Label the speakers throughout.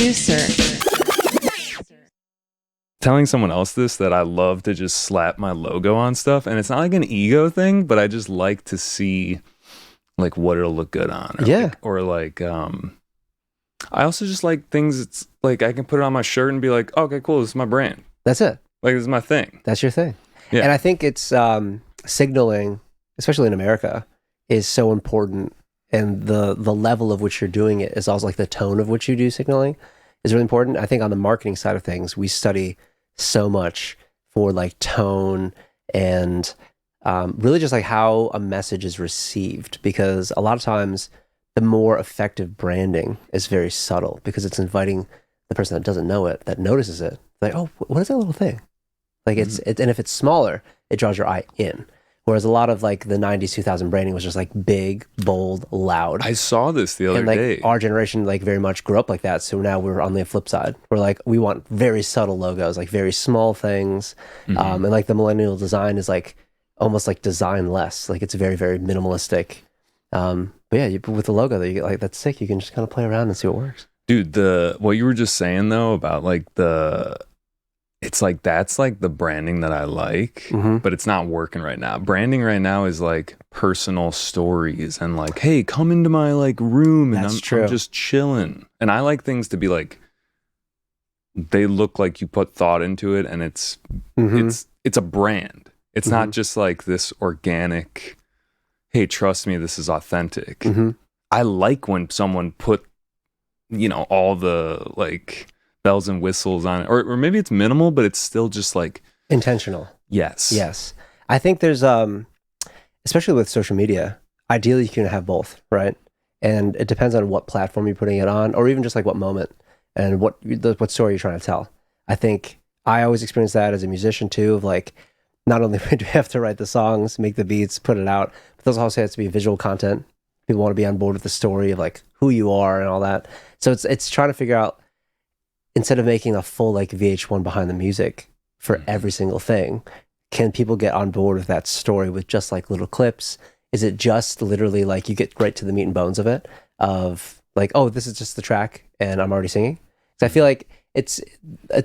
Speaker 1: Poducer.
Speaker 2: Telling someone else this, that I love to just slap my logo on stuff, and it's not like an ego thing, but I just like to see like what it'll look good on. I also just like things. It's like I can put it on my shirt and be like, okay, cool, this is my brand.
Speaker 3: That's it.
Speaker 2: Like, this is my thing.
Speaker 3: That's your thing.
Speaker 2: Yeah.
Speaker 3: And I think it's signaling, especially in America, is so important. And the level of which you're doing it is also like the tone of which you do signaling is really important. I think on the marketing side of things, we study so much for like tone and really just like how a message is received, because a lot of times the more effective branding is very subtle because it's inviting the person that doesn't know it, that notices it, like, oh, what is that little thing? Like it's and if it's smaller, it draws your eye in. Whereas a lot of like the 90s, 2000 branding was just like big, bold, loud.
Speaker 2: I saw this the other day.
Speaker 3: Our generation like very much grew up like that. So now we're on the flip side. We're like, we want very subtle logos, like very small things. And like the millennial design is like almost like design less. Like it's very, very minimalistic. But yeah, with the logo that you get, like, that's sick. You can just kind of play around and see what works.
Speaker 2: Dude, what you were just saying though about like it's like that's like the branding that I like, but it's not working right now. Branding right now is like personal stories and like, hey, come into my like room and I'm just chilling. And I like things to be like, they look like you put thought into it, and it's a brand. It's not just like this organic, hey, trust me, this is authentic. I like when someone put, all the like bells and whistles on it, or maybe it's minimal, but it's still just like
Speaker 3: intentional.
Speaker 2: Yes.
Speaker 3: I think there's especially with social media, ideally you can have both, right? And it depends on what platform you're putting it on, or even just like what moment and what story you're trying to tell. I think I always experience that as a musician too, of like, not only do you have to write the songs, make the beats, put it out, but there's also has to be visual content. People want to be on board with the story of like who you are and all that. So it's trying to figure out, instead of making a full like VH1 behind the music for every single thing, can people get on board with that story with just like little clips? Is it just literally like you get right to the meat and bones of it, of like, oh, this is just the track and I'm already singing? So I feel like it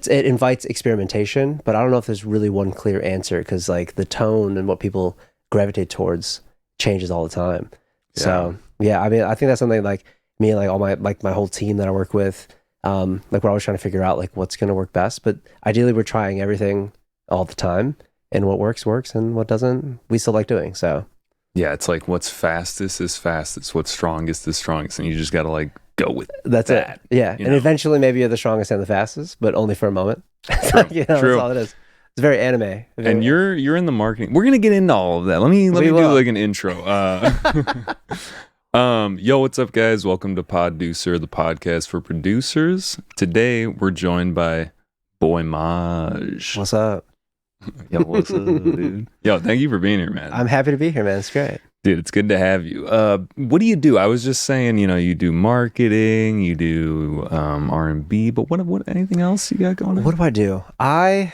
Speaker 3: invites experimentation, but I don't know if there's really one clear answer, because like the tone and what people gravitate towards changes all the time. Yeah. So yeah, I mean, I think that's something like me and like all my whole team that I work with, like we're always trying to figure out like what's going to work best, but ideally we're trying everything all the time, and what works and what doesn't we still like doing. So
Speaker 2: yeah, it's like what's fastest is fastest, what's strongest is strongest, and you just got to like go with
Speaker 3: that's
Speaker 2: that.
Speaker 3: It. Yeah, and eventually maybe you're the strongest and the fastest, but only for a moment.
Speaker 2: True.
Speaker 3: True. That's all it is. It's very anime.
Speaker 2: And you're in the marketing. We're gonna get into all of that. Let me do like an intro. Yo, what's up, guys? Welcome to Poducer, the podcast for producers. Today we're joined by Boy Maj.
Speaker 3: What's up?
Speaker 2: Yo, what's up, dude? Yo, thank you for being here, man.
Speaker 3: I'm happy to be here, man. It's great.
Speaker 2: Dude, it's good to have you. What do you do? I was just saying, you do marketing, you do R&B, but what anything else you got going on?
Speaker 3: What do I do? I'm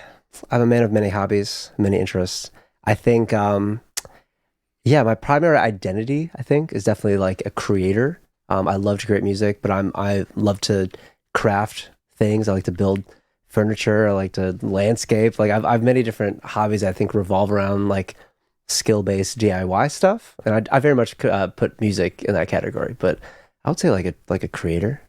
Speaker 3: a man of many hobbies, many interests. I think, my primary identity, I think, is definitely like a creator. I love to create music, but I love to craft things. I like to build furniture. I like to landscape. Like I've many different hobbies that I think revolve around like skill-based DIY stuff, and I very much put music in that category. But I would say like a creator.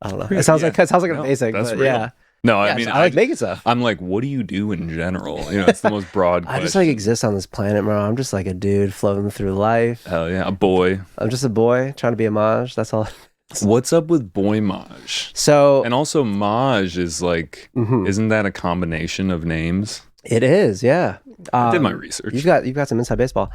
Speaker 3: I don't know. It sounds like a basic, but real. Yeah.
Speaker 2: No, I mean,
Speaker 3: I like making stuff.
Speaker 2: I'm like, what do you do in general? It's the most broad question.
Speaker 3: I just like exist on this planet, bro. I'm just like a dude floating through life.
Speaker 2: Hell yeah, a boy.
Speaker 3: I'm just a boy trying to be a Maj. That's all.
Speaker 2: What's up with Boy Maj?
Speaker 3: So, and
Speaker 2: also Maj is like, isn't that a combination of names?
Speaker 3: It is, yeah.
Speaker 2: I did my research.
Speaker 3: You've got some inside baseball.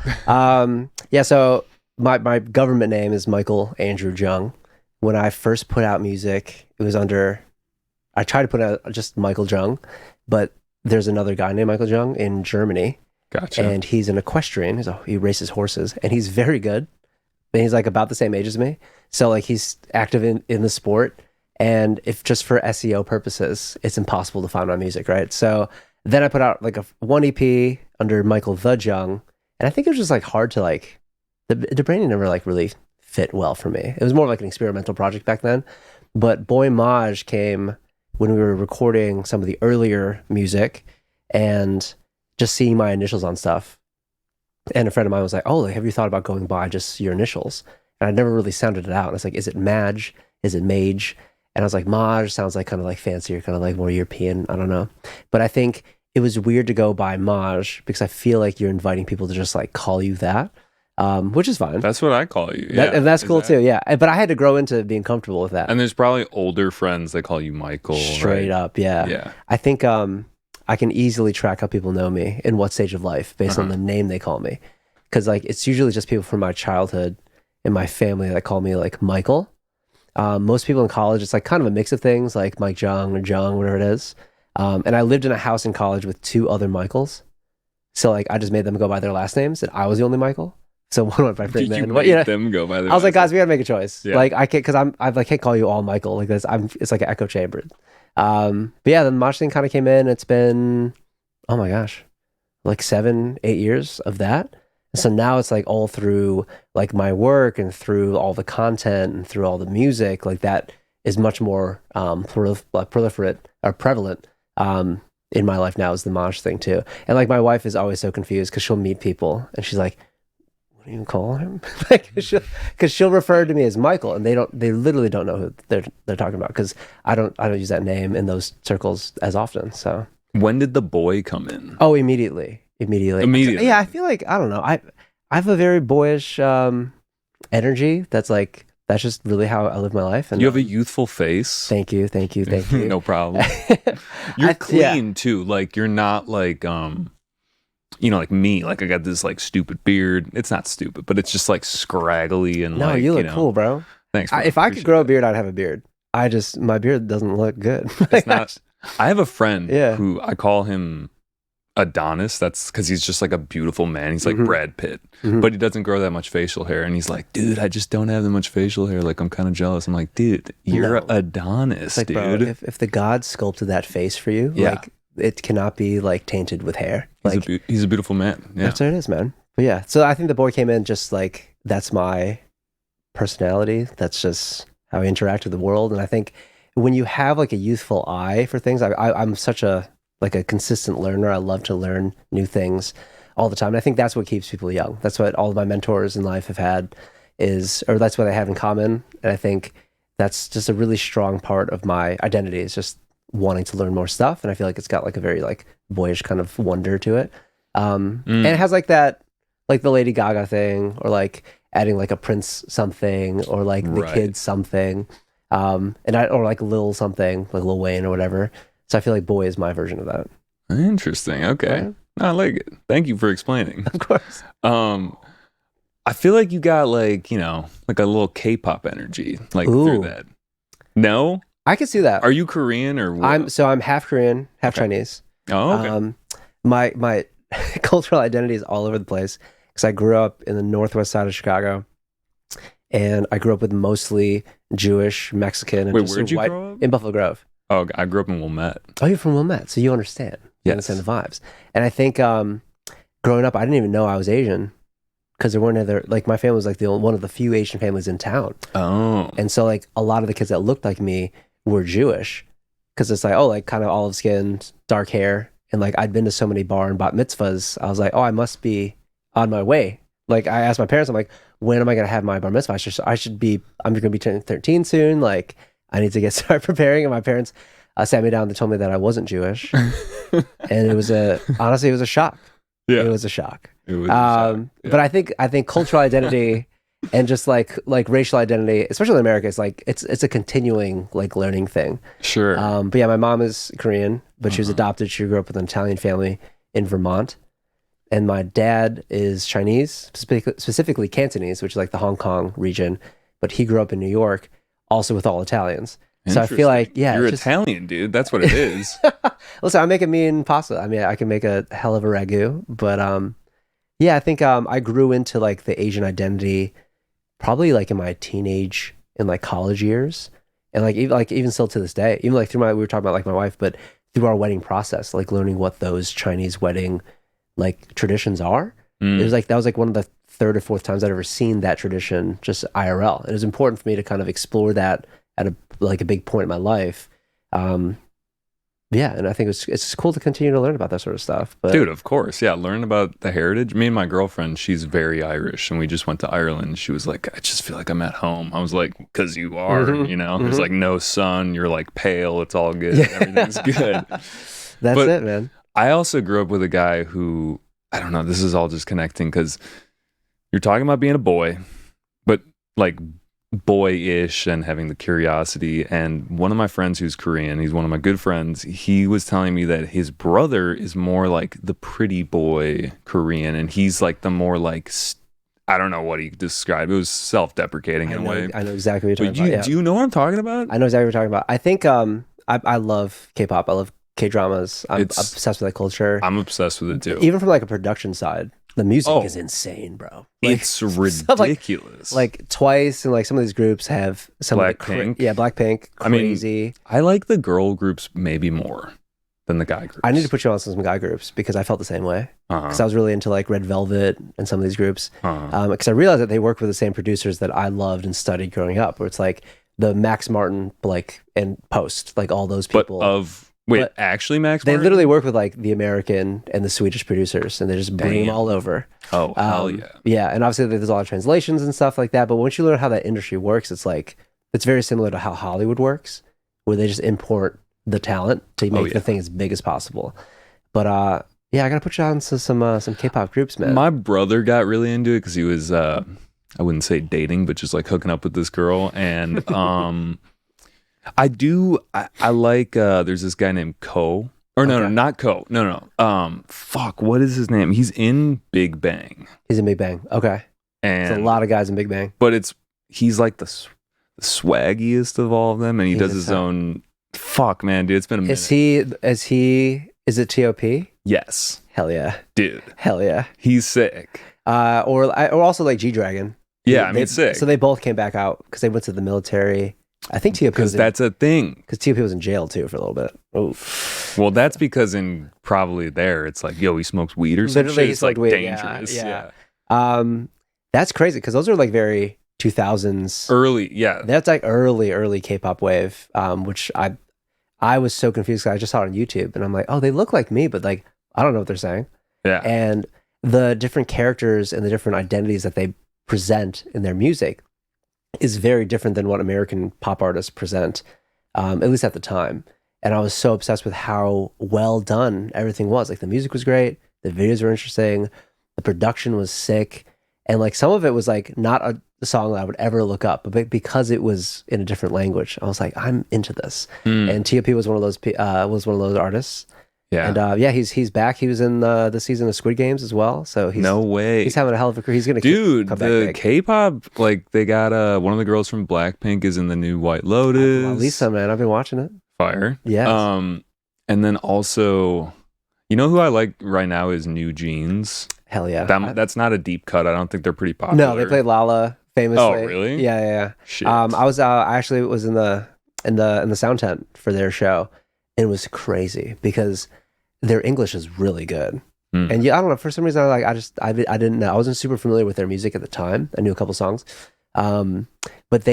Speaker 3: Yeah. So my government name is Michael Andrew Jung. When I first put out music, it was I tried to put out just Michael Jung, but there's another guy named Michael Jung in Germany.
Speaker 2: Gotcha.
Speaker 3: And he's an equestrian. He races horses, and he's very good. And he's like about the same age as me. So like he's active in the sport. And if just for SEO purposes, it's impossible to find my music, right? So then I put out like one EP under Michael the Jung. And I think it was just like hard to like, the branding never like really fit well for me. It was more like an experimental project back then. But Boy Maj came when we were recording some of the earlier music and just seeing my initials on stuff. And a friend of mine was like, oh, like, have you thought about going by just your initials? And I never really sounded it out. And it's like, is it Maj? Is it Mage? And I was like, Maj sounds like kind of like fancier, kind of like more European. I don't know. But I think it was weird to go by Maj because I feel like you're inviting people to just like call you that, which is fine.
Speaker 2: That's what I call you. Yeah.
Speaker 3: And that's cool too. Yeah. But I had to grow into being comfortable with that.
Speaker 2: And there's probably older friends that call you Michael.
Speaker 3: Straight up. Yeah.
Speaker 2: Yeah.
Speaker 3: I think I can easily track how people know me in what stage of life based on the name they call me. Because like it's usually just people from my childhood and my family that call me like Michael. Most people in college, it's like kind of a mix of things like Mike Jung or Jung, whatever it is. And I lived in a house in college with 2 other Michaels. So like I just made them go by their last names and I was the only Michael. So one went by Preamble.
Speaker 2: Them go by their
Speaker 3: I was like, guys, we gotta make a choice.
Speaker 2: Yeah.
Speaker 3: Like I can't, because I like can't call you all Michael. Like this, it's like an echo chamber. But yeah, the Maj thing kind of came in. It's been, oh my gosh, like 7-8 years of that. So now it's like all through like my work and through all the content and through all the music, like that is much more proliferate or prevalent in my life now is the Maj thing too. And like my wife is always so confused because she'll meet people and she's like, what do you call him? Like because she'll refer to me as Michael and they literally don't know who they're talking about because I don't use that name in those circles as often. So
Speaker 2: when did the boy come in?
Speaker 3: Oh, immediately. Yeah, I feel like I don't know. I have a very boyish energy. That's just really how I live my life. And
Speaker 2: you have a youthful face.
Speaker 3: Thank you.
Speaker 2: No problem. You're clean too. Like you're not like like me. Like I got this like stupid beard. It's not stupid, but it's just like scraggly and
Speaker 3: no.
Speaker 2: Like,
Speaker 3: you look cool, bro.
Speaker 2: Thanks.
Speaker 3: If I could grow a beard, I'd have a beard. My beard doesn't look good.
Speaker 2: It's not. I have a friend who I call him Adonis. That's because he's just like a beautiful man. He's like Brad Pitt, but he doesn't grow that much facial hair. And he's like, dude, I just don't have that much facial hair. Like I'm kind of jealous. I'm like, dude, you're Adonis, like, dude. Bro,
Speaker 3: if the God sculpted that face for you, like it cannot be like tainted with hair. Like
Speaker 2: he's a beautiful man. Yeah.
Speaker 3: That's what it is, man. But yeah, so I think the boy came in just like that's my personality. That's just how I interact with the world. And I think when you have like a youthful eye for things, I'm such a consistent learner. I love to learn new things all the time. And I think that's what keeps people young. That's what all of my mentors in life have had or that's what I have in common. And I think that's just a really strong part of my identity is just wanting to learn more stuff. And I feel like it's got like a very like boyish kind of wonder to it. And it has like that, like the Lady Gaga thing or like adding like a Prince something or like the Kids something. Or like Lil something, like Lil Wayne or whatever. So I feel like boy is my version of that.
Speaker 2: Interesting. Okay.
Speaker 3: Right?
Speaker 2: No, I like it. Thank you for explaining.
Speaker 3: Of course.
Speaker 2: I feel like you got like, like a little K-pop energy like through that. No?
Speaker 3: I can see that.
Speaker 2: Are you Korean or what?
Speaker 3: I'm half Korean, half Chinese.
Speaker 2: Oh, okay.
Speaker 3: My cultural identity is all over the place because I grew up in the northwest side of Chicago. And I grew up with mostly Jewish, Mexican, and
Speaker 2: where'd you grow up?
Speaker 3: In Buffalo Grove.
Speaker 2: Oh, I grew up in Wilmette.
Speaker 3: Oh, you're from Wilmette, so you understand. You understand the vibes. And I think growing up, I didn't even know I was Asian because there weren't other, like my family was like one of the few Asian families in town.
Speaker 2: Oh.
Speaker 3: And so like a lot of the kids that looked like me were Jewish because it's like, oh, like kind of olive skinned, dark hair. And like I'd been to so many bar and bat mitzvahs. I was like, oh, I must be on my way. Like I asked my parents, I'm like, when am I going to have my bar mitzvah? I'm going to be turning 13 soon. Like I need to start preparing. And my parents sat me down and told me that I wasn't Jewish. And it was honestly, it was a shock.
Speaker 2: Yeah.
Speaker 3: It was a shock.
Speaker 2: It was a shock. Yeah.
Speaker 3: But I think cultural identity and just like racial identity, especially in America, it's like, it's a continuing like learning thing.
Speaker 2: Sure.
Speaker 3: But yeah, my mom is Korean, but she was adopted. She grew up with an Italian family in Vermont. And my dad is Chinese, specifically Cantonese, which is like the Hong Kong region. But he grew up in New York, also with all Italians. So I feel like, yeah.
Speaker 2: You're Italian, dude. That's what it is.
Speaker 3: Listen, I make a mean pasta. I mean, I can make a hell of a ragu. But yeah, I think I grew into like the Asian identity probably like in my teenage and like college years. And like even still to this day, even like we were talking about like my wife, but through our wedding process, like learning what those Chinese wedding like traditions are. It was like that was like one of the third or fourth times I'd ever seen that tradition just IRL. It was important for me to kind of explore that at a like a big point in my life. Yeah, and I think it's cool to continue to learn about that sort of stuff. But
Speaker 2: dude, of course, yeah, learn about the heritage. Me and my girlfriend, she's very Irish, and we just went to Ireland. She was like, I just feel like I'm at home. I was like, because you are, you know, there's like no sun, you're like pale, it's all good, everything's good.
Speaker 3: That's it, man.
Speaker 2: I also grew up with a guy who, I don't know, this is all just connecting because you're talking about being a boy, but like boyish and having the curiosity. And one of my friends who's Korean, he's one of my good friends, he was telling me that his brother is more like the pretty boy Korean, and he's like the more like, I don't know what he described. It was self-deprecating in a way.
Speaker 3: I know exactly what you're talking about.
Speaker 2: Do you know what I'm talking about?
Speaker 3: I know exactly what you're talking about. I think I love K-pop. I love K-dramas. I'm obsessed with that culture.
Speaker 2: I'm obsessed with it too.
Speaker 3: Even from like a production side. The music is insane, bro.
Speaker 2: Like, it's ridiculous.
Speaker 3: Like Twice and like some of these groups have some
Speaker 2: Blackpink.
Speaker 3: Blackpink. Crazy.
Speaker 2: I mean, I like the girl groups maybe more than the guy groups.
Speaker 3: I need to put you on some guy groups because I felt the same way. Because I was really into like Red Velvet and some of these groups. Because I realized that they work with the same producers that I loved and studied growing up. Where it's like the Max Martin, like and Post, like all those people.
Speaker 2: But actually, Max Martin?
Speaker 3: They literally work with like the American and the Swedish producers, and they just bring them all over.
Speaker 2: Oh, hell yeah.
Speaker 3: Yeah, and obviously there's a lot of translations and stuff like that, but once you learn how that industry works, it's like, it's very similar to how Hollywood works, where they just import the talent to make the thing as big as possible. But yeah, I gotta put you on some K-pop groups, man.
Speaker 2: My brother got really into it because he was, I wouldn't say dating, but just like hooking up with this girl, and I like, there's this guy named Ko. Or no, not Ko. No. Fuck, what is his name? He's in Big Bang.
Speaker 3: He's in Big Bang. Okay. And there's a lot of guys in Big Bang.
Speaker 2: But he's like the swaggiest of all of them, and he does his own. Fuck, man, dude, it's been a minute.
Speaker 3: Is it T.O.P.?
Speaker 2: Yes.
Speaker 3: Hell yeah.
Speaker 2: Dude.
Speaker 3: Hell yeah.
Speaker 2: He's sick.
Speaker 3: Or also like G-Dragon.
Speaker 2: Yeah, sick.
Speaker 3: So they both came back out because they went to the military. I think T.O.P.
Speaker 2: because that's a thing.
Speaker 3: Because T.O.P. was in jail too for a little bit. Oof.
Speaker 2: Well, that's because in probably there, it's like, yo, he smokes weed or something. It's like weed. Dangerous. Yeah.
Speaker 3: That's crazy because those are like very 2000s
Speaker 2: early. Yeah,
Speaker 3: that's like early K-pop wave. Which I was so confused because I just saw it on YouTube and I'm like, oh, they look like me, but like I don't know what they're saying.
Speaker 2: Yeah,
Speaker 3: and the different characters and the different identities that they present in their music is very different than what American pop artists present, at least at the time. And I was so obsessed with how well done everything was. Like the music was great, the videos were interesting, the production was sick, and like some of it was like not a song that I would ever look up, but because it was in a different language, I was like, I'm into this. And T.O.P. was one of those artists. Yeah, and he's back. He was in the season of Squid Games as well. So he's he's having a hell of a career. He's gonna come back big.
Speaker 2: K-pop, like they got one of the girls from Blackpink is in the new White Lotus.
Speaker 3: Lisa, man, I've been watching it.
Speaker 2: Fire.
Speaker 3: Yeah.
Speaker 2: And then also, you know who I like right now is New Jeans.
Speaker 3: Hell yeah.
Speaker 2: That's not a deep cut. I don't think they're pretty popular.
Speaker 3: No, they played Lala famously.
Speaker 2: Oh, really?
Speaker 3: Yeah.
Speaker 2: Shit.
Speaker 3: I actually was in the sound tent for their show. It was crazy because their English is really good. And yeah, I don't know, for some reason I didn't know. I wasn't super familiar with their music at the time. I knew a couple songs. But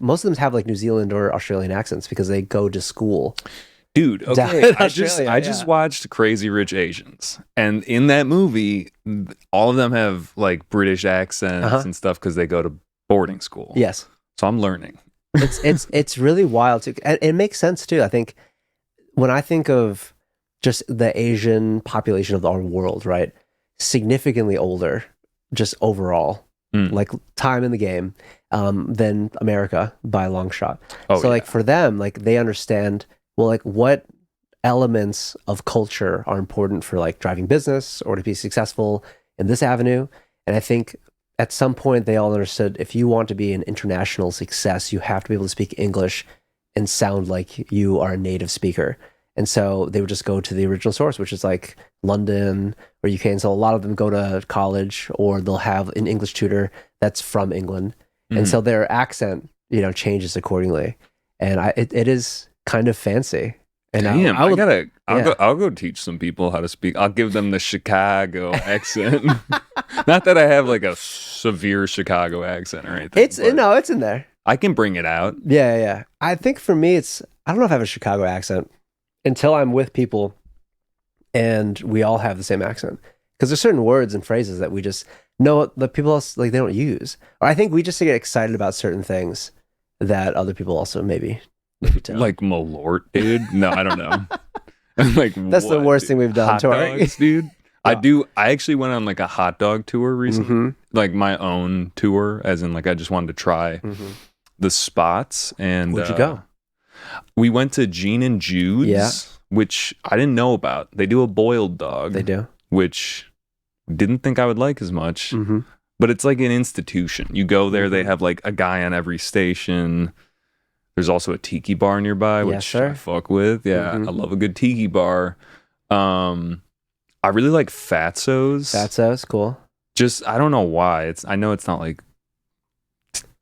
Speaker 3: most of them have like New Zealand or Australian accents because they go to school.
Speaker 2: Dude, okay. I just watched Crazy Rich Asians, and in that movie, all of them have like British accents and stuff because they go to boarding school.
Speaker 3: Yes.
Speaker 2: So I'm learning.
Speaker 3: It's really wild too. And it makes sense too. I think when I think of just the Asian population of our world, right? Significantly older, just overall, like time in the game, than America by a long shot. Like for them, like they understand, well, like what elements of culture are important for like driving business or to be successful in this avenue. And I think at some point they all understood if you want to be an international success, you have to be able to speak English and sound like you are a native speaker. And so they would just go to the original source, which is like London or UK. And so a lot of them go to college or they'll have an English tutor that's from England. And so their accent, changes accordingly. And it is kind of fancy. And
Speaker 2: damn, I'll go teach some people how to speak. I'll give them the Chicago accent. Not that I have like a severe Chicago accent or anything.
Speaker 3: It's in there.
Speaker 2: I can bring it out.
Speaker 3: Yeah. I think for me, I don't know if I have a Chicago accent until I'm with people and we all have the same accent. Because there's certain words and phrases that we just know that people else, like, they don't use. Or I think we just get excited about certain things that other people also maybe don't.
Speaker 2: Like Malort, dude. No, I don't know. Like,
Speaker 3: that's the worst thing we've done
Speaker 2: hot
Speaker 3: to our
Speaker 2: dogs, dude. I actually went on like a hot dog tour recently, like my own tour, as in like I just wanted to try the spots. And
Speaker 3: where'd you go?
Speaker 2: We went to Gene and Jude's, which I didn't know about. They do a boiled dog.
Speaker 3: They do,
Speaker 2: which didn't think I would like as much. But it's like an institution. You go there, they have like a guy on every station. There's also a tiki bar nearby, which I fuck with. Yeah, I love a good tiki bar. I really like Fatso's.
Speaker 3: Fatso's, cool.
Speaker 2: Just, I don't know why. I know it's not like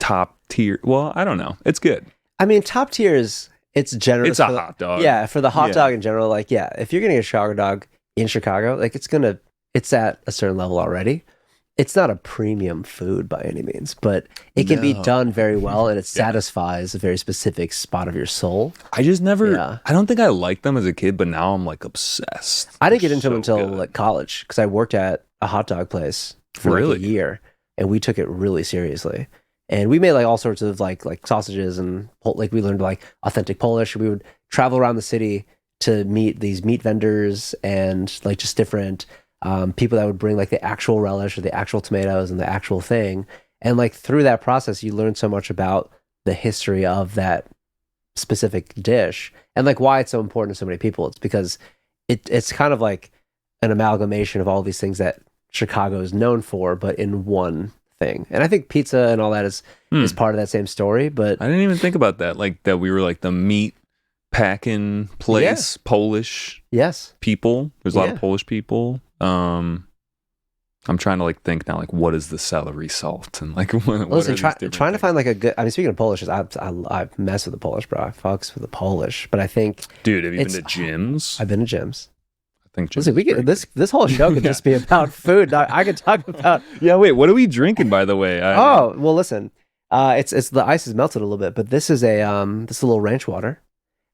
Speaker 2: top tier. Well, I don't know. It's good.
Speaker 3: I mean, top tier it's generous.
Speaker 2: It's a hot dog.
Speaker 3: Yeah, for the hot dog in general. Like, yeah, if you're getting a Chicago dog in Chicago, like it's at a certain level already. It's not a premium food by any means, but it can be done very well, and it satisfies a very specific spot of your soul.
Speaker 2: I just never, I don't think I liked them as a kid, but now I'm like obsessed.
Speaker 3: I didn't get into them until like college, because I worked at a hot dog place for like a year, and we took it really seriously. And we made like all sorts of like sausages, and like we learned like authentic Polish. We would travel around the city to meet these meat vendors and like just different people that would bring like the actual relish or the actual tomatoes and the actual thing. And like through that process, you learn so much about the history of that specific dish and like why it's so important to so many people. It's because it's kind of like an amalgamation of all these things that Chicago is known for, but in one thing. And I think pizza and all that is part of that same story. But
Speaker 2: I didn't even think about that. Like that we were like the meat packing place, Polish people. There's a lot of Polish people. I'm trying to like think now, like what is the celery salt and like
Speaker 3: listen, trying to find like a good. I mean, speaking of Polish, I mess with the Polish, bro. I fucks with the Polish, but I think,
Speaker 2: dude, have you been to gyms?
Speaker 3: I've been to gyms.
Speaker 2: I think.
Speaker 3: Listen, we could this whole show could just be about food. I could talk about.
Speaker 2: Yeah, wait. What are we drinking, by the way?
Speaker 3: Well, listen. It's the ice has melted a little bit, but this is a little ranch water,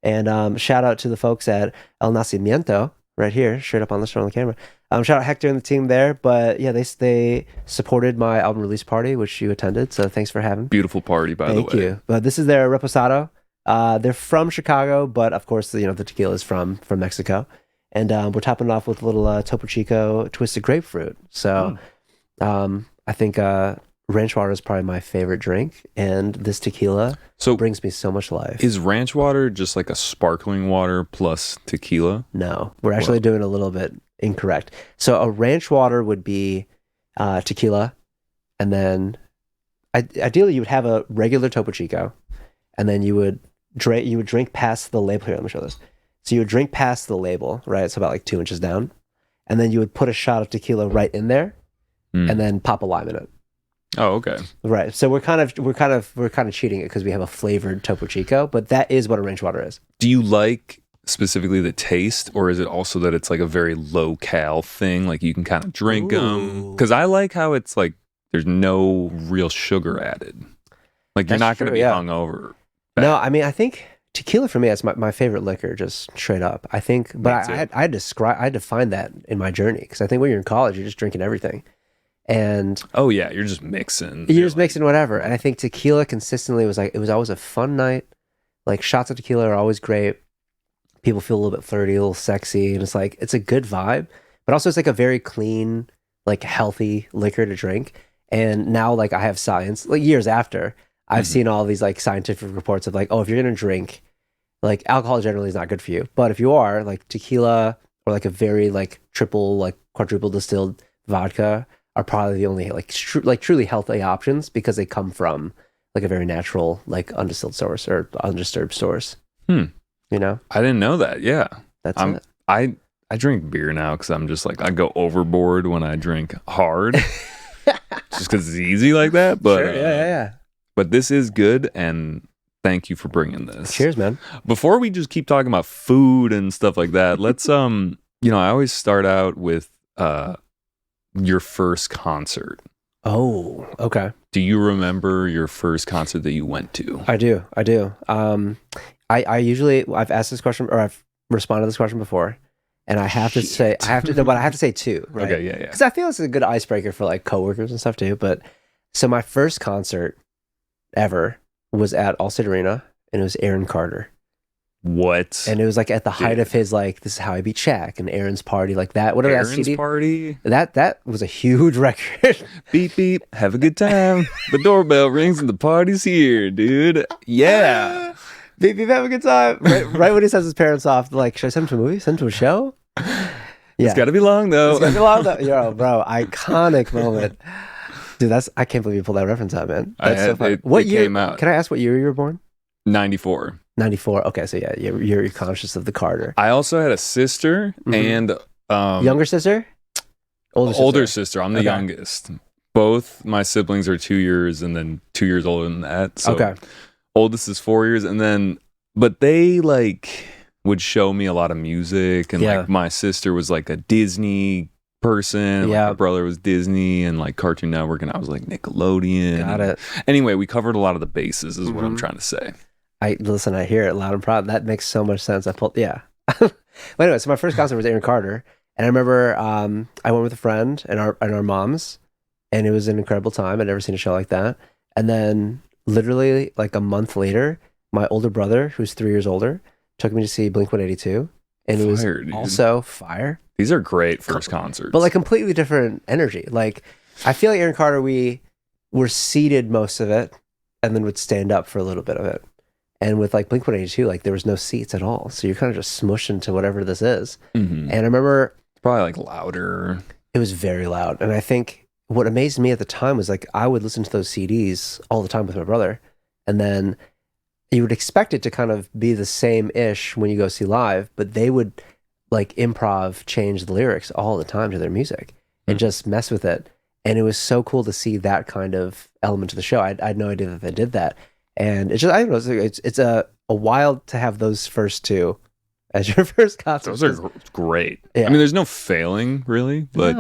Speaker 3: and shout out to the folks at El Nacimiento right here, straight up on the show on the camera. Shout out Hector and the team there, but yeah, they supported my album release party, which you attended. So thanks for having.
Speaker 2: Beautiful party, by the way.
Speaker 3: Thank you. But this is their reposado. They're from Chicago, but of course, the tequila is from Mexico, and we're topping it off with a little Topo Chico twisted grapefruit. So, I think ranch water is probably my favorite drink, and this tequila brings me so much life.
Speaker 2: Is ranch water just like a sparkling water plus tequila?
Speaker 3: No, we're actually doing a little bit incorrect. So a ranch water would be tequila, and then ideally you would have a regular Topo Chico, and then you would drink past the label. Here, let me show this. So you would drink past the label, right? It's about like 2 inches down, and then you would put a shot of tequila right in there, and then pop a lime in it.
Speaker 2: Oh, okay.
Speaker 3: Right. So we're kind of cheating it because we have a flavored Topo Chico, but that is what a ranch water is.
Speaker 2: Do you like specifically the taste, or is it also that it's like a very low cal thing, like you can kind of drink them? Because I like how it's like there's no real sugar added, like you're not going to be hungover.
Speaker 3: No, I mean, I think tequila for me is my favorite liquor, just straight up. I think, but I had to find that in my journey, because I think when you're in college, you're just drinking everything. And
Speaker 2: you're just mixing.
Speaker 3: You're just mixing whatever. And I think tequila consistently was always a fun night. Like shots of tequila are always great. People feel a little bit flirty, a little sexy, and it's like it's a good vibe. But also it's like a very clean, like healthy liquor to drink. And now like I have science, like years after, I've seen all these like scientific reports of like, oh, if you're gonna drink, like alcohol generally is not good for you. But if you are, like tequila or like a very like triple, like quadruple distilled vodka are probably the only like truly healthy options, because they come from like a very natural, like undistilled source or undisturbed source. You know?
Speaker 2: I didn't know that. Yeah.
Speaker 3: That's it.
Speaker 2: I drink beer now because I'm just like, I go overboard when I drink hard. Just because it's easy like that. But
Speaker 3: sure, yeah.
Speaker 2: But this is good, and thank you for bringing this.
Speaker 3: Cheers, man.
Speaker 2: Before we just keep talking about food and stuff like that, let's I always start out with your first concert.
Speaker 3: Oh, okay.
Speaker 2: Do you remember your first concert that you went to?
Speaker 3: I do. I do. I usually, I've asked this question, or I've responded to this question before, and I have to say, no, but I have to say two, right?
Speaker 2: Okay, yeah.
Speaker 3: Because I feel it's a good icebreaker for like coworkers and stuff too. But so my first concert ever was at Allstate Arena, and it was Aaron Carter.
Speaker 2: What?
Speaker 3: And it was like at the height of his like, this is how I beat Shaq and Aaron's Party, like that. Whatever that
Speaker 2: Aaron's
Speaker 3: CD.
Speaker 2: Party?
Speaker 3: That was a huge record.
Speaker 2: Beep, beep. Have a good time. The doorbell rings and the party's here, dude. Yeah.
Speaker 3: Beep, beep, have a good time. Right when he sends his parents off, like, should I send him to a movie? Send him to a show? Yeah.
Speaker 2: It's got to be long, though.
Speaker 3: It's gotta be long, though. Yo, bro, iconic moment. Dude, I can't believe you pulled that reference out, man. That's so funny. What year
Speaker 2: came out?
Speaker 3: Can I ask what year you were born?
Speaker 2: 94.
Speaker 3: 94. Okay, so yeah, you're conscious of the Carter.
Speaker 2: I also had a sister and
Speaker 3: younger sister?
Speaker 2: Older sister. I'm the youngest. Both my siblings are 2 years and then 2 years older than that. So oldest is 4 years, and then but they like would show me a lot of music, and like my sister was like a Disney person. Like my brother was Disney and like Cartoon Network, and I was like Nickelodeon.
Speaker 3: Got it.
Speaker 2: Anyway, we covered a lot of the bases, is what I'm trying to say.
Speaker 3: I hear it loud and proud. That makes so much sense. But anyway, so my first concert was Aaron Carter, and I remember I went with a friend and our moms, and it was an incredible time. I'd never seen a show like that. And then literally like a month later, my older brother, who's 3 years older, took me to see Blink-182, and it was also fire.
Speaker 2: These are great first concerts,
Speaker 3: but like completely different energy. Like I feel like Aaron Carter, we were seated most of it, and then would stand up for a little bit of it. And with like Blink-182, like there was no seats at all. So you're kind of just smushed into whatever this is. And I remember...
Speaker 2: It's probably like louder.
Speaker 3: It was very loud. And I think what amazed me at the time was like I would listen to those CDs all the time with my brother. And then you would expect it to kind of be the same-ish when you go see live. But they would like improv change the lyrics all the time to their music and just mess with it. And it was so cool to see that kind of element to the show. I had no idea that they did that. And it's just, I don't know, it's a wild to have those first two as your first concert.
Speaker 2: Those are great. Yeah. I mean, there's no failing really, but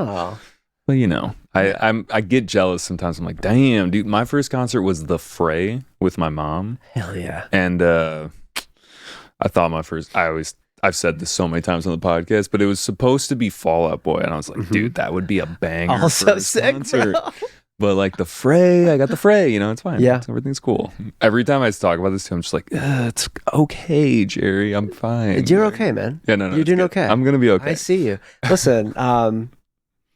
Speaker 2: you know, I get jealous sometimes. I'm like, damn, dude, my first concert was The Fray with my mom.
Speaker 3: Hell yeah.
Speaker 2: And I thought I've said this so many times on the podcast, but it was supposed to be Fall Out Boy, and I was like, dude, that would be a banger.
Speaker 3: Also sick,
Speaker 2: concert. Bro. But like The Fray, I got The Fray, you know, it's fine.
Speaker 3: Yeah.
Speaker 2: Everything's cool. Every time I talk about this too, I'm just like, it's okay, Jerry. I'm fine.
Speaker 3: You're okay, man.
Speaker 2: Yeah, no,
Speaker 3: you're doing
Speaker 2: good.
Speaker 3: okay.
Speaker 2: I'm gonna be okay.
Speaker 3: I see you. Listen, How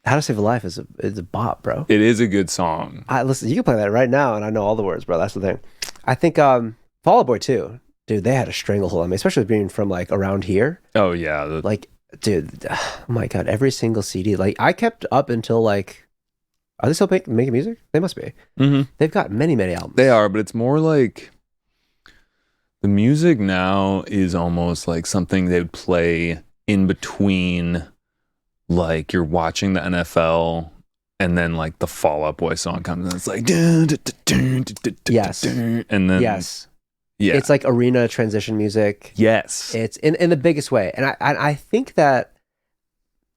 Speaker 3: to Save a Life is a bop, bro.
Speaker 2: It is a good song.
Speaker 3: Listen, you can play that right now, and I know all the words, bro. That's the thing. I think Fall Out Boy too, dude. They had a stranglehold on me, especially being from like around here.
Speaker 2: Oh yeah,
Speaker 3: like, dude, oh my god, every single CD. Like, I kept up until like. Are they still making music? They must be. They've got many albums.
Speaker 2: They are, but it's more like the music now is almost like something they would play in between, like you're watching the NFL and then like the Fall Out Boy song comes and it's like
Speaker 3: yes,
Speaker 2: and then
Speaker 3: yeah, it's like arena transition music.
Speaker 2: Yes,
Speaker 3: it's in the biggest way, and I think that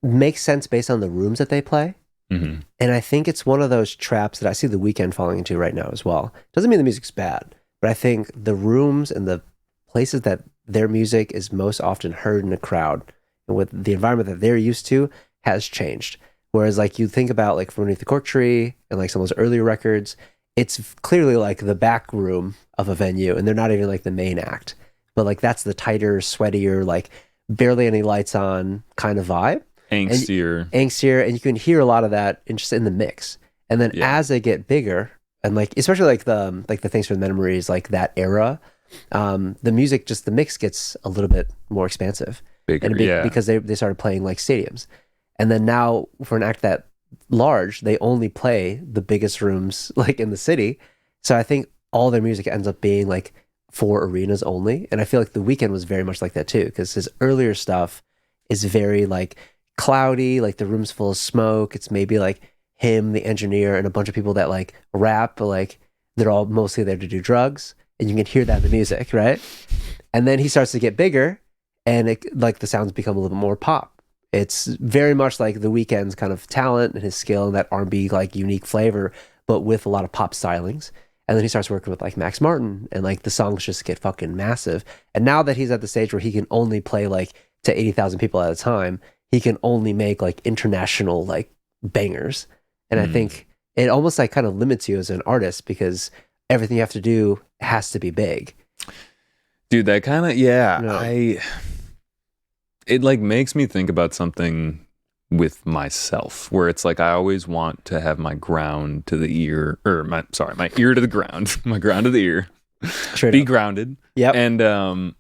Speaker 3: makes sense based on the rooms that they play. And I think it's one of those traps that I see The Weeknd falling into right now as well. Doesn't mean the music's bad, but I think the rooms and the places that their music is most often heard in a crowd and with the environment that they're used to has changed. Whereas like you think about like From Beneath the Cork Tree and like some of those earlier records, it's clearly like the back room of a venue and they're not even like the main act. But like that's the tighter, sweatier, like barely any lights on kind of vibe.
Speaker 2: Angstier,
Speaker 3: and you can hear a lot of that just in the mix. And then as they get bigger, and like especially like the Thanks for the Memories, like that era, the music, just the mix gets a little bit more expansive,
Speaker 2: bigger,
Speaker 3: because they started playing like stadiums. And then now for an act that large, they only play the biggest rooms like in the city. So I think all their music ends up being like for arenas only. And I feel like The Weeknd was very much like that too, because his earlier stuff is very like cloudy, like the room's full of smoke. It's maybe like him, the engineer, and a bunch of people that like rap, but like they're all mostly there to do drugs, and you can hear that in the music, right? And then he starts to get bigger, and it like the sounds become a little bit more pop, It's very much like The Weeknd's kind of talent and his skill and that R&B like unique flavor, but with a lot of pop stylings. And then he starts working with like Max Martin, and like the songs just get fucking massive. And now that he's at the stage where he can only play like to 80,000 people at a time, he can only make like international like bangers. And I think it almost like kind of limits you as an artist because everything you have to do has to be big.
Speaker 2: Dude, that kind of, it like makes me think about something with myself where it's like I always want to have my ground to the ear, or my ear to the ground, my ground to the ear, be grounded.
Speaker 3: Yep.
Speaker 2: And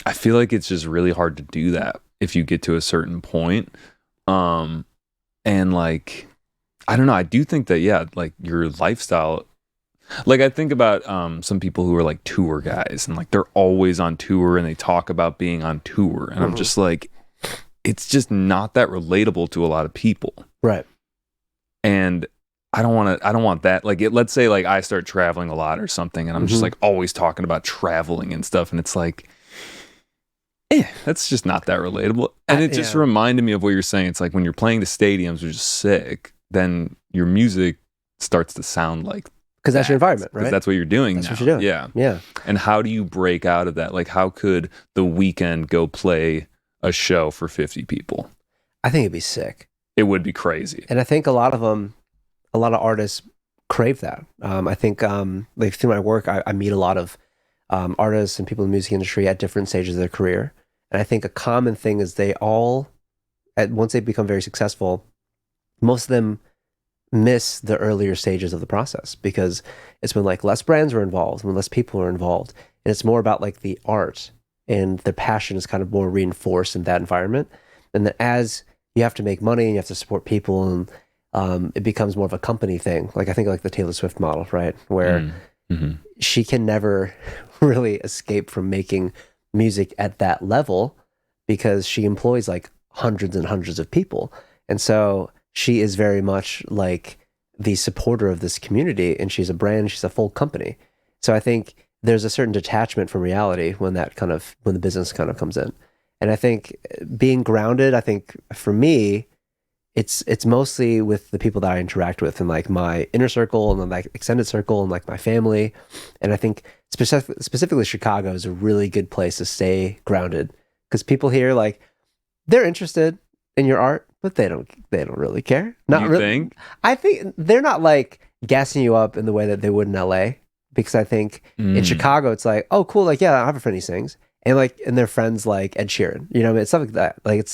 Speaker 2: I feel like it's just really hard to do that if you get to a certain point. And like, I don't know, I do think that, like your lifestyle, like I think about some people who are like tour guys and like they're always on tour and they talk about being on tour. And I'm just like, it's just not that relatable to a lot of people.
Speaker 3: Right.
Speaker 2: And I don't want that. Like let's say like I start traveling a lot or something and I'm just like always talking about traveling and stuff. And it's like, that's just not that relatable. And it just reminded me of what you're saying. It's like when you're playing the stadiums, which is sick, then your music starts to sound like,
Speaker 3: because that's your environment, right?
Speaker 2: That's what you're doing.
Speaker 3: That's
Speaker 2: now.
Speaker 3: what you're doing.
Speaker 2: Yeah.
Speaker 3: Yeah.
Speaker 2: And how do you break out of that? Like, how could The Weeknd go play a show for 50 people?
Speaker 3: I think it'd be sick.
Speaker 2: It would be crazy.
Speaker 3: And I think a lot of artists crave that. I think like through my work, I meet a lot of artists and people in the music industry at different stages of their career. And I think a common thing is they all, once they become very successful, most of them miss the earlier stages of the process because it's when like less brands were involved, when less people are involved, and it's more about like the art and the passion is kind of more reinforced in that environment. And then as you have to make money and you have to support people, and it becomes more of a company thing. Like I think like the Taylor Swift model, right, where she can never really escape from making music at that level because she employs like hundreds and hundreds of people, and so she is very much like the supporter of this community, and she's a brand, she's a full company. So I think there's a certain detachment from reality when the business kind of comes in. And I think being grounded, I think for me, it's mostly with the people that I interact with in like my inner circle and then like extended circle and like my family. And I think specifically Chicago is a really good place to stay grounded because people here, like, they're interested in your art, but they don't really care. Not
Speaker 2: you
Speaker 3: really.
Speaker 2: Think?
Speaker 3: I think they're not like gassing you up in the way that they would in LA, because I think in Chicago it's like, oh cool, like yeah, I have a friend who sings, and their friends like Ed Sheeran, you know what I mean? It's stuff like that. Like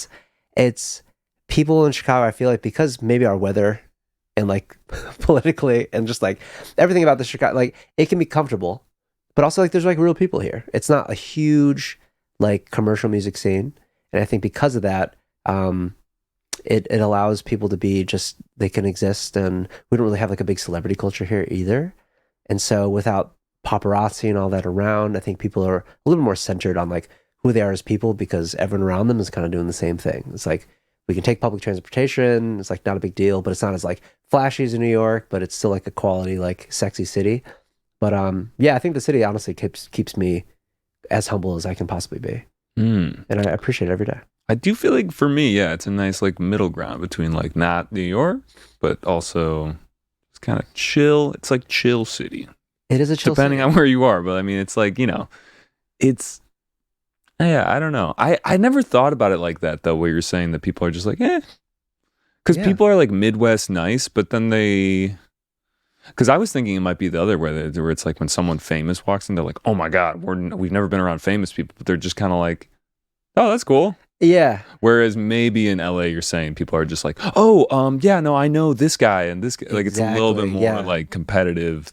Speaker 3: it's people in Chicago, I feel like, because maybe our weather and like politically and just like everything about the Chicago, like it can be comfortable, but also like there's like real people here. It's not a huge like commercial music scene, and I think because of that, it allows people to be just, they can exist, and we don't really have like a big celebrity culture here either. And so without paparazzi and all that around, I think people are a little bit more centered on like who they are as people, because everyone around them is kind of doing the same thing. It's like we can take public transportation, it's like not a big deal, but it's not as like flashy as in New York, but it's still like a quality, like sexy city. But yeah, I think the city honestly keeps me as humble as I can possibly be. And I appreciate it every day.
Speaker 2: I do feel like for me, yeah, it's a nice like middle ground between like not New York, but also it's kind of chill. It's like chill city.
Speaker 3: It is a chill
Speaker 2: depending
Speaker 3: city.
Speaker 2: on where you are, but I mean, it's like, you know, it's, yeah, I don't know. I never thought about it like that though, where you're saying that people are just like, because people are like Midwest nice, but then because I was thinking it might be the other way, where it's like when someone famous walks in, they're like, oh my God, we've never been around famous people, but they're just kind of like, oh, that's cool.
Speaker 3: Yeah.
Speaker 2: Whereas maybe in LA, you're saying people are just like, oh, yeah, no, I know this guy and this guy. Like it's a little bit more like competitive,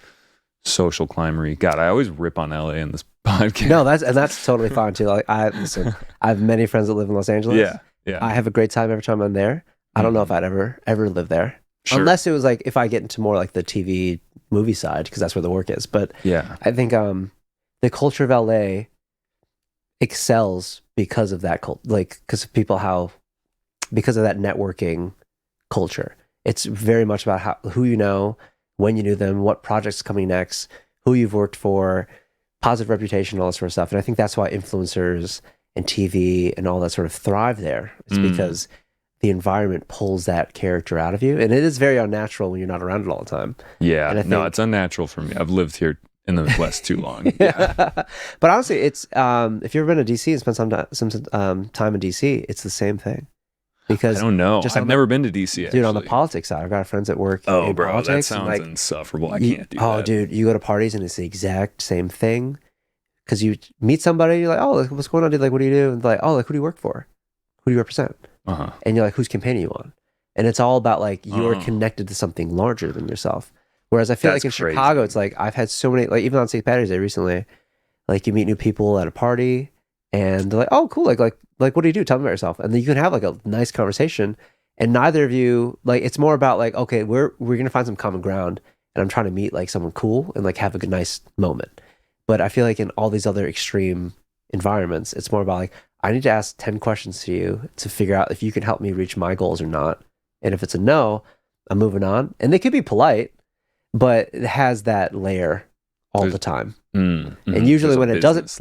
Speaker 2: social climbery. God, I always rip on LA in this podcast.
Speaker 3: No, that's totally fine too. Like I have many friends that live in Los Angeles.
Speaker 2: Yeah.
Speaker 3: I have a great time every time I'm there. I don't know if I'd ever live there. Sure. Unless it was like if I get into more like the TV movie side, because that's where the work is. But
Speaker 2: yeah,
Speaker 3: I think the culture of LA excels because of that because of because of that networking culture. It's very much about who you know, when you knew them, what project's coming next, who you've worked for, positive reputation, all that sort of stuff. And I think that's why influencers and TV and all that sort of thrive there. It's because the environment pulls that character out of you, and it is very unnatural when you're not around it all the time.
Speaker 2: Yeah,
Speaker 3: And I
Speaker 2: no,
Speaker 3: think-
Speaker 2: it's unnatural for me. I've lived here in the Midwest too long.
Speaker 3: But honestly, it's if you've ever been to DC and spent some time in DC, it's the same thing. Because
Speaker 2: I don't know.
Speaker 3: just
Speaker 2: I've
Speaker 3: on
Speaker 2: never been to DC.
Speaker 3: dude, on the
Speaker 2: actually.
Speaker 3: politics side, I've got friends that work
Speaker 2: Oh,
Speaker 3: in
Speaker 2: bro, that
Speaker 3: politics.
Speaker 2: sounds
Speaker 3: and, like,
Speaker 2: insufferable. I
Speaker 3: you-
Speaker 2: can't do
Speaker 3: oh,
Speaker 2: that.
Speaker 3: dude, you go to parties and it's the exact same thing. Because you meet somebody, you're like, oh, like, what's going on, dude? Like, what do you do? And they're like, oh, like, who do you work for? Who do you represent?
Speaker 2: Uh-huh.
Speaker 3: And you're like, whose campaign are you on? And it's all about like you're
Speaker 2: Uh-huh.
Speaker 3: connected to something larger than yourself. Whereas I feel
Speaker 2: That's
Speaker 3: like in
Speaker 2: crazy.
Speaker 3: Chicago, it's like I've had so many, like even on St. Patrick's Day recently, like you meet new people at a party and they're like, oh, cool. Like, what do you do? Tell me about yourself. And then you can have like a nice conversation. And neither of you, like, it's more about like, okay, we're going to find some common ground. And I'm trying to meet like someone cool and like have a good, nice moment. But I feel like in all these other extreme environments, it's more about like, I need to ask 10 questions to you to figure out if you can help me reach my goals or not. And if it's a no, I'm moving on. And they could be polite, but it has that layer all the time. And usually when it doesn't,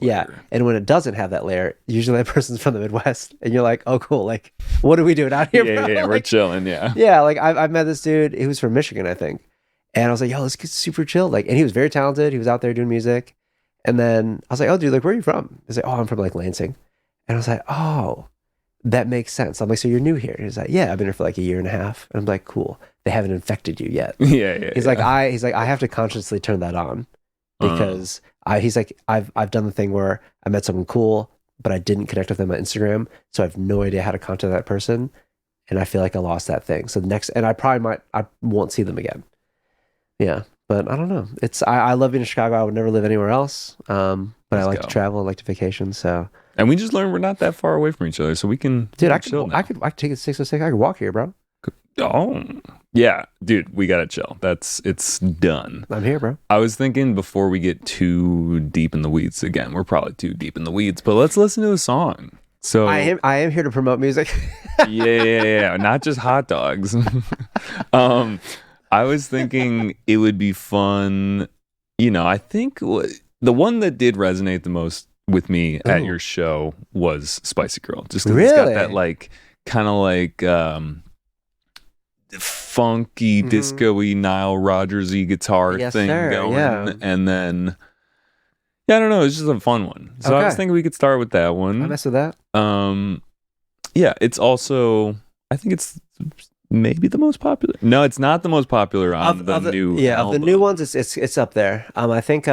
Speaker 3: and when it doesn't have that layer, usually that person's from the Midwest and you're like, oh, cool. Like, what are we doing out here, bro?
Speaker 2: Yeah, we're
Speaker 3: Like,
Speaker 2: chilling, yeah.
Speaker 3: yeah, like I've met this dude, he was from Michigan, I think. And I was like, yo, this kid's super chill. Like, and he was very talented. He was out there doing music. And then I was like, oh, dude, like, where are you from? He's like, oh, I'm from like Lansing. And I was like, oh, that makes sense. I'm like, so you're new here? He's like, yeah, I've been here for like a year and a half. And I'm like, cool. They haven't infected you yet.
Speaker 2: Yeah.
Speaker 3: He's like, I have to consciously turn that on because he's like, I've done the thing where I met someone cool, but I didn't connect with them on Instagram. So I have no idea how to contact that person. And I feel like I lost that thing. So and I won't see them again. Yeah. But I don't know. I love being in Chicago. I would never live anywhere else. But I like to travel. I like to vacation. So.
Speaker 2: And we just learned we're not that far away from each other, so we can.
Speaker 3: Dude, I
Speaker 2: chill
Speaker 3: could
Speaker 2: now.
Speaker 3: take it 606. I could walk here, bro.
Speaker 2: Oh, yeah, dude, we gotta chill. It's done.
Speaker 3: I'm here, bro.
Speaker 2: I was thinking before we get too deep in the weeds again. We're probably too deep in the weeds, but let's listen to a song. So
Speaker 3: I am here to promote music.
Speaker 2: yeah, not just hot dogs. I was thinking it would be fun. I think the one that did resonate the most with me at your show was Spicy Girl. Just 'cause it's got
Speaker 3: Really?
Speaker 2: that like kind of like funky disco-y Nile Rodgers-y guitar
Speaker 3: Yes,
Speaker 2: thing
Speaker 3: sir,
Speaker 2: going.
Speaker 3: yeah.
Speaker 2: And then I don't know, it's just a fun one. So I was
Speaker 3: Okay.
Speaker 2: thinking we could start with that
Speaker 3: I
Speaker 2: one.
Speaker 3: mess with that.
Speaker 2: Yeah, it's also, I think it's maybe the most popular. No, it's not the most popular on the new
Speaker 3: of the
Speaker 2: album.
Speaker 3: new ones. It's up there. I think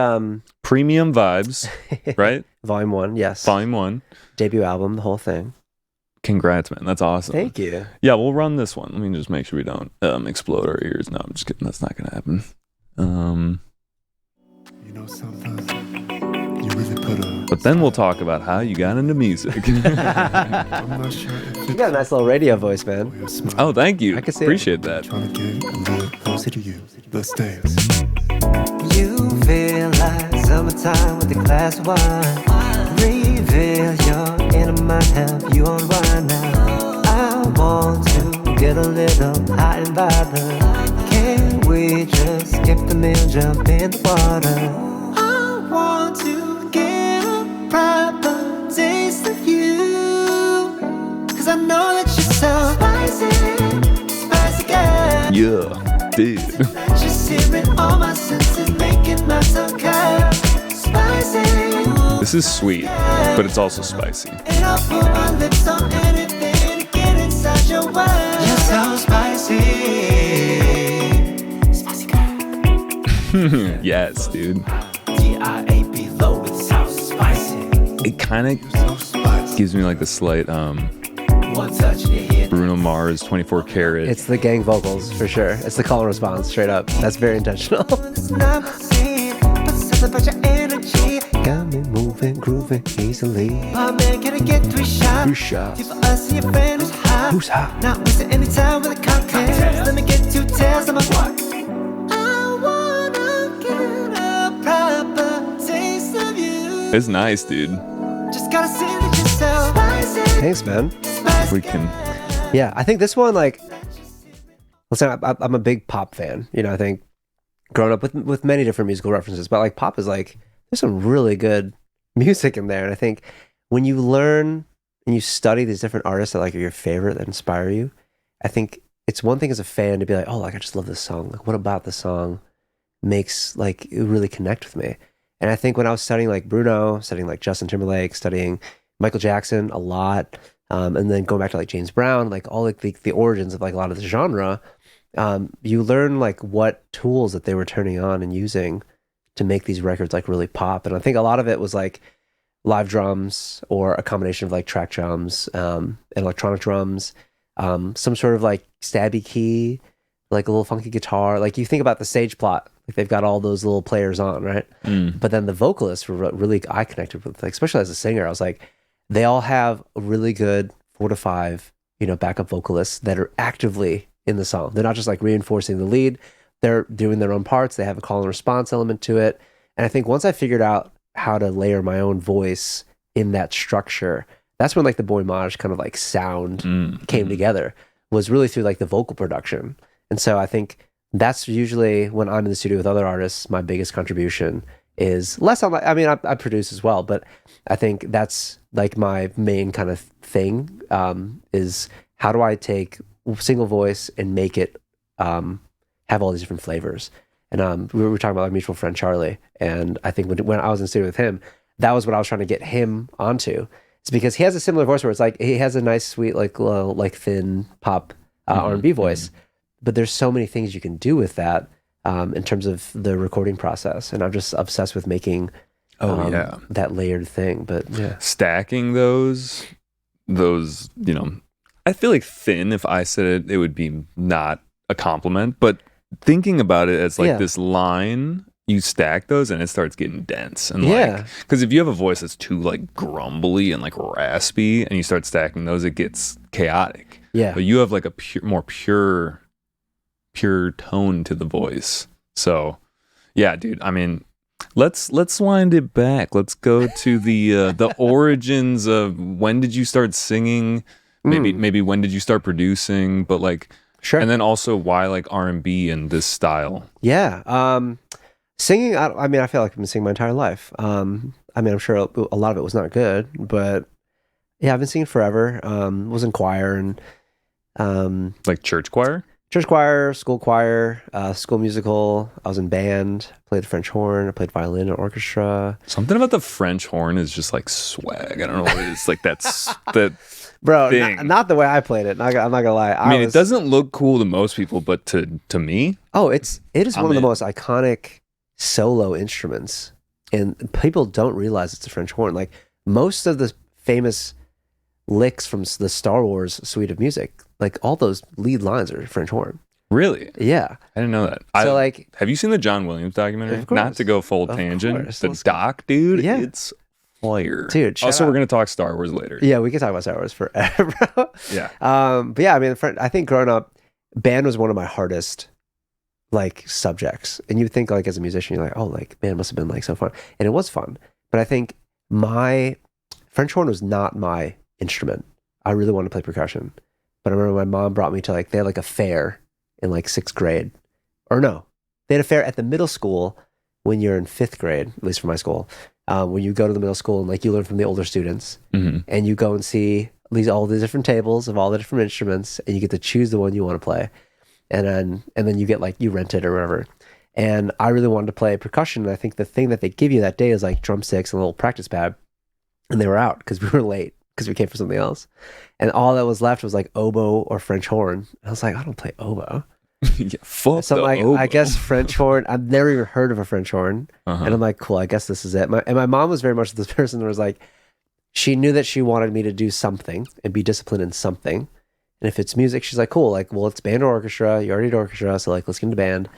Speaker 2: Premium Vibes, right?
Speaker 3: Volume 1, yes,
Speaker 2: Volume 1.
Speaker 3: debut album, the whole thing.
Speaker 2: Congrats, man. That's awesome.
Speaker 3: Thank you.
Speaker 2: Yeah, we'll run this one. Let me just make sure we don't explode our ears. No, I'm just kidding. That's not going to happen.
Speaker 1: Sometimes you really put a.
Speaker 2: But then we'll talk about how you got into music.
Speaker 1: I'm not sure if
Speaker 3: You got a nice little radio voice, man.
Speaker 1: your smile.
Speaker 2: Oh, thank you.
Speaker 3: I can see it.
Speaker 2: Appreciate that.
Speaker 1: Trying to get a little closer to you. Let's dance.
Speaker 4: You feel like summertime with a glass of wine. Reveal your inner mind, help you unwind now. I want to get a little hot and bothered. Can we just skip the meal, jump in the water? I want to get a proper taste of you. 'Cause I know that you're so spicy, spicy girl.
Speaker 2: Yeah, dude.
Speaker 4: Just hearing all my senses, making myself curve. Spicy.
Speaker 2: This is sweet, but it's also spicy.
Speaker 4: And I'll put my lips on anything to get inside your world. You're so spicy. Spicy girl.
Speaker 2: Yes, dude.
Speaker 4: D-I-A-B low with sound spicy.
Speaker 2: It kind of
Speaker 1: So spicy.
Speaker 2: gives me like the slight
Speaker 4: One touch and you hear
Speaker 2: Bruno Mars 24 Karat.
Speaker 3: It's the gang vocals for sure. It's the call and response, straight up. That's very intentional.
Speaker 4: it's not seen, but something about your energy.
Speaker 3: Got me moving, grooving easily.
Speaker 4: Oh man, can I get 3 shots?
Speaker 3: 3 shots.
Speaker 4: Give us and your friend who's hot.
Speaker 3: Who's hot?
Speaker 4: Not wasting any time with the cocktails. Let me get 2 tails on my what? I wanna get a proper taste of you.
Speaker 2: It's nice, dude.
Speaker 4: Just gotta see that you're so spicy.
Speaker 3: Thanks, man.
Speaker 4: Spicy.
Speaker 2: We can.
Speaker 3: Yeah, I think this one, like, listen, I'm a big pop fan. I think growing up with many different musical references, but like pop is like, there's some really good music in there. And I think when you learn and you study these different artists that like are your favorite that inspire you, I think it's one thing as a fan to be like, oh, like I just love this song. Like, what about the song makes like it really connect with me? And I think when I was studying like Bruno, studying like Justin Timberlake, studying Michael Jackson a lot, and then going back to like James Brown, like all like the origins of like a lot of the genre, you learn like what tools that they were turning on and using to make these records like really pop. And I think a lot of it was like live drums or a combination of like track drums, and electronic drums, some sort of like stabby key, like a little funky guitar. Like you think about the stage plot, like they've got all those little players on, right? But then the vocalists were what really I connected with, like, especially as a singer. I was like, they all have a really good 4 to 5, backup vocalists that are actively in the song. They're not just like reinforcing the lead. They're doing their own parts. They have a call and response element to it. And I think once I figured out how to layer my own voice in that structure, that's when like the Boy Maj kind of like sound came together, was really through like the vocal production. And so I think that's usually when I'm in the studio with other artists, my biggest contribution is less on I produce as well, but I think that's like my main kind of thing, is how do I take single voice and make it have all these different flavors. And we were talking about our mutual friend Charlie, and I think when I was in the studio with him, that was what I was trying to get him onto. It's because he has a similar voice where it's like he has a nice, sweet, like low, like thin pop R&B voice, but there's so many things you can do with that in terms of the recording process, and I'm just obsessed with making that layered thing. But yeah,
Speaker 2: stacking those, I feel like thin. If I said it, it would be not a compliment, but thinking about it as like this line, you stack those and it starts getting dense. And like, because if you have a voice that's too like grumbly and like raspy and you start stacking those, it gets chaotic.
Speaker 3: Yeah.
Speaker 2: But you have like a more pure tone to the voice. So yeah, dude, I mean, let's wind it back. Let's go to the origins of when did you start singing? Maybe when did you start producing? But like,
Speaker 3: sure.
Speaker 2: And then also why like R&B and this style?
Speaker 3: Yeah. Singing, I feel like I've been singing my entire life. I'm sure a lot of it was not good, but yeah, I've been singing forever. Was in choir and
Speaker 2: like church choir,
Speaker 3: school musical. I was in band, played the French horn, I played violin in orchestra.
Speaker 2: Something about the French horn is just like swag. I don't know what it is. Like that's that.
Speaker 3: Bro, not the way I played it. I'm not gonna lie.
Speaker 2: It doesn't look cool to most people, but to me,
Speaker 3: it is one of the most iconic solo instruments, and people don't realize it's a French horn. Like most of the famous licks from the Star Wars suite of music, like all those lead lines are French horn.
Speaker 2: Really?
Speaker 3: Yeah,
Speaker 2: I didn't know that.
Speaker 3: So
Speaker 2: have you seen the John Williams documentary?
Speaker 3: Of course.
Speaker 2: Not to go full tangent, the doc, dude.
Speaker 3: Yeah.
Speaker 2: It's fire,
Speaker 3: dude.
Speaker 2: Also, we're gonna talk Star Wars later.
Speaker 3: Yeah, we can talk about Star Wars forever.
Speaker 2: Yeah.
Speaker 3: But yeah, I think growing up, band was one of my hardest like subjects, and you think like as a musician, you're like, oh, like band must have been like so fun, and it was fun. But I think my French horn was not my instrument. I really wanted to play percussion, but I remember my mom brought me to they had like a fair in like 6th grade, or no, they had a fair at the middle school when you're in 5th grade, at least for my school. When you go to the middle school and like you learn from the older students, and you go and see all the different tables of all the different instruments, and you get to choose the one you want to play, and then you get like you rent it or whatever. And I really wanted to play percussion, and I think the thing that they give you that day is like drumsticks and a little practice pad, and they were out because we were late because we came for something else, and all that was left was like oboe or French horn. And I was like, I don't play oboe.
Speaker 2: Yeah, fuck
Speaker 3: so I'm like,
Speaker 2: oboe.
Speaker 3: I guess French horn. I've never even heard of a French horn, and I'm like, cool. I guess this is it. My mom was very much this person that was like, she knew that she wanted me to do something and be disciplined in something. And if it's music, she's like, cool. Like, well, it's band or orchestra. You already did orchestra, so like, let's get into band.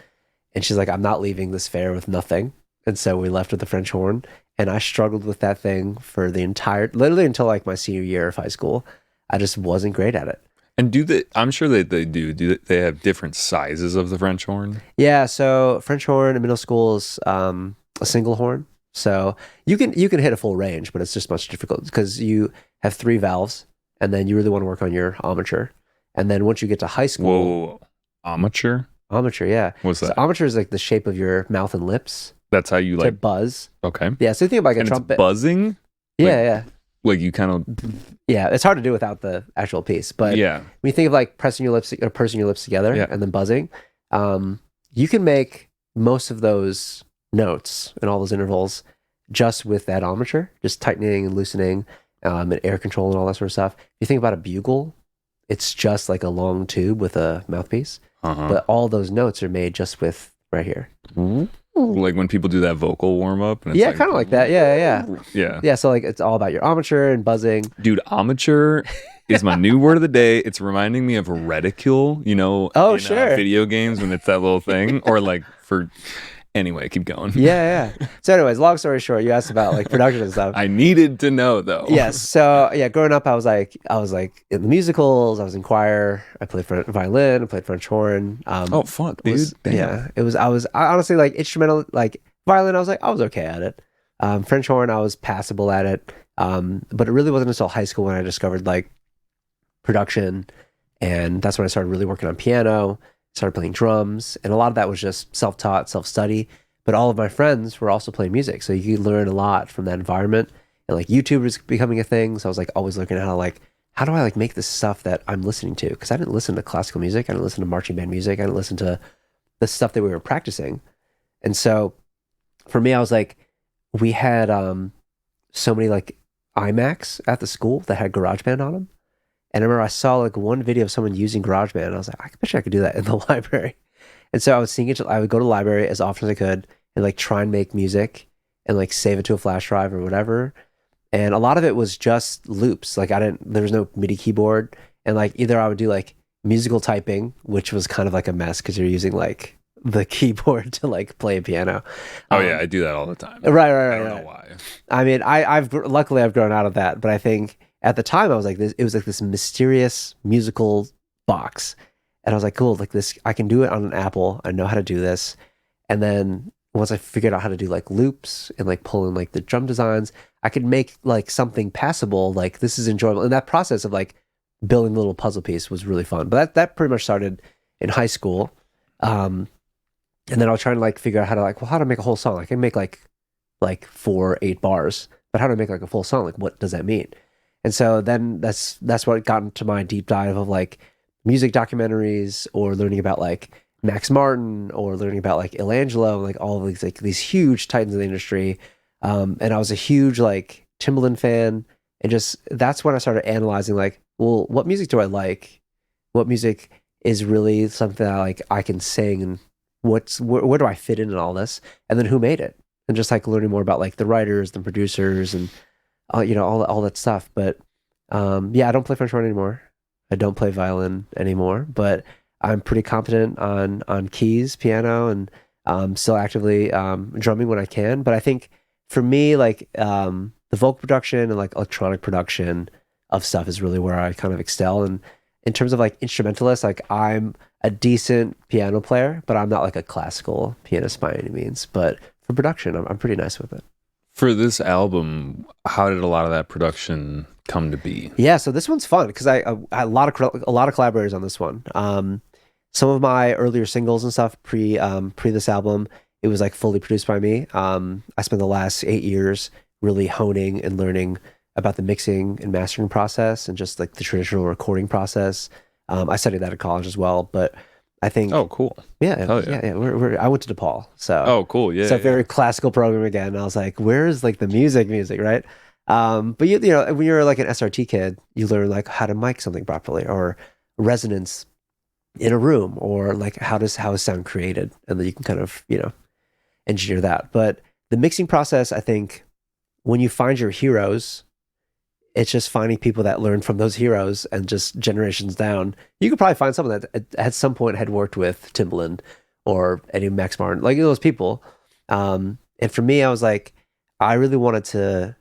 Speaker 3: And she's like, I'm not leaving this fair with nothing. And so we left with the French horn, and I struggled with that thing for literally until like my senior year of high school. I just wasn't great at it.
Speaker 2: And I'm sure that they do. They have different sizes of the French horn?
Speaker 3: Yeah, so French horn in middle school is a single horn. So you can hit a full range, but it's just much difficult because you have 3 valves, and then you really want to work on your armature. And then once you get to high school...
Speaker 2: Whoa. Armature?
Speaker 3: Armature, yeah.
Speaker 2: What's that?
Speaker 3: So armature is like the shape of your mouth and lips.
Speaker 2: That's how you
Speaker 3: to
Speaker 2: like...
Speaker 3: buzz.
Speaker 2: Okay.
Speaker 3: Yeah, so you think about like
Speaker 2: and
Speaker 3: a trumpet.
Speaker 2: It's buzzing?
Speaker 3: Yeah, yeah.
Speaker 2: Like you kind of
Speaker 3: Yeah, it's hard to do without the actual piece. But
Speaker 2: yeah.
Speaker 3: when you think of like pressing your lips or pursing your lips together
Speaker 2: Yeah.
Speaker 3: and then buzzing, you can make most of those notes and all those intervals just with that armature, just tightening and loosening, and air control and all that sort of stuff. If you think about a bugle, it's just like a long tube with a mouthpiece, but all those notes are made just with right here.
Speaker 2: Like when people do that vocal warm up.
Speaker 3: Yeah, kind of like that.
Speaker 2: Yeah.
Speaker 3: Yeah, so like it's all about your armature and buzzing.
Speaker 2: Dude, amateur is my new word of the day. It's reminding me of reticule, you know,
Speaker 3: Oh,
Speaker 2: in,
Speaker 3: sure.
Speaker 2: video games when it's that little thing. Or like for anyway, keep going.
Speaker 3: Yeah. So anyways, long story short, you asked about like production and stuff.
Speaker 2: I needed to know though.
Speaker 3: Yes. So yeah, growing up, I was like in the musicals. I was in choir. I played violin. I played French horn.
Speaker 2: Oh fuck, dude. Damn.
Speaker 3: Yeah. I honestly like instrumental, like violin. I was okay at it. French horn, I was passable at it. But it really wasn't until high school when I discovered like production, and that's when I started really working on piano. Started playing drums, and a lot of that was just self-taught, self-study. But all of my friends were also playing music, so you could learn a lot from that environment. And like YouTube was becoming a thing, so I was like always looking at how do I like make this stuff that I'm listening to? Because I didn't listen to classical music, I didn't listen to marching band music, I didn't listen to the stuff that we were practicing. And so for me, I was like, we had so many like iMacs at the school that had GarageBand on them. And I remember I saw like one video of someone using GarageBand, and I was like, I bet you I could do that in the library. And so I was seeing it. I would go to the library as often as I could and like try and make music and like save it to a flash drive or whatever. And a lot of it was just loops. Like there was no MIDI keyboard. And like either I would do like musical typing, which was kind of like a mess because you're using like the keyboard to like play a piano.
Speaker 2: Oh yeah, I do that all the time.
Speaker 3: Right.
Speaker 2: I don't know why.
Speaker 3: I mean, luckily I've grown out of that, but I think at the time I was like it was like this mysterious musical box. And I was like, cool, like this, I can do it on an Apple. I know how to do this. And then once I figured out how to do like loops and like pull in like the drum designs, I could make like something passable. Like this is enjoyable. And that process of like building the little puzzle piece was really fun. But that pretty much started in high school. And then I was trying to like figure out how to make a whole song. I can make like 4 or 8 bars, but how do I make like a full song? Like what does that mean? And so then that's what got into my deep dive of like music documentaries, or learning about like Max Martin, or learning about like Ilangelo, like all of these like these huge titans of the industry. And I was a huge like Timbaland fan, and just that's when I started analyzing like, well, what music do I like? What music is really something that I can sing, and where do I fit in all this? And then who made it? And just like learning more about like the writers, the producers, and all that stuff. But I don't play French horn anymore. I don't play violin anymore, but I'm pretty competent on keys, piano, and still actively drumming when I can. But I think for me, like the vocal production and like electronic production of stuff is really where I kind of excel. And in terms of like instrumentalists, like I'm a decent piano player, but I'm not like a classical pianist by any means. But for production, I'm pretty nice with it.
Speaker 2: For this album, how did a lot of that production come to be?
Speaker 3: Yeah, so this one's fun because I a lot of collaborators on this one. Some of my earlier singles and stuff pre this album, it was like fully produced by me. I spent the last 8 years really honing and learning about the mixing and mastering process, and just like the traditional recording process. I studied that at college as well, but I think.
Speaker 2: Oh, cool.
Speaker 3: Yeah. I went to DePaul, so.
Speaker 2: Oh, cool. Yeah.
Speaker 3: So very classical program again. I was like, where's like the music, right? But you know, when you're like an SRT kid, you learn like how to mic something properly, or resonance in a room, or like how is sound created, and then you can kind of engineer that. But the mixing process, I think, when you find your heroes, it's just finding people that learn from those heroes, and just generations down, you could probably find someone that at some point had worked with Timbaland or any Max Martin, like those people. And for me, I was like, I really wanted to,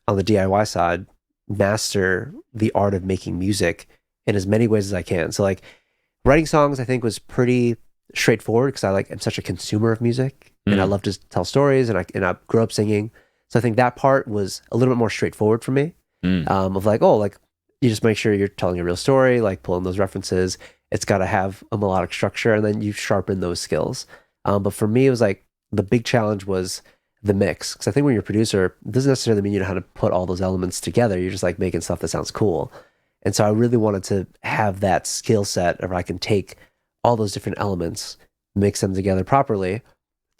Speaker 3: on the DIY side, master the art of making music in as many ways as I can. So like writing songs, I think, was pretty straightforward because I'm such a consumer of music, and I love to tell stories, and I grew up singing. So I think that part was a little bit more straightforward for me. Of like, oh, like you just make sure you're telling a real story, like pulling those references. It's got to have a melodic structure, and then you sharpen those skills. But for me, it was like the big challenge was the mix. Because I think when you're a producer, it doesn't necessarily mean you know how to put all those elements together. You're just like making stuff that sounds cool. And so I really wanted to have that skill set where I can take all those different elements, mix them together properly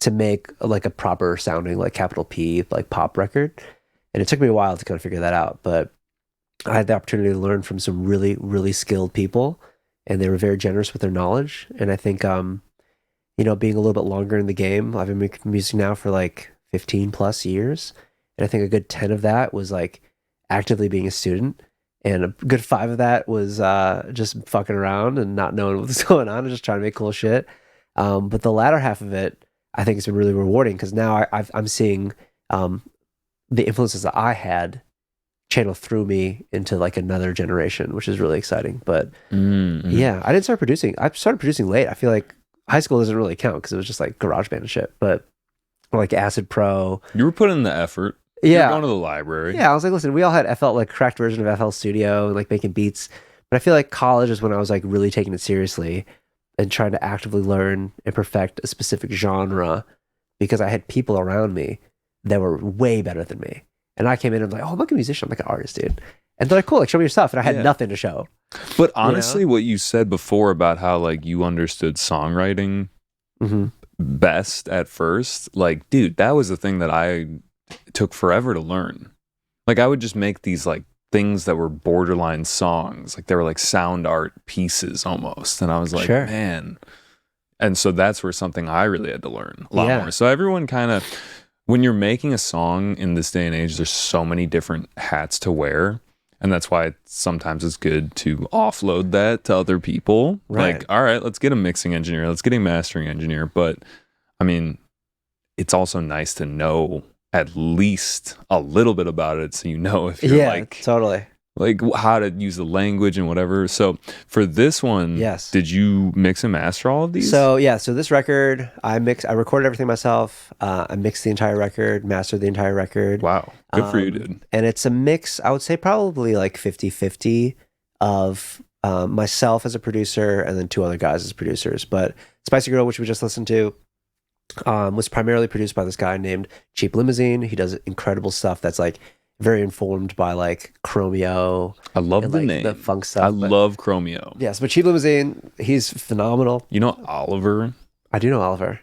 Speaker 3: to make like a proper sounding like capital P like pop record. And it took me a while to kind of figure that out, but I had the opportunity to learn from some really, really skilled people, and they were very generous with their knowledge. And I think, you know, being a little bit longer in the game, I've been making music now for like 15 plus years. And I think a good 10 of that was like actively being a student. And a good 5 of that was just fucking around and not knowing what was going on and just trying to make cool shit. But the latter half of it, I think it's been really rewarding because now I'm seeing the influences that I had channel through me into like another generation, which is really exciting. But yeah, I didn't start producing. I started producing late. I feel like high school doesn't really count because it was just like GarageBand and shit. But like Acid Pro.
Speaker 2: You were putting in the effort.
Speaker 3: Yeah.
Speaker 2: You were going to the library.
Speaker 3: Yeah, I was like, listen, we all had FL, like cracked version of FL Studio and like making beats. But I feel like college is when I was like really taking it seriously and trying to actively learn and perfect a specific genre because I had people around me that were way better than me. And I came in and was like, oh, I'm like a musician. I'm like an artist, dude. And they're like, cool, like show me your stuff. And I had nothing to show.
Speaker 2: But honestly, what you said before about how like you understood songwriting best at first, like, dude, that was the thing that I took forever to learn. Like I would just make these like things that were borderline songs. Like they were like sound art pieces almost. And I was like, man. And so that's where something I really had to learn a lot more. So everyone kind of, when you're making a song in this day and age, there's so many different hats to wear. And that's why sometimes it's good to offload that to other people.
Speaker 3: Right.
Speaker 2: Like, all right, let's get a mixing engineer. Let's get a mastering engineer. But I mean, it's also nice to know at least a little bit about it. So you know if you're like,
Speaker 3: totally.
Speaker 2: Like how to use the language and whatever. So for this one, did you mix and master all of these?
Speaker 3: So so this record, I recorded everything myself. I mixed the entire record, mastered the entire record.
Speaker 2: Wow. Good for you, dude.
Speaker 3: And it's a mix, I would say probably like 50-50 of myself as a producer and then 2 other guys as producers. But Spicy Girl, which we just listened to, was primarily produced by this guy named Cheap Limousine. He does incredible stuff that's like very informed by like Chromeo.
Speaker 2: I love
Speaker 3: and,
Speaker 2: the
Speaker 3: like,
Speaker 2: name.
Speaker 3: the funk stuff.
Speaker 2: I love Chromeo.
Speaker 3: Yes, but Cheap Limousine, he's phenomenal.
Speaker 2: You know Oliver?
Speaker 3: I do know Oliver.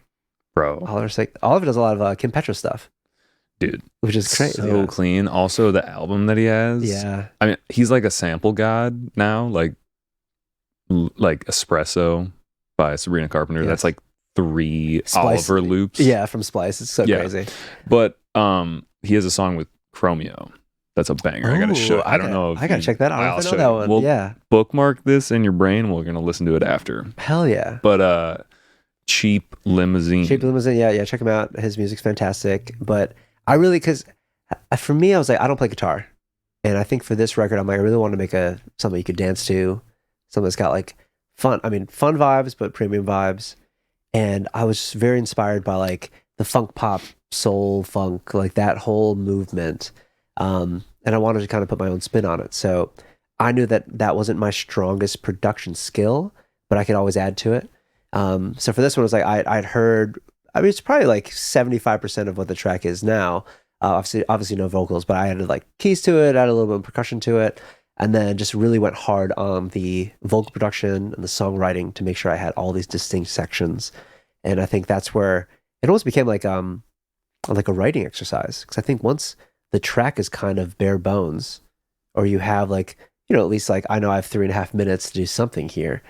Speaker 2: Bro.
Speaker 3: Oliver does a lot of Kim Petras stuff.
Speaker 2: Dude.
Speaker 3: Which is crazy.
Speaker 2: So clean. Also the album that he has.
Speaker 3: Yeah.
Speaker 2: I mean, he's like a sample god now. Like Espresso by Sabrina Carpenter.
Speaker 3: Yes.
Speaker 2: That's like 3
Speaker 3: Splice.
Speaker 2: Oliver loops.
Speaker 3: Yeah, from Splice. It's so crazy.
Speaker 2: But he has a song with Chromeo. That's a banger. I gotta show. I don't know.
Speaker 3: I gotta check that out. I don't know that one.
Speaker 2: We'll bookmark this in your brain. We're gonna listen to it after.
Speaker 3: Hell yeah.
Speaker 2: But Cheap Limousine.
Speaker 3: Cheap Limousine. Yeah. Check him out. His music's fantastic. But I really, because for me, I was like, I don't play guitar, and I think for this record, I'm like, I really want to make something you could dance to, something that's got like fun. I mean, fun vibes, but premium vibes. And I was just very inspired by like the funk pop, soul funk, like that whole movement. And I wanted to kind of put my own spin on it. So I knew that wasn't my strongest production skill, but I could always add to it. So for this one, it was like I'd heard, I mean, it's probably like 75% of what the track is now. Obviously no vocals, but I added like keys to it, added a little bit of percussion to it, and then just really went hard on the vocal production and the songwriting to make sure I had all these distinct sections. And I think that's where it almost became like a writing exercise. Because I think once the track is kind of bare bones, or you have like, you know, at least like, I know I have 3.5 minutes to do something here.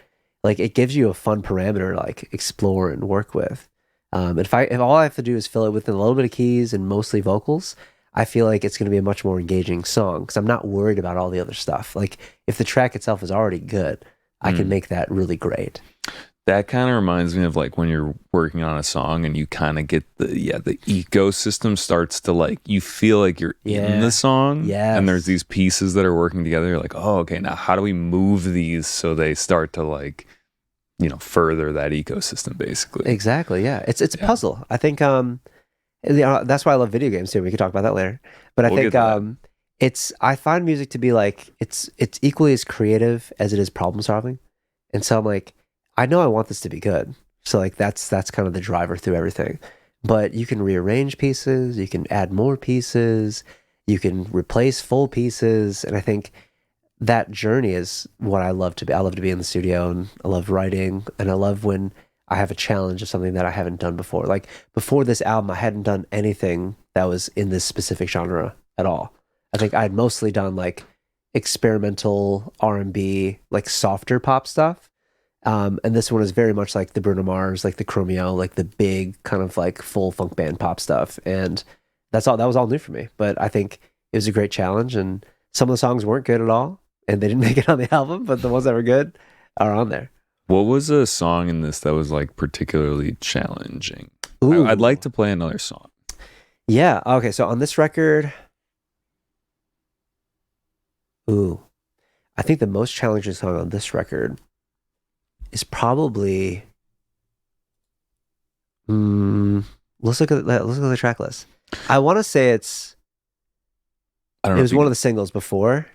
Speaker 3: Like it gives you a fun parameter to like explore and work with. If all I have to do is fill it with a little bit of keys and mostly vocals, I feel like it's going to be a much more engaging song because I'm not worried about all the other stuff. Like if the track itself is already good, I can make that really great.
Speaker 2: That kind of reminds me of like when you're working on a song and you kind of get the ecosystem starts to like, you feel like you're in the song.
Speaker 3: Yes.
Speaker 2: And there's these pieces that are working together. You're like, oh, okay, now how do we move these so they start to like, you know, further that ecosystem basically.
Speaker 3: Exactly. Yeah. It's a puzzle. I think, that's why I love video games too. We can talk about that later. But I think, I find music to be like, it's equally as creative as it is problem solving. And so I'm like, I know I want this to be good. So like that's kind of the driver through everything. but you can rearrange pieces, you can add more pieces, you can replace full pieces. And I think that journey is what I love to be. I love to be in the studio, and I love writing, and I love when I have a challenge of something that I haven't done before. Like before this album, I hadn't done anything that was in this specific genre at all. I think I'd mostly done like experimental R&B, like softer pop stuff. And this one is very much like the Bruno Mars, like the Chromeo, like the big kind of like full funk band pop stuff. And that was all new for me. But I think it was a great challenge, and some of the songs weren't good at all, and they didn't make it on the album, but the ones that were good are on there.
Speaker 2: What was a song in this that was like particularly challenging?
Speaker 3: Ooh.
Speaker 2: I'd like to play another song.
Speaker 3: Yeah. Okay. So on this record, I think the most challenging song on this record is probably. Let's look at that. Let's look at the track list. I want to say it was one of the singles before.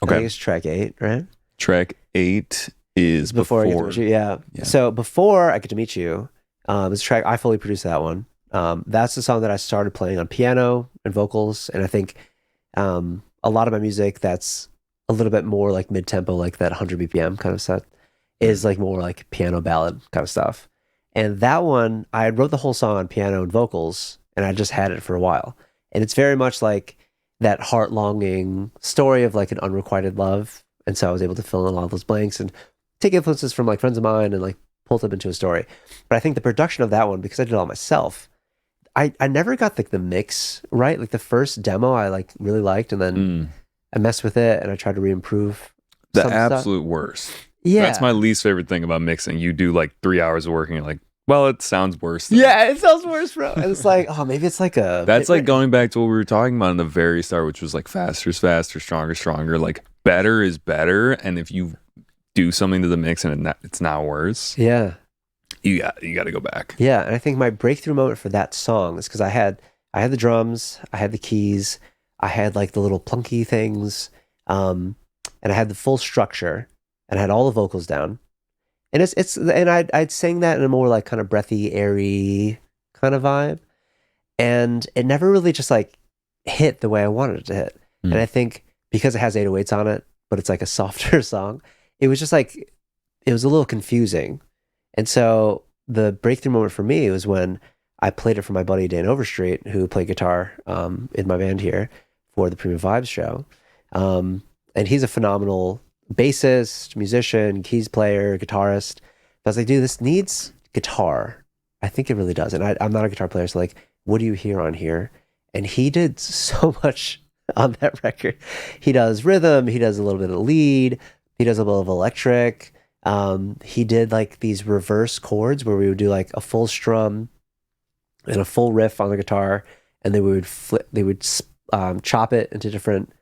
Speaker 2: Okay.
Speaker 3: I think it's track 8, right?
Speaker 2: Track 8 is before.
Speaker 3: I Get to Meet You. Yeah. So before I Get to Meet You, this track, I fully produced that one. That's the song that I started playing on piano and vocals. And I think a lot of my music that's a little bit more like mid-tempo, like that 100 BPM kind of set, is like more like piano ballad kind of stuff. And that one, I wrote the whole song on piano and vocals, and I just had it for a while. And it's very much like that heart-longing story of like an unrequited love. And so I was able to fill in a lot of those blanks and take influences from like friends of mine and like pull them into a story. But I think the production of that one, because I did it all myself, I never got the mix right. Like the first demo I like really liked, and then I messed with it and I tried to re-improve
Speaker 2: the
Speaker 3: some
Speaker 2: absolute
Speaker 3: stuff.
Speaker 2: Worst.
Speaker 3: Yeah.
Speaker 2: That's my least favorite thing about mixing. You do like 3 hours of work and you're like, well, it sounds worse.
Speaker 3: Yeah, it sounds worse, bro. And it's like, oh, maybe it's like a...
Speaker 2: That's like going back to what we were talking about in the very start, which was like faster is faster, stronger, stronger. Like better is better. And if you do something to the mix and it's not worse,
Speaker 3: yeah,
Speaker 2: you got to go back.
Speaker 3: Yeah, and I think my breakthrough moment for that song is because I had the drums, I had the keys, I had like the little plunky things, and I had the full structure, and I had all the vocals down. And I'd sing that in a more like kind of breathy, airy kind of vibe. And it never really just like hit the way I wanted it to hit. And I think because it has 808s on it, but it's like a softer song, it was just like, it was a little confusing. And so the breakthrough moment for me was when I played it for my buddy Dan Overstreet, who played guitar in my band here for the Premium Vibes show. And he's a phenomenal bassist, musician, keys player, guitarist. But I was like, dude, this needs guitar. I think it really does. And I'm not a guitar player, so like, what do you hear on here? And he did so much on that record. He does rhythm, he does a little bit of lead, he does a little of electric. He did like these reverse chords where we would do like a full strum and a full riff on the guitar, and then they would chop it into different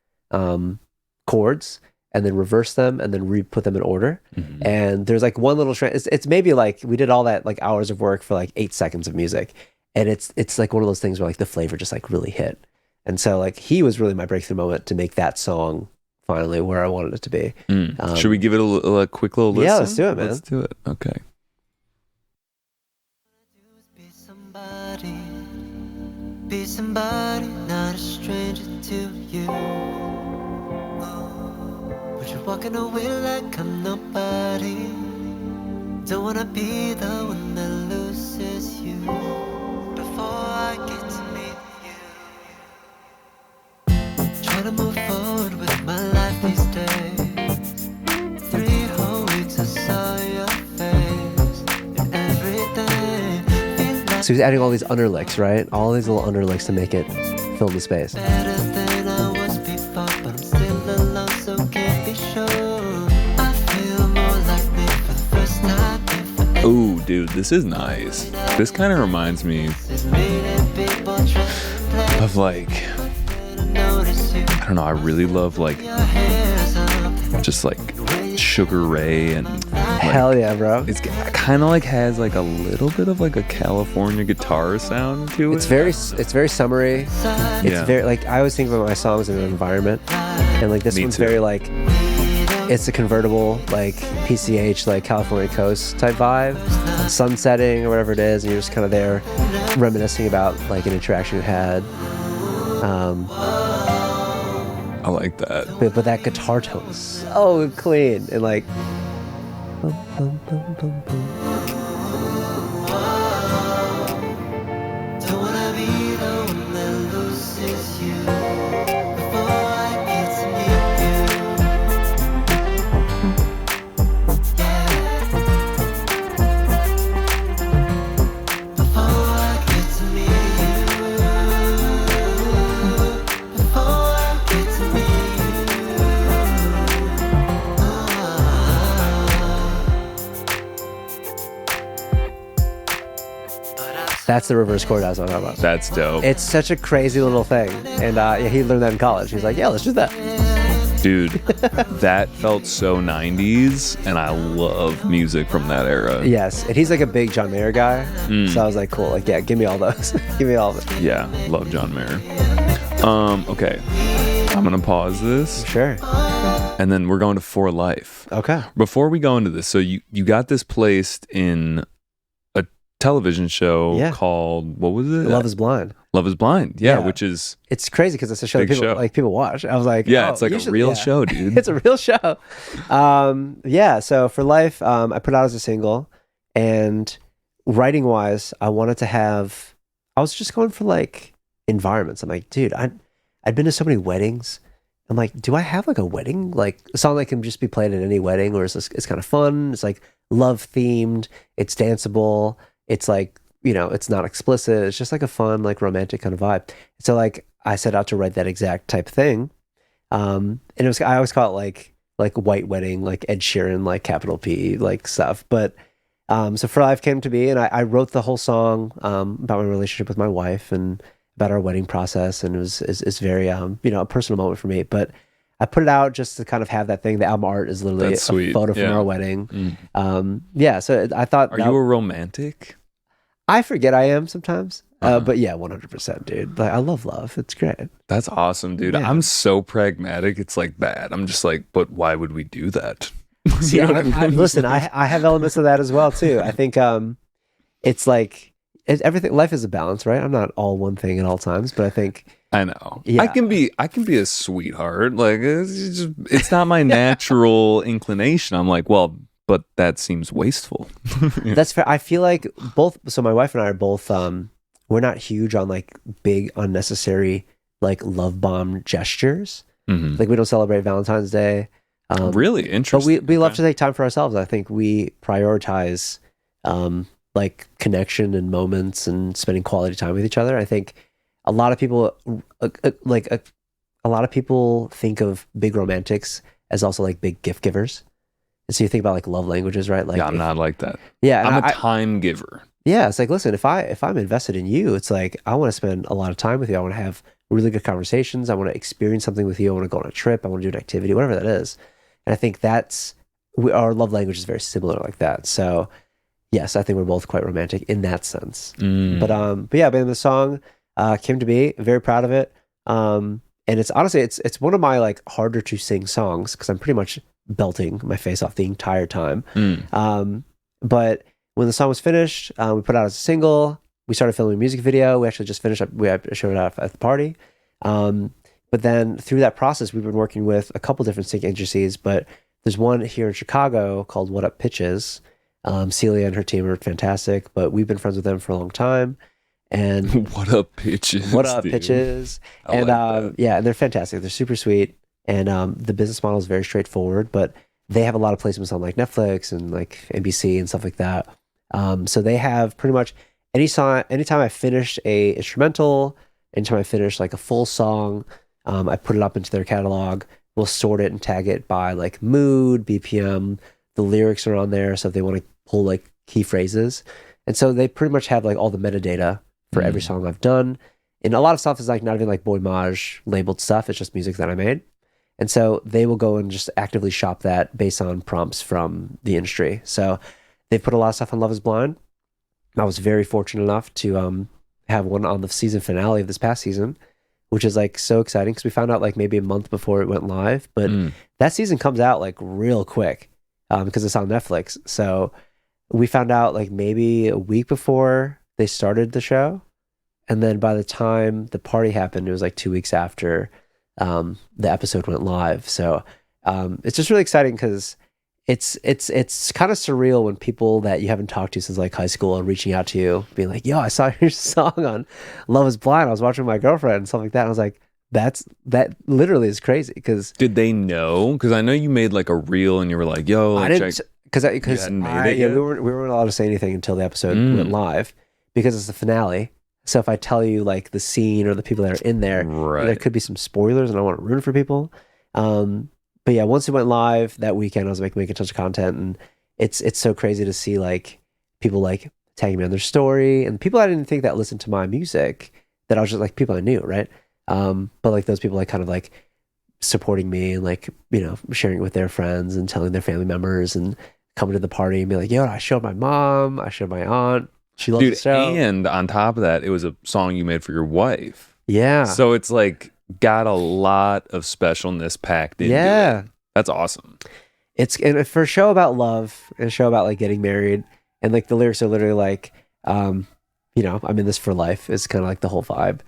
Speaker 3: chords, and then reverse them, and then put them in order. And there's like one little it's maybe like we did all that like hours of work for like 8 seconds of music, and it's like one of those things where like the flavor just like really hit. And so like he was really my breakthrough moment to make that song finally where I wanted it to be.
Speaker 2: Should we give it a quick little listen?
Speaker 3: Yeah, let's do it, man.
Speaker 2: Let's do it. Okay.
Speaker 4: Be somebody, not a stranger to you. But you're walking away like I'm nobody. Don't wanna be the one that loses you before I get to meet you. Trying to move forward with my life these days. 3 whole weeks I saw your face and everything.
Speaker 3: So he's adding all these underlicks, right? All these little underlicks to make it fill the space.
Speaker 4: Better than I was before, but I'm still alone, so can't be sure. I feel more like me for the first time.
Speaker 2: Ooh, dude, this is nice. This kind of reminds me of like, I don't know, I really love like just like Sugar Ray and like,
Speaker 3: hell yeah, bro.
Speaker 2: It's kind of like has like a little bit of like a California guitar sound to it.
Speaker 3: It's very summery. It's very like, I always think about my songs in an environment, and like this
Speaker 2: Me
Speaker 3: one's
Speaker 2: too.
Speaker 3: very like, it's a convertible like PCH like California coast type vibe, sun setting or whatever it is, and you're just kind of there reminiscing about like an interaction you had.
Speaker 2: I like that.
Speaker 3: But that guitar tone is so clean and like. Bum, bum, bum, bum, bum.
Speaker 4: Don't wanna be the one that loses you before I get to meet you. Yeah. Before I get to meet you. Before I get to meet
Speaker 3: That's the reverse chord I was talking about.
Speaker 2: That's dope.
Speaker 3: It's such a crazy little thing. And yeah, he learned that in college. He's like, yeah, let's do that.
Speaker 2: Dude, that felt so 90s, and I love music from that era.
Speaker 3: Yes. And he's like a big John Mayer guy. So I was like, cool. Like, yeah, give me all those. Give me all of it.
Speaker 2: Yeah, love John Mayer. Okay, I'm gonna pause this,
Speaker 3: Sure.
Speaker 2: and then we're going to For Life.
Speaker 3: Okay.
Speaker 2: Before we go into this, so you got this placed in a television show
Speaker 3: Yeah.
Speaker 2: called, what was it?
Speaker 3: Love is Blind.
Speaker 2: Love is Blind. Yeah,
Speaker 3: Yeah.
Speaker 2: which is
Speaker 3: It's crazy because it's a show that
Speaker 2: Big
Speaker 3: people,
Speaker 2: show.
Speaker 3: like people watch. I was like,
Speaker 2: yeah,
Speaker 3: oh,
Speaker 2: it's like
Speaker 3: you
Speaker 2: a
Speaker 3: should-
Speaker 2: real
Speaker 3: yeah.
Speaker 2: show, dude.
Speaker 3: It's a real show. Yeah. So For Life, I put out as a single, and writing wise, I wanted to have. I was just going for like environments. I'm like, dude, I'd been to so many weddings. I'm like, do I have like a wedding, like a song that can just be played at any wedding, or is this? It's kind of fun. It's like love themed. It's danceable. It's like, you know, it's not explicit. It's just like a fun, like romantic kind of vibe. So like I set out to write that exact type thing. And it was, I always call it like white wedding, like Ed Sheeran, like capital P, like stuff. But so For Life came to be, and I wrote the whole song about my relationship with my wife and about our wedding process, and it's very you know, a personal moment for me. But I put it out just to kind of have that thing. The album art is literally
Speaker 2: That's sweet.
Speaker 3: a photo from
Speaker 2: Yeah.
Speaker 3: our wedding. Yeah, so I thought,
Speaker 2: Are you a romantic?
Speaker 3: I forget I am sometimes, but yeah, 100%, dude. Like I love love. It's great.
Speaker 2: That's awesome, dude.
Speaker 3: Yeah.
Speaker 2: I'm so pragmatic. It's like bad. I'm just like, but why would we do that?
Speaker 3: See,
Speaker 2: You know what I mean?
Speaker 3: listen, I have elements of that as well too. I think it's like everything. Life is a balance, right? I'm not all one thing at all times, but I think
Speaker 2: I know.
Speaker 3: Yeah.
Speaker 2: I can be a sweetheart. Like it's not my natural inclination. I'm like, well, but that seems wasteful.
Speaker 3: that's fair. I feel like both. So my wife and I are both. We're not huge on like big unnecessary like love bomb gestures.
Speaker 2: Mhm.
Speaker 3: Like we don't celebrate Valentine's Day.
Speaker 2: Really
Speaker 3: But
Speaker 2: interesting.
Speaker 3: we love to take time for ourselves. I think we prioritize like connection and moments and spending quality time with each other. I think a lot of people a lot of people think of big romantics as also like big gift givers. And so you think about like love languages, right? Like
Speaker 2: yeah, I'm not like that.
Speaker 3: Yeah, and
Speaker 2: I'm a
Speaker 3: I-
Speaker 2: time giver.
Speaker 3: yeah, it's like, listen, if I'm invested in you, it's like I want to spend a lot of time with you. I want to have really good conversations. I want to experience something with you. I want to go on a trip. I want to do an activity, whatever that is. And I think our love language is very similar like that. So yes, I think we're both quite romantic in that sense.
Speaker 2: Mm.
Speaker 3: But yeah, the song came to be. Very proud of it. And it's honestly it's one of my like harder to sing songs because I'm pretty much belting my face off the entire time. But when the song was finished, we put it out as a single. We started filming a music video. We actually just finished up. We showed it off at the party. But then through that process, we've been working with a couple different sync agencies. But there's one here in Chicago called What Up Pitches. Celia and her team are fantastic. But we've been friends with them for a long time. And
Speaker 2: What up, pitches?
Speaker 3: What Up
Speaker 2: dude?
Speaker 3: Pitches.
Speaker 2: I
Speaker 3: And
Speaker 2: like that.
Speaker 3: yeah, and they're fantastic. They're super sweet. And the business model is very straightforward. But they have a lot of placements on like Netflix and like NBC and stuff like that. So they have pretty much anytime I finish a instrumental, anytime I finish like a full song, I put it up into their catalog. We'll sort it and tag it by like mood, BPM. The lyrics are on there, so if they want to pull like key phrases, and so they pretty much have like all the metadata for every song I've done. And a lot of stuff is like not even like Boy Maj labeled stuff. It's just music that I made. And so they will go and just actively shop that based on prompts from the industry. So they've put a lot of stuff on Love is Blind. I was very fortunate enough to have one on the season finale of this past season, which is like so exciting because we found out like maybe a month before it went live. But that season comes out like real quick because it's on Netflix. So we found out like maybe a week before they started the show. And then by the time the party happened, it was like 2 weeks after the episode went live. So it's just really exciting because it's kind of surreal when people that you haven't talked to since like high school are reaching out to you, being like, yo, I saw your song on Love is Blind. I was watching with my girlfriend and stuff like that. And I was like, that literally is crazy. Because
Speaker 2: Did they know? Because I know you made like a reel and you were like, yo, like,
Speaker 3: I didn't, because
Speaker 2: hadn't made it yet?
Speaker 3: we weren't allowed to say anything until the episode went live because it's the finale. So if I tell you like the scene or the people that are in there, there could be some spoilers, and I want to ruin it for people. But yeah, once it went live that weekend, I was making a ton of content, and it's so crazy to see like people like tagging me on their story, and people I didn't think that listened to my music, that I was just like people I knew, right? But like those people like kind of like supporting me and like, you know, sharing it with their friends and telling their family members and coming to the party and be like, yo, I showed my mom, I showed my aunt. She loves the show.
Speaker 2: And on top of that, it was a song you made for your wife.
Speaker 3: Yeah.
Speaker 2: So it's like got a lot of specialness packed into it. That's awesome.
Speaker 3: And for a show about love and a show about like getting married, and like the lyrics are literally like, you know, I'm in this for life is kind of like the whole vibe.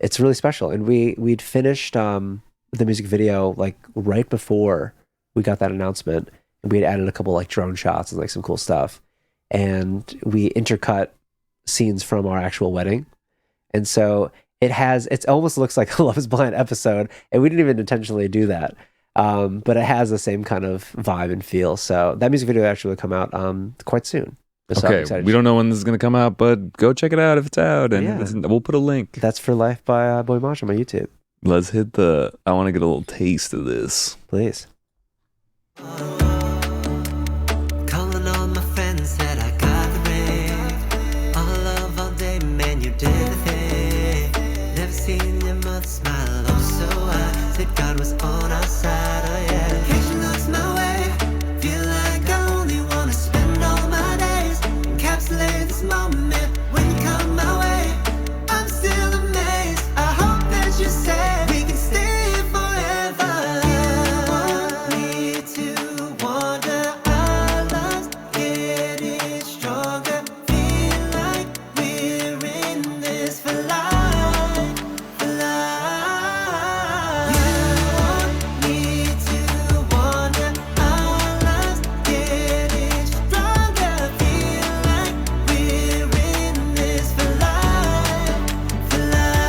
Speaker 3: It's really special. And we'd finished the music video like right before we got that announcement, and we had added a couple like drone shots and like some cool stuff. And we intercut scenes from our actual wedding. And so it almost looks like a Love is Blind episode, and we didn't even intentionally do that. But it has the same kind of vibe and feel. So that music video actually will come out quite soon. So
Speaker 2: okay, we don't know when this is going to come out, but go check it out if it's out, and we'll put a link.
Speaker 3: That's For Life by Boy Maj on my YouTube.
Speaker 2: Let's hit I want to get a little taste of this.
Speaker 3: Please.
Speaker 4: Calling all my friends, said I got the ring. All love all day, man, you did the thing. Never seen your mouth smile, oh so I said God was on our side, oh yeah. Occasion looks my way, feel like I only wanna spend all my days. Encapsulate this moment when you come my way. I'm still amazed, I hope that you say we can stay forever. You want me to wonder our love's getting stronger. Feel like we're in this for life, for life. You want me to wonder our love's getting stronger. Feel like we're in this for life, for life.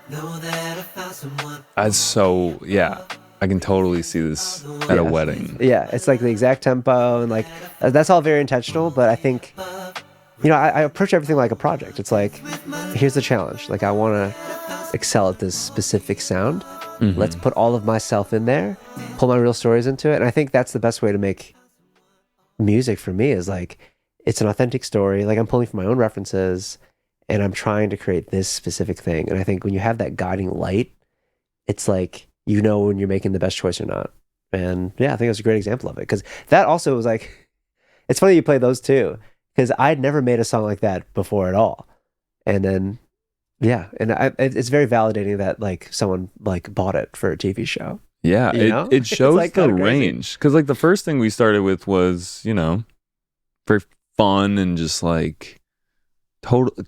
Speaker 4: Know that I found someone.
Speaker 2: I can totally see this at a wedding.
Speaker 3: Yeah, it's like the exact tempo, and like that's all very intentional. But I think, you know, I approach everything like a project. It's like, here's the challenge. Like I want to excel at this specific sound. Let's put all of myself in there, pull my real stories into it. And I think that's the best way to make music for me, is like, it's an authentic story. Like I'm pulling from my own references, and I'm trying to create this specific thing. And I think when you have that guiding light, it's like, you know when you're making the best choice or not. And yeah, I think that's a great example of it. Because that also was like, it's funny you play those too, because I'd never made a song like that before at all. And then, yeah, and it's very validating that like someone like bought it for a TV show.
Speaker 2: Yeah,
Speaker 3: You know?
Speaker 2: it shows
Speaker 3: like
Speaker 2: the
Speaker 3: kinda crazy.
Speaker 2: range. Because like the first thing we started with was, you know, very fun and just like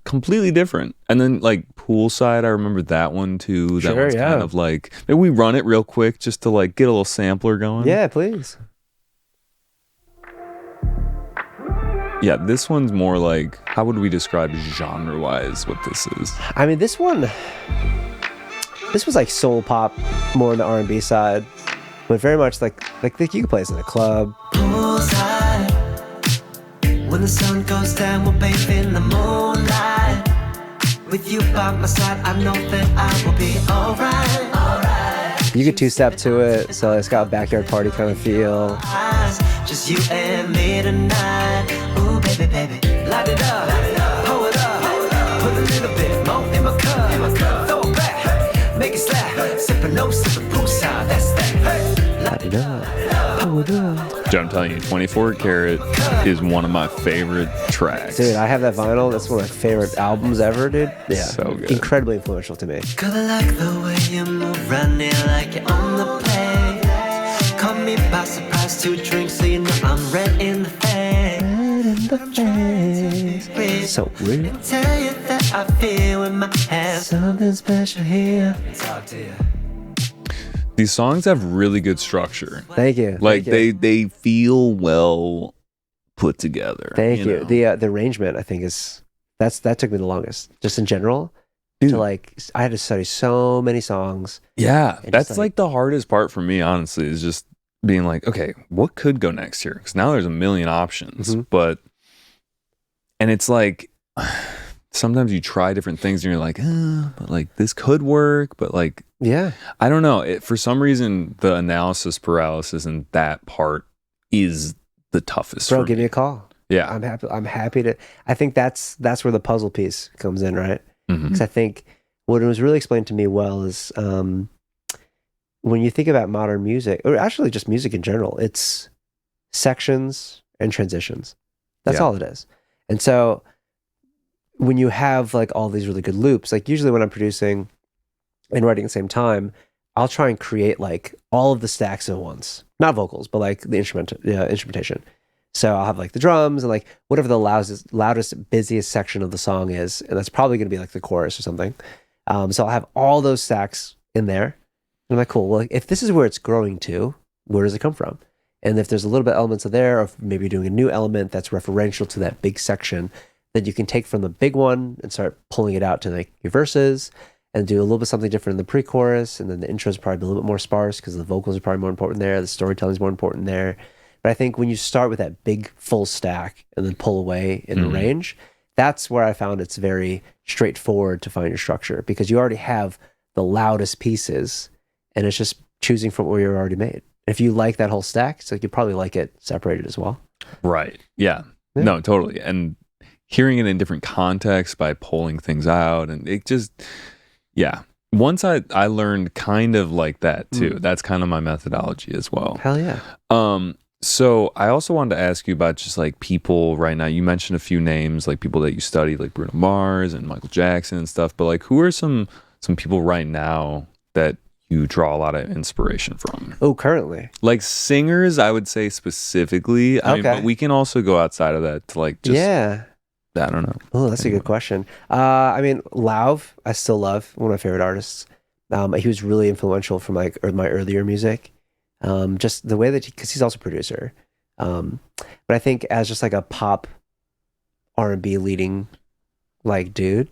Speaker 2: completely different. And then like Poolside, I remember that one too. That
Speaker 3: Sure,
Speaker 2: one's
Speaker 3: yeah.
Speaker 2: kind of like, maybe we run it real quick just to like get a little sampler going.
Speaker 3: Yeah, please.
Speaker 2: Yeah, this one's more like, how would we describe genre wise what this is?
Speaker 3: I mean, this was like soul pop, more on the R&B side, but very much like you could play this in a club.
Speaker 4: Poolside. When the sun goes down, we'll bathe in the moonlight. With you by my side, I know that I will be alright, alright.
Speaker 3: You could two-step to it, so it's got a backyard party kind of feel.
Speaker 4: Just you and me tonight. Ooh, baby, baby, light it up, pull it up, put a little bit more in my cup, throw it back, make it slap, sippin' no sippin' poolside, that's that.
Speaker 3: Light it up, pull it up.
Speaker 2: Dude, I'm telling you, 24 Karat is one of my favorite tracks.
Speaker 3: Dude, I have that vinyl. That's one of my favorite albums ever, dude. Yeah,
Speaker 2: So good.
Speaker 3: incredibly influential to me.
Speaker 4: Girl, I like the way you move around here like you're on the plane. Caught me by surprise. glass to drink, so you know I'm red in the face.
Speaker 3: So weird.
Speaker 4: Tell you that I feel in my head something special here. Talk to you.
Speaker 2: These songs have really good structure.
Speaker 3: Thank you.
Speaker 2: Like
Speaker 3: Thank you.
Speaker 2: they feel well put together.
Speaker 3: Thank you.
Speaker 2: know?
Speaker 3: The arrangement, I think, that took me the longest. Just in general,
Speaker 2: Dude.
Speaker 3: to like, I had to study so many songs.
Speaker 2: Yeah,
Speaker 3: And
Speaker 2: that's
Speaker 3: just,
Speaker 2: like the hardest part for me, honestly, is just being like, okay, what could go next here? Because now there's a million options,
Speaker 3: Mhm.
Speaker 2: and it's like sometimes you try different things and you're like, but like this could work, but like
Speaker 3: Yeah.
Speaker 2: I don't know. For some reason, the analysis paralysis in that part is the toughest.
Speaker 3: Bro,
Speaker 2: for
Speaker 3: give
Speaker 2: me.
Speaker 3: me a call.
Speaker 2: Yeah.
Speaker 3: I'm happy to. I think that's where the puzzle piece comes in, right?
Speaker 2: Mhm.
Speaker 3: Because I think what was really explained to me well is when you think about modern music, or actually just music in general, it's sections and transitions. That's
Speaker 2: Yeah.
Speaker 3: all it is. And so when you have like all these really good loops, like usually when I'm producing and writing at the same time, I'll try and create like all of the stacks at once. Not vocals, but like the instrumentation. So I'll have like the drums and like whatever the loudest, busiest section of the song is, and that's probably going to be like the chorus or something. So I'll have all those stacks in there. And I'm like, cool. Well, if this is where it's growing to, where does it come from? And if there's a little bit elements of there, or maybe doing a new element that's referential to that big section, then you can take from the big one and start pulling it out to like your verses and do a little bit something different in the pre-chorus. And then the intro is probably a little bit more sparse because the vocals are probably more important there. The storytelling is more important there. But I think when you start with that big full stack and then pull away and arrange, that's where I found it's very straightforward to find your structure, because you already have the loudest pieces and it's just choosing from where you're already made. If you like that whole stack, so you probably like it separated as well.
Speaker 2: Right. Yeah.
Speaker 3: Yeah.
Speaker 2: No, totally. And hearing it in different contexts by pulling things out, and it just, yeah. Once I learned kind of like that too. That's kind of my methodology as well.
Speaker 3: Hell yeah.
Speaker 2: So I also wanted to ask you about just like people right now. You mentioned a few names, like people that you study, like Bruno Mars and Michael Jackson and stuff. But like, who are some people right now that you draw a lot of inspiration from?
Speaker 3: Oh, currently.
Speaker 2: Like singers, I would say specifically. I mean,
Speaker 3: Okay.
Speaker 2: but we can also go outside of that to like just,
Speaker 3: Yeah.
Speaker 2: I don't know.
Speaker 3: Oh, that's a good question. I mean, Lauv, I still love, one of my favorite artists. He was really influential for my earlier music. Just the way that because he's also a producer. But I think as just like a pop R&B leading like dude,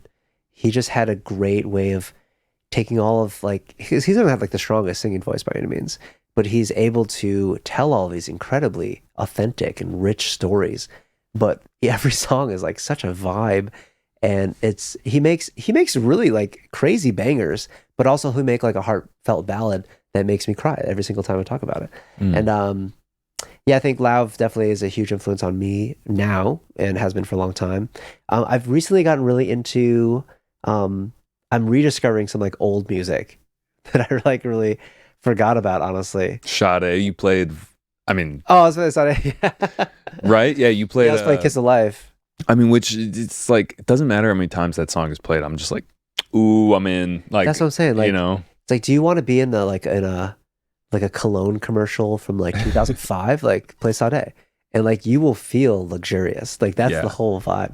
Speaker 3: he just had a great way of taking all of like, he doesn't have like the strongest singing voice by any means, but he's able to tell all these incredibly authentic and rich stories. But every song is like such a vibe, and he makes really like crazy bangers, but also he'll make like a heartfelt ballad that makes me cry every single time I talk about it. And yeah, I think Lauv definitely is a huge influence on me now and has been for a long time. I've recently gotten really into I'm rediscovering some like old music that I like really forgot about, honestly.
Speaker 2: Sade, you played, I mean,
Speaker 3: Oh, I was going to say,
Speaker 2: right? Yeah, you played.
Speaker 3: yeah, let's play Kiss of Life.
Speaker 2: I mean, which it's like, it doesn't matter how many times that song is played. I'm just like, ooh, I'm in. Like,
Speaker 3: That's what I'm saying. Like,
Speaker 2: you know,
Speaker 3: it's like, do you want to be in a cologne commercial from like 2005? Like, play Sade, and like you will feel luxurious. Like that's
Speaker 2: Yeah.
Speaker 3: the whole vibe.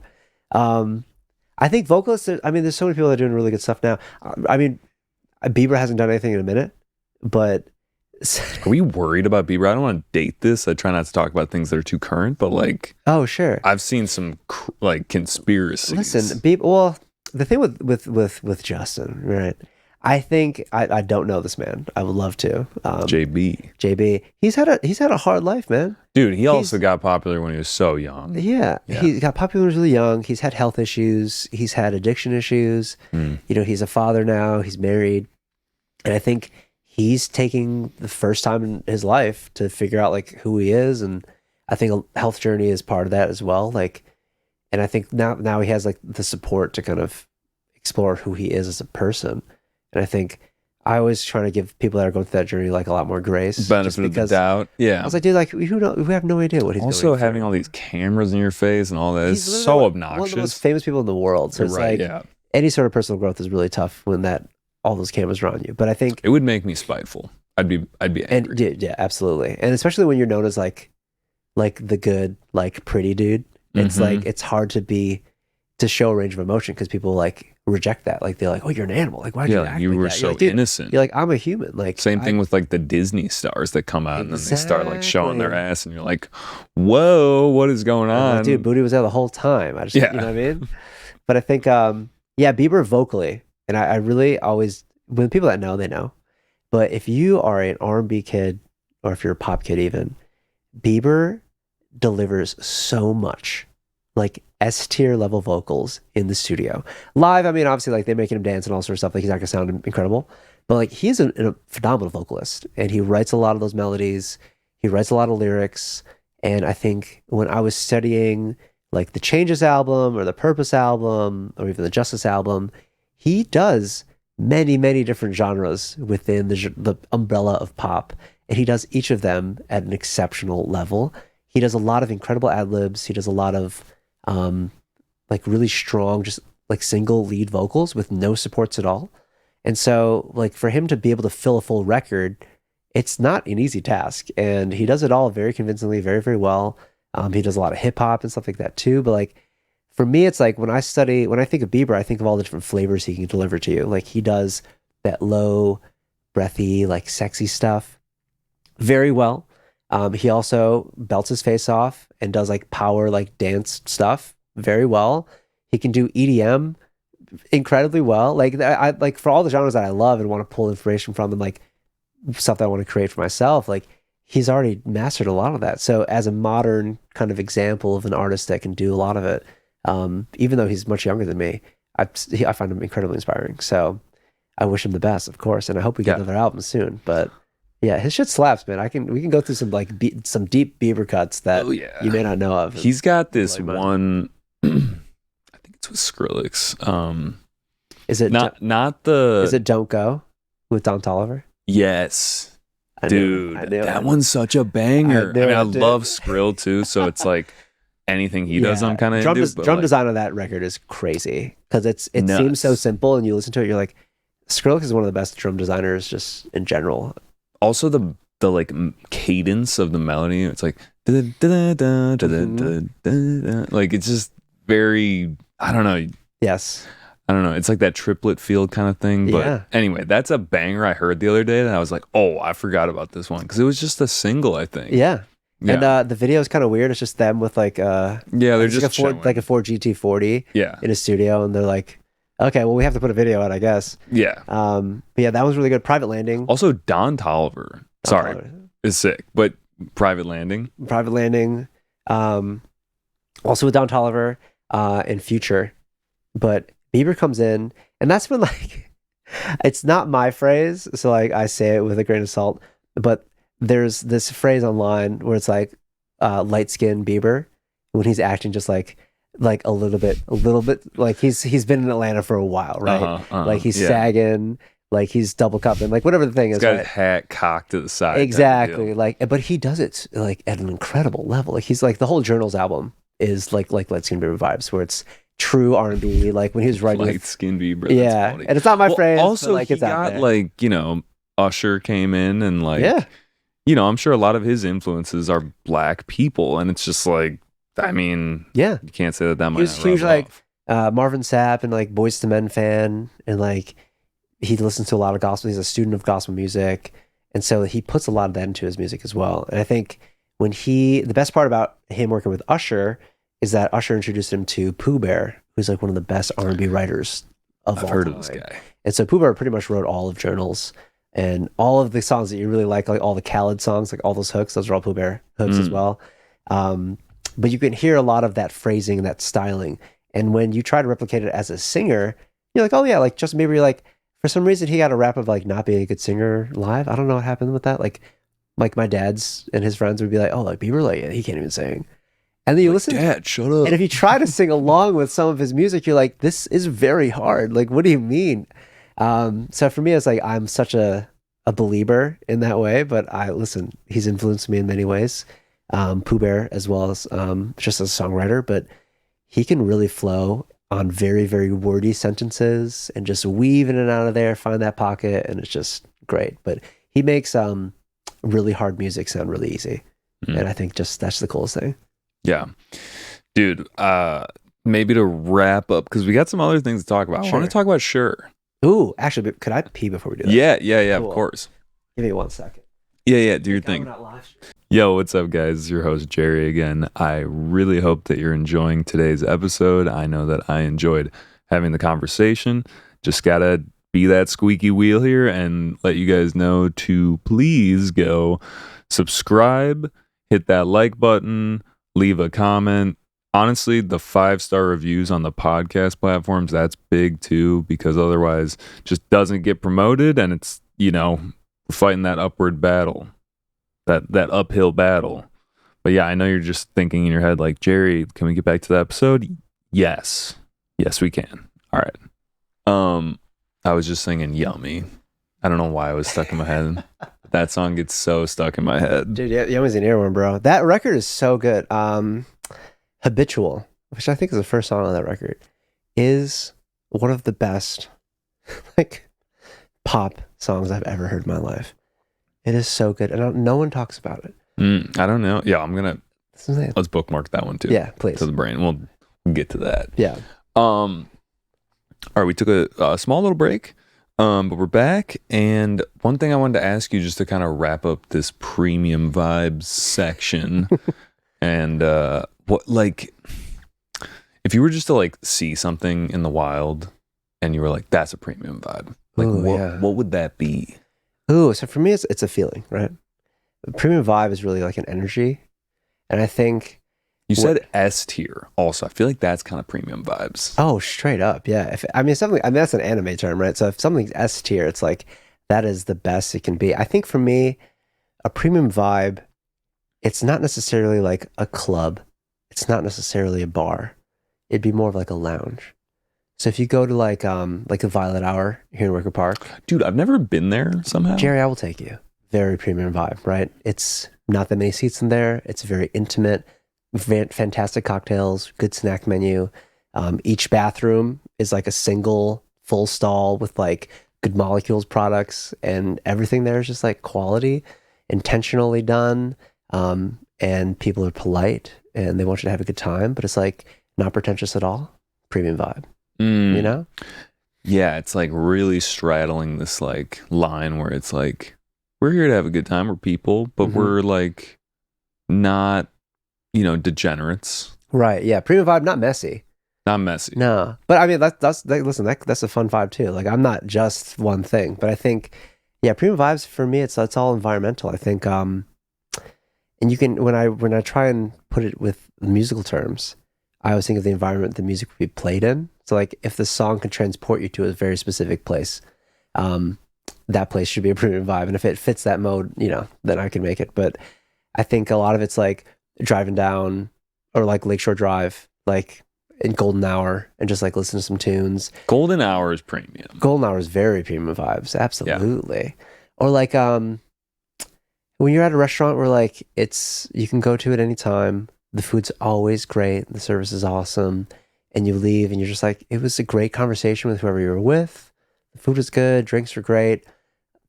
Speaker 3: I think vocalists. I mean, there's so many people that are doing really good stuff now. I mean, Bieber hasn't done anything in a minute, but
Speaker 2: are we worried about Bieber? I don't want to date this. I try not to talk about things that are too current, but like,
Speaker 3: oh sure.
Speaker 2: I've seen some like conspiracies.
Speaker 3: Listen, Bieber. Well, the thing with Justin, right? I think I don't know this man. I would love to. JB, he's had a hard life, man.
Speaker 2: Dude, he also got popular when he was so young.
Speaker 3: Yeah, he got popular when he was really young. He's had health issues. He's had addiction issues. You know, he's a father now. He's married, and I think he's taking the first time in his life to figure out like who he is, and I think a health journey is part of that as well. Like, and I think now he has like the support to kind of explore who he is as a person. And I think I always try to give people that are going through that journey like a lot more grace.
Speaker 2: Benefit of the doubt. Yeah.
Speaker 3: I was like, dude, like we have no idea what he's
Speaker 2: also
Speaker 3: going
Speaker 2: having all these cameras in your face and all that is
Speaker 3: He's
Speaker 2: so
Speaker 3: literally
Speaker 2: obnoxious.
Speaker 3: one of the most famous people in the world. So it's
Speaker 2: Right,
Speaker 3: like
Speaker 2: yeah.
Speaker 3: any sort of personal growth is really tough when all those cameras are on you. But I think
Speaker 2: It would make me spiteful. I'd be angry.
Speaker 3: And yeah, absolutely. And especially when you're known as like the good, like pretty dude, it's like it's hard to show a range of emotion because people like reject that. Like they're like, oh, you're an animal. Like why'd you act
Speaker 2: you
Speaker 3: like
Speaker 2: were
Speaker 3: that?
Speaker 2: so
Speaker 3: You're like, dude,
Speaker 2: innocent.
Speaker 3: You're like, I'm a human. Like
Speaker 2: Same thing with like the Disney stars that come out and then they start like showing their
Speaker 3: Exactly.
Speaker 2: ass and you're like, whoa, what is going
Speaker 3: I'm like,
Speaker 2: on?
Speaker 3: dude, Booty was there the whole time. I just,
Speaker 2: Yeah.
Speaker 3: you know what I mean? But I think, yeah, Bieber vocally, and I really always, when people that know, they know. But if you are an R&B kid, or if you're a pop kid even, Bieber delivers so much, like S tier level vocals in the studio. Live, I mean, obviously, like they're making him dance and all sorts of stuff. Like he's not gonna sound incredible, but like he's a phenomenal vocalist, and he writes a lot of those melodies. He writes a lot of lyrics, and I think when I was studying like the Changes album or the Purpose album or even the Justice album, he does many different genres within the umbrella of pop, and he does each of them at an exceptional level. He does a lot of incredible ad libs. He does a lot of like really strong, just like single lead vocals with no supports at all. And so, like for him to be able to fill a full record, it's not an easy task, and he does it all very convincingly, very well. He does a lot of hip hop and stuff like that too. But like for me, it's like when I think of Bieber, I think of all the different flavors he can deliver to you. Like he does that low, breathy, like sexy stuff very well. He also belts his face off and does like power, like dance stuff very well. He can do EDM incredibly well. Like I like for all the genres that I love and want to pull information from and like stuff that I want to create for myself, like he's already mastered a lot of that. So as a modern kind of example of an artist that can do a lot of it, even though he's much younger than me, I find him incredibly inspiring. So I wish him the best, of course, and I hope we get another album soon. But yeah, his shit slaps, man. We can go through some like some deep Bieber cuts that you may not know of.
Speaker 2: He's got this one. I think it's with Skrillex.
Speaker 3: Is it
Speaker 2: not the?
Speaker 3: Is it Don't Go with Don Toliver?
Speaker 2: Yes, dude,
Speaker 3: I knew
Speaker 2: that
Speaker 3: it.
Speaker 2: one's such a banger. I
Speaker 3: dude.
Speaker 2: love Skrill too, so it's like anything he does, I'm kind of into.
Speaker 3: Drum design on that record is crazy because it seems so simple, and you listen to it, you're like, Skrillex is one of the best drum designers just in general.
Speaker 2: Also the like cadence of the melody, it's like like it's just very, I don't know.
Speaker 3: Yes.
Speaker 2: I don't know. It's like that triplet field kind of thing. But anyway, that's a banger I heard the other day and I was like, oh, I forgot about this one because it was just a single, I think.
Speaker 3: Yeah. And the video is kind of weird. It's just them with like
Speaker 2: they're just
Speaker 3: like a Ford GT40 in a studio, and they're like, okay, well we have to put a video out, I guess.
Speaker 2: Yeah.
Speaker 3: But yeah, that was really good. Private Landing.
Speaker 2: Also Don Toliver. Is sick, but Private Landing.
Speaker 3: Also with Don Toliver and Future. But Bieber comes in, and that's when like it's not my phrase, so like I say it with a grain of salt, but there's this phrase online where it's like light skinned Bieber when he's acting just like a little bit like he's been in Atlanta for a while, right? Like he's sagging, like he's double cupping, like whatever the thing is.
Speaker 2: He's got
Speaker 3: right?
Speaker 2: his hat cocked to the side.
Speaker 3: Exactly. Like, but he does it like at an incredible level. Like he's like the whole Journals album is like light skinned Bieber vibes, where it's true R&B, like when he was writing
Speaker 2: light skinned Bieber.
Speaker 3: Yeah,
Speaker 2: funny.
Speaker 3: And it's not my phrase.
Speaker 2: Also,
Speaker 3: but like
Speaker 2: he
Speaker 3: it's out
Speaker 2: got
Speaker 3: there.
Speaker 2: like, you know, Usher came in and like, you know, I'm sure a lot of his influences are black people, and it's just like, I mean, you can't say that might.
Speaker 3: He was huge, like Marvin Sapp and like Boyz II Men fan, and like he listens to a lot of gospel. He's a student of gospel music, and so he puts a lot of that into his music as well. And I think when the best part about him working with Usher is that Usher introduced him to Pooh Bear, who's like one of the best R&B writers of all time. I've heard of this guy. And so Pooh Bear pretty much wrote all of Journals, and all of the songs that you really like all the Khaled songs, like all those hooks, those are all Pooh Bear hooks as well. But you can hear a lot of that phrasing and that styling. And when you try to replicate it as a singer, you're like, oh yeah, like Justin Bieber, like for some reason he got a rap of like not being a good singer live. I don't know what happened with that. Like my dad's and his friends would be like, oh, like Bieber, like he can't even sing. And then you listen,
Speaker 2: Dad, shut up.
Speaker 3: And if you try to sing along with some of his music, you're like, this is very hard. Like, what do you mean? So for me, it's like I'm such a believer in that way. But he's influenced me in many ways. Pooh Bear as well as just as a songwriter, but he can really flow on very, very wordy sentences and just weave in and out of there, find that pocket, and it's just great. But He makes really hard music sound really easy.
Speaker 2: Mm.
Speaker 3: And I think just that's the coolest thing.
Speaker 2: Yeah. Dude, maybe to wrap up, because we got some other things to talk about. I
Speaker 3: Sure.
Speaker 2: want to talk about Shure.
Speaker 3: Ooh, actually, could I pee before we do that?
Speaker 2: Yeah,
Speaker 3: Cool.
Speaker 2: of course.
Speaker 3: Give me 1 second.
Speaker 2: Yeah, do your
Speaker 3: Thank God
Speaker 2: thing.
Speaker 3: we're not live streaming.
Speaker 2: Yo, what's up, guys? It's your host, Jerry, again. I really hope that you're enjoying today's episode. I know that I enjoyed having the conversation. Just gotta be that squeaky wheel here and let you guys know to please go subscribe, hit that like button, leave a comment. Honestly, the 5-star reviews on the podcast platforms, that's big too, because otherwise just doesn't get promoted, and it's, we're fighting that upward battle. That uphill battle. But yeah, I know you're just thinking in your head like, Jerry, can we get back to the episode? Yes we can. All right. I was just singing Yummy. I don't know why it was stuck in my head. That song gets so stuck in my head.
Speaker 3: Dude, Yummy's an earworm, bro. That record is so good. Habitual, which I think is the first song on that record, is one of the best like pop songs I've ever heard in my life. It is so good, and no one talks about it.
Speaker 2: I don't know. Yeah, let's bookmark that one too.
Speaker 3: Yeah, please.
Speaker 2: To the brain. We'll get to that.
Speaker 3: Yeah.
Speaker 2: All right, we took a small little break, but we're back. And one thing I wanted to ask you, just to kind of wrap up this premium vibes section, and if you were just to like see something in the wild, and you were like, "That's a premium vibe," like what would that be?
Speaker 3: Ooh, so for me, it's a feeling, right? The premium vibe is really like an energy, and I think
Speaker 2: you said S tier. Also, I feel like that's kind of premium vibes.
Speaker 3: Oh, straight up, yeah. That's an anime term, right? So if something's S tier, it's like that is the best it can be. I think for me, a premium vibe, it's not necessarily like a club, it's not necessarily a bar. It'd be more of like a lounge. So if you go to like the Violet Hour here in Wicker Park,
Speaker 2: dude, I've never been there somehow.
Speaker 3: Jerry, I will take you. Very premium vibe, right? It's not that many seats in there. It's very intimate. Fantastic cocktails, good snack menu. Each bathroom is like a single full stall with like Good Molecules products, and everything there is just like quality, intentionally done. And people are polite and they want you to have a good time, but it's like not pretentious at all. Premium vibe. You know?
Speaker 2: Yeah, it's like really straddling this like line where it's like, we're here to have a good time, we're people, but we're like not, degenerates.
Speaker 3: Right. Yeah. Premium vibe, not messy.
Speaker 2: Not messy.
Speaker 3: No. But I mean, that's a fun vibe too. Like, I'm not just one thing, but I think, yeah, premium vibes for me, it's all environmental. I think, and you can, when I try and put it with musical terms, I always think of the environment the music would be played in. So like if the song can transport you to a very specific place, that place should be a premium vibe. And if it fits that mode, then I can make it. But I think a lot of it's like driving down or like Lakeshore Drive, like in Golden Hour, and just like listen to some tunes.
Speaker 2: Golden Hour is premium.
Speaker 3: Golden Hour is very premium vibes. Absolutely. Yeah. Or like when you're at a restaurant where like you can go to it anytime. The food's always great. The service is awesome. And you leave and you're just like, it was a great conversation with whoever you were with. The food was good. Drinks were great.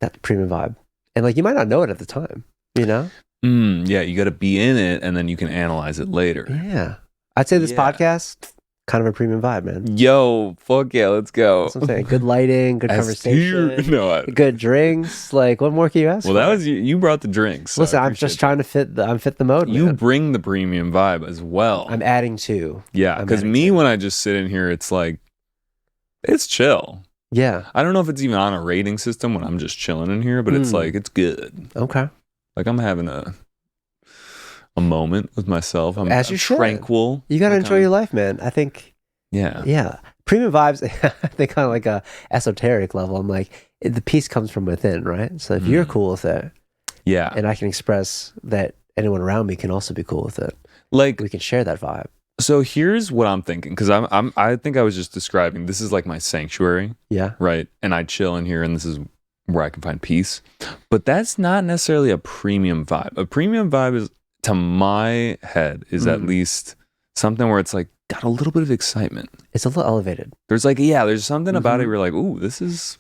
Speaker 3: That's premium vibe. And like, you might not know it at the time,
Speaker 2: Yeah, you got to be in it and then you can analyze it later.
Speaker 3: Yeah. I'd say this podcast, kind of a premium vibe, man.
Speaker 2: Yo, fuck yeah, let's go.
Speaker 3: That's what I'm saying. Good lighting, good conversation, good drinks. Like, what more can you ask for?
Speaker 2: Well, that was you brought the drinks. So
Speaker 3: listen, I'm just trying to fit the mode,
Speaker 2: You
Speaker 3: man.
Speaker 2: bring the premium vibe as well.
Speaker 3: I'm adding to.
Speaker 2: Yeah, because when I just sit in here, it's like, it's chill.
Speaker 3: Yeah.
Speaker 2: I don't know if it's even on a rating system when I'm just chilling in here, but it's like, it's good.
Speaker 3: Okay.
Speaker 2: Like I'm having a moment with myself. I'm
Speaker 3: tranquil. You got to enjoy your life, man. I think. Yeah. Premium vibes, I think on like a esoteric level, I'm like, the peace comes from within, right? So if you're cool with it,
Speaker 2: yeah,
Speaker 3: and I can express that anyone around me can also be cool with it,
Speaker 2: like
Speaker 3: we can share that vibe.
Speaker 2: So here's what I'm thinking, because I think I was just describing, this is like my sanctuary.
Speaker 3: Yeah.
Speaker 2: Right. And I chill in here and this is where I can find peace. But that's not necessarily a premium vibe. A premium vibe is, to my head, is at least something where it's like got a little bit of excitement.
Speaker 3: It's a little elevated.
Speaker 2: There's like, there's something about it where you're like, ooh, this is,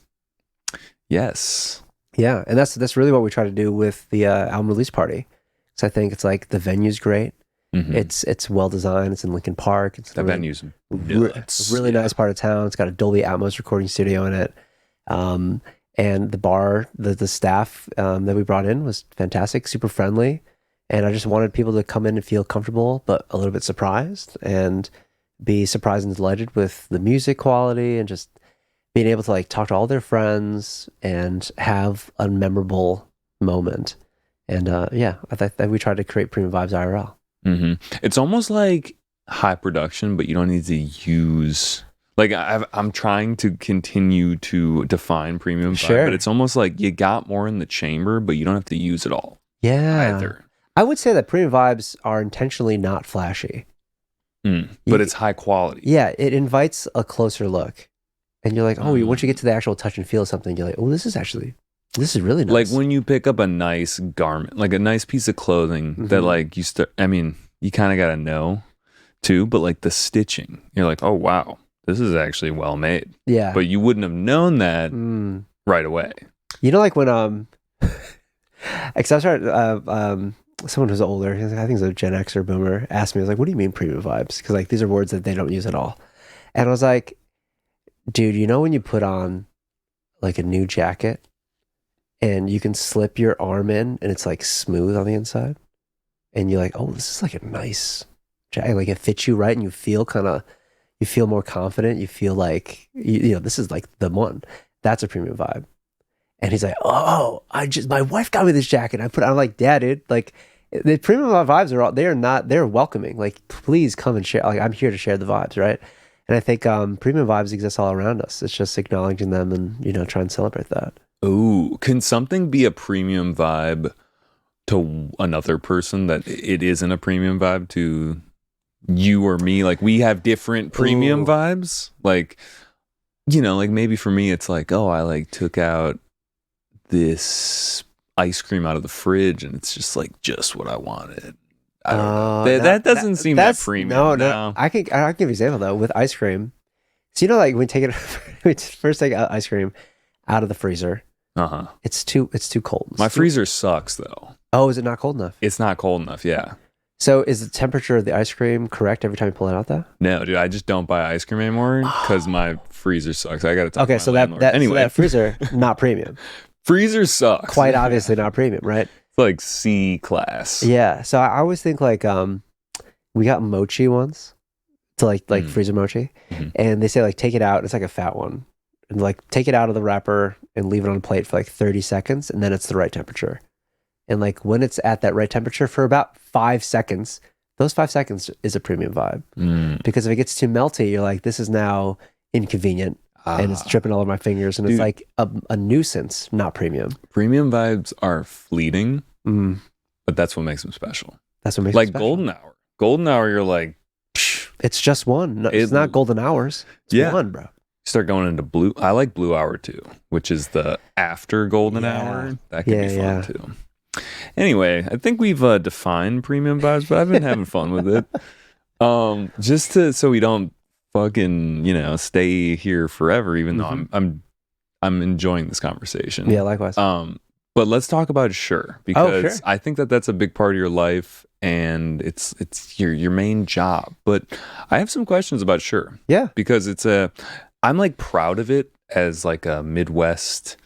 Speaker 2: yes.
Speaker 3: Yeah, and that's really what we try to do with the album release party. So I think it's like the venue's great. It's well designed. It's in Lincoln Park. It's
Speaker 2: The
Speaker 3: really,
Speaker 2: venue's nuts.
Speaker 3: really nice part of town. It's got a Dolby Atmos recording studio in it. And the bar, the staff that we brought in was fantastic, super friendly. And I just wanted people to come in and feel comfortable, but a little bit surprised, and be surprised and delighted with the music quality, and just being able to like talk to all their friends and have a memorable moment. And yeah, I think that we tried to create Premium Vibes IRL.
Speaker 2: It's almost like high production, but you don't need to use. Like I'm trying to continue to define premium vibe, but it's almost like you got more in the chamber, but you don't have to use it all.
Speaker 3: Yeah,
Speaker 2: either.
Speaker 3: I would say that premium vibes are intentionally not flashy,
Speaker 2: but it's high quality.
Speaker 3: Yeah, it invites a closer look, and you're like, oh, once you get to the actual touch and feel of something, you're like, oh, this is really nice.
Speaker 2: Like when you pick up a nice garment, like a nice piece of clothing that like you start. I mean, you kind of got to know too, but like the stitching, you're like, oh wow, this is actually well made.
Speaker 3: Yeah,
Speaker 2: but you wouldn't have known that right away.
Speaker 3: You know, like when except someone who's older, I think it's a Gen X or Boomer, asked me, I was like, what do you mean premium vibes? Because like these are words that they don't use at all. And I was like, dude, you know when you put on like a new jacket and you can slip your arm in and it's like smooth on the inside, and you're like, oh, this is like a nice jacket, like it fits you right, and you feel more confident, you feel like you know, this is like the one. That's a premium vibe. And he's like, oh, my wife got me this jacket. I'm like, yeah, dude, like the premium vibes they're welcoming. Like, please come and share. Like, I'm here to share the vibes, right? And I think premium vibes exist all around us. It's just acknowledging them and, you know, try and celebrate that.
Speaker 2: Ooh, can something be a premium vibe to another person that it isn't a premium vibe to you or me? Like, we have different premium vibes. Like, you know, like maybe for me, it's like, oh, I like took out this ice cream out of the fridge and it's just like just what I wanted. I don't know. That doesn't seem that premium. No.
Speaker 3: I can give you an example though with ice cream. So you know, like when we first take ice cream out of the freezer, it's too cold.
Speaker 2: My freezer sucks though.
Speaker 3: Oh, is it not cold enough?
Speaker 2: It's not cold enough. Yeah.
Speaker 3: So is the temperature of the ice cream correct every time you pull it out though?
Speaker 2: No, dude, I just don't buy ice cream anymore because my freezer sucks. I got to talk to my landlord.
Speaker 3: Anyway. So that freezer not premium.
Speaker 2: Freezer sucks.
Speaker 3: Quite obviously not premium, right?
Speaker 2: It's like C class.
Speaker 3: Yeah. So I always think like we got mochi once to like freezer mochi, and they say like take it out. It's like a fat one, and like take it out of the wrapper and leave it on a plate for like 30 seconds, and then it's the right temperature. And like when it's at that right temperature for about 5 seconds, those 5 seconds is a premium vibe. Because if it gets too melty, you're like, this is now inconvenient. And it's dripping all over my fingers, and it's like a nuisance, not premium.
Speaker 2: Premium vibes are fleeting, but that's what makes them special.
Speaker 3: That's what makes
Speaker 2: them
Speaker 3: special.
Speaker 2: Golden Hour. Golden Hour, you're like, psh,
Speaker 3: it's just one. No, it's not golden hours. It's one, bro.
Speaker 2: Start going into blue. I like Blue Hour too, which is the after golden hour. That can be fun too. Anyway, I think we've defined premium vibes, but I've been having fun with it. Just so we don't fucking, you know, stay here forever, even though I'm enjoying this conversation.
Speaker 3: Yeah, likewise.
Speaker 2: But let's talk about Shure, because I think that's a big part of your life, and it's your main job. But I have some questions about Shure.
Speaker 3: Yeah,
Speaker 2: because I'm like proud of it as like a Midwest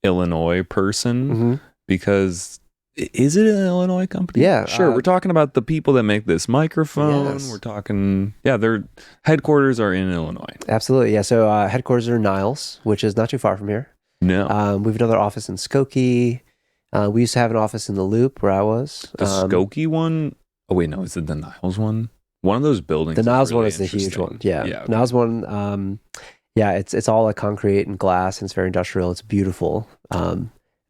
Speaker 2: Illinois person, because is it an Illinois company?
Speaker 3: Yeah.
Speaker 2: Sure. We're talking about the people that make this microphone. Yes. We're talking, their headquarters are in Illinois.
Speaker 3: Absolutely. Yeah. So headquarters are in Niles, which is not too far from here.
Speaker 2: No.
Speaker 3: We have another office in Skokie. We used to have an office in the Loop where I was.
Speaker 2: The Skokie one? Oh, wait, no. Is it the Niles one? One of those buildings.
Speaker 3: The Niles
Speaker 2: really
Speaker 3: one is the huge one. Yeah.
Speaker 2: Okay.
Speaker 3: Niles one, it's all like concrete and glass, and it's very industrial. It's beautiful.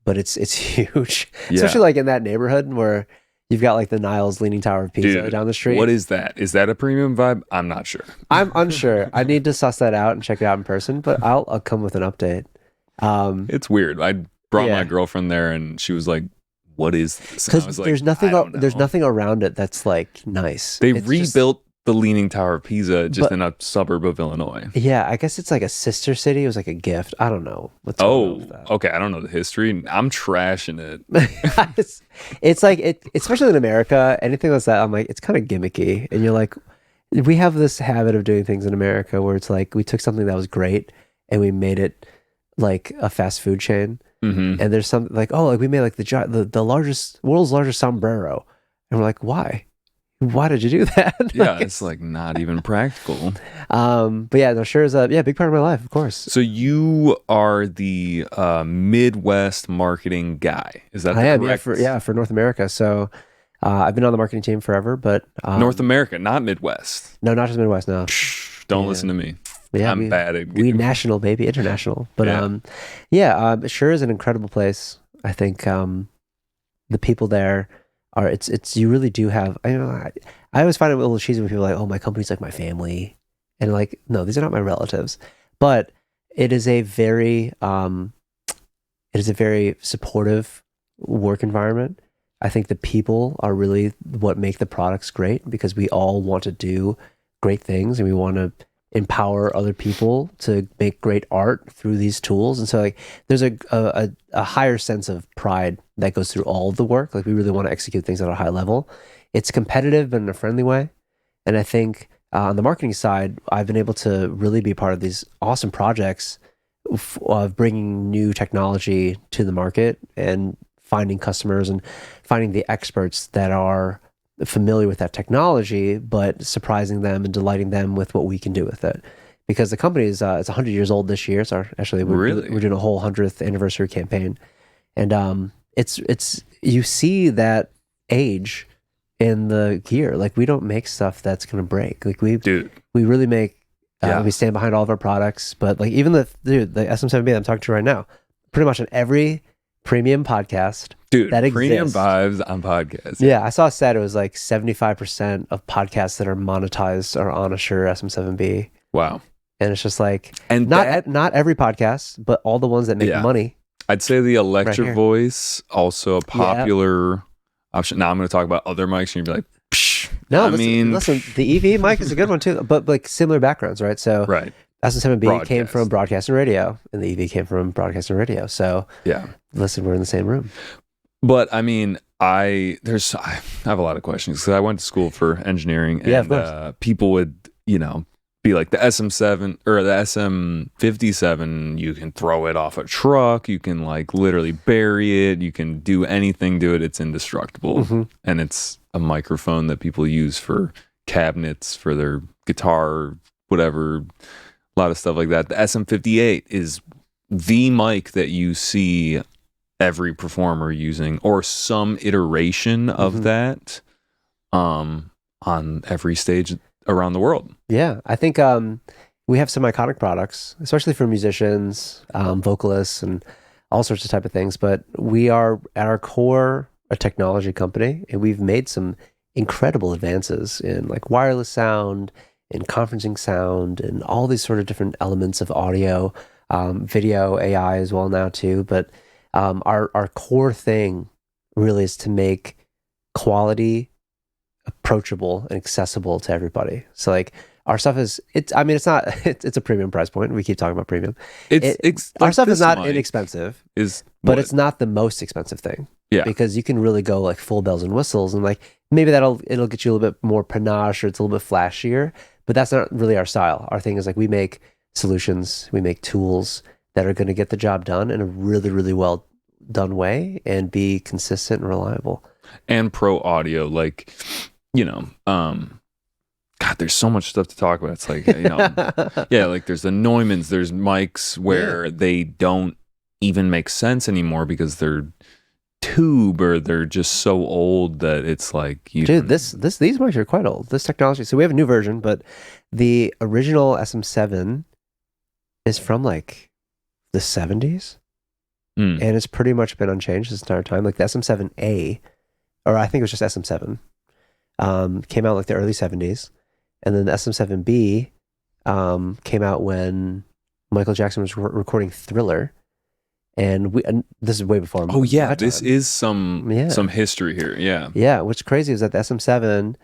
Speaker 3: But it's huge, especially like in that neighborhood where you've got like the Niles Leaning Tower of Pisa down the street.
Speaker 2: What is that? Is that a premium vibe? I'm not sure.
Speaker 3: I'm unsure. I need to suss that out and check it out in person, but I'll come with an update.
Speaker 2: It's weird. I brought my girlfriend there, and she was like, "What is this?"
Speaker 3: Because there's nothing around it that's like nice.
Speaker 2: They rebuilt the Leaning Tower of Pisa, just
Speaker 3: But-
Speaker 2: in a suburb of Illinois.
Speaker 3: Yeah, I guess it's like a sister city. It was like a gift. I don't know what's going on
Speaker 2: Oh,
Speaker 3: with that.
Speaker 2: okay. I don't know the history. I'm trashing it.
Speaker 3: It's like especially in America, anything like that, I'm like, it's kind of gimmicky. And you're like, we have this habit of doing things in America where it's like we took something that was great and we made it like a fast food chain.
Speaker 2: Mm-hmm.
Speaker 3: And there's something like, oh, like we made like the world's largest sombrero. And we're like, why? Why did you do that?
Speaker 2: Yeah, it's like not even practical.
Speaker 3: But yeah, no, Shure is a big part of my life, of course.
Speaker 2: So you are the Midwest marketing guy. Is that
Speaker 3: I am,
Speaker 2: correct?
Speaker 3: for North America. So I've been on the marketing team forever, but
Speaker 2: North America, not Midwest.
Speaker 3: no, not just Midwest. No,
Speaker 2: Don't
Speaker 3: Yeah.
Speaker 2: listen to me.
Speaker 3: yeah,
Speaker 2: I'm bad at
Speaker 3: we national, baby, international. But Shure is an incredible place. I think the people there are. It's you really do have. I always find it a little cheesy when people are like, oh, my company's like my family, and like, no, these are not my relatives. But it is a very supportive work environment. I think the people are really what make the products great because we all want to do great things and we want to empower other people to make great art through these tools. And so like there's a higher sense of pride that goes through all of the work. Like we really want to execute things at a high level. It's competitive, but in a friendly way. And I think on the marketing side, I've been able to really be part of these awesome projects of bringing new technology to the market and finding customers and finding the experts that are familiar with that technology, but surprising them and delighting them with what we can do with it. Because the company is it's 100 years old this year. So we're doing a whole 100th anniversary campaign, and it's you see that age in the gear. Like we don't make stuff that's gonna break. Like we really make. We stand behind all of our products, but like even the SM7B that I'm talking to right now, pretty much on every premium podcast that
Speaker 2: premium
Speaker 3: exists.
Speaker 2: vibes on podcasts.
Speaker 3: Yeah, I saw a stat. It was like 75% of podcasts that are monetized are on a Shure SM7B.
Speaker 2: Wow.
Speaker 3: And it's just like,
Speaker 2: And
Speaker 3: not every podcast, but all the ones that make money.
Speaker 2: I'd say the Electro
Speaker 3: here.
Speaker 2: Voice, also a popular option. Now I'm going to talk about other mics and you'll be like, psh.
Speaker 3: No,
Speaker 2: listen,
Speaker 3: the EV mic is a good one too, but like similar backgrounds, right? So
Speaker 2: right.
Speaker 3: SM7B came from broadcast and radio, and the EV came from broadcast and radio. So
Speaker 2: yeah,
Speaker 3: listen, we're in the same room.
Speaker 2: But I mean, I have a lot of questions because I went to school for engineering, and
Speaker 3: of course.
Speaker 2: People would, be like the SM7 or the SM57. You can throw it off a truck. You can like literally bury it. You can do anything to it. It's indestructible, and it's a microphone that people use for cabinets for their guitar, whatever. A lot of stuff like that. The SM58 is the mic that you see every performer using, or some iteration of that, on every stage around the world.
Speaker 3: Yeah, I think we have some iconic products, especially for musicians, vocalists, and all sorts of type of things. But we are at our core a technology company, and we've made some incredible advances in like wireless sound, in conferencing sound, and all these sort of different elements of audio, video, AI as well now too. But our core thing really is to make quality approachable and accessible to everybody. So like our stuff it's a premium price point. We keep talking about premium. Our stuff is not inexpensive, but it's not the most expensive thing.
Speaker 2: Yeah,
Speaker 3: because you can really go like full bells and whistles, and like maybe it'll get you a little bit more panache, or it's a little bit flashier. But that's not really our style. Our thing is like we make solutions, we make tools that are going to get the job done in a really, really well done way and be consistent and reliable.
Speaker 2: And pro audio, like, God, there's so much stuff to talk about. It's like, like there's the Neumanns, there's mics where they don't even make sense anymore because they're tube or they're just so old that it's like
Speaker 3: these mics are quite old. This technology. So we have a new version, but the original SM7 is from like the 70s. And it's pretty much been unchanged this entire time. Like the SM7A, or I think it was just SM7, came out like the early 70s. And then the SM7B came out when Michael Jackson was recording Thriller. And this is way before.
Speaker 2: Oh yeah, this is some history here. Yeah.
Speaker 3: Yeah, what's crazy is that the SM7,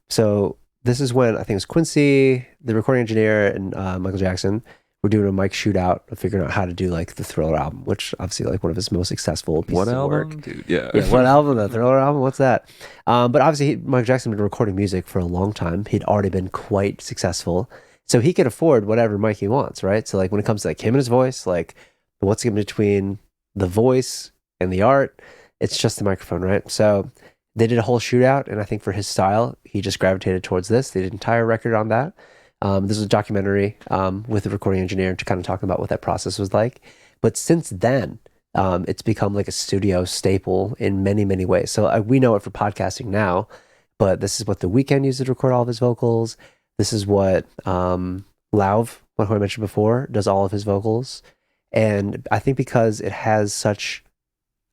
Speaker 3: so this is when I think it was Quincy, the recording engineer, and Michael Jackson were doing a mic shootout of figuring out how to do like the Thriller album, which obviously like one of his most successful pieces
Speaker 2: What
Speaker 3: of
Speaker 2: album,
Speaker 3: work.
Speaker 2: dude? Yeah.
Speaker 3: Yeah, what album? The Thriller album? What's that? But obviously, Michael Jackson had been recording music for a long time. He'd already been quite successful, so he could afford whatever mic he wants, right? So like when it comes to like him and his voice, like what's in between the voice and the art, it's just the microphone, right? So they did a whole shootout, and I think for his style, he just gravitated towards this. They did an entire record on that. This is a documentary with the recording engineer to kind of talk about what that process was like. But since then, it's become like a studio staple in many, many ways. So we know it for podcasting now, but this is what The Weeknd used to record all of his vocals. This is what Lauv, who I mentioned before, does all of his vocals. And I think because it has such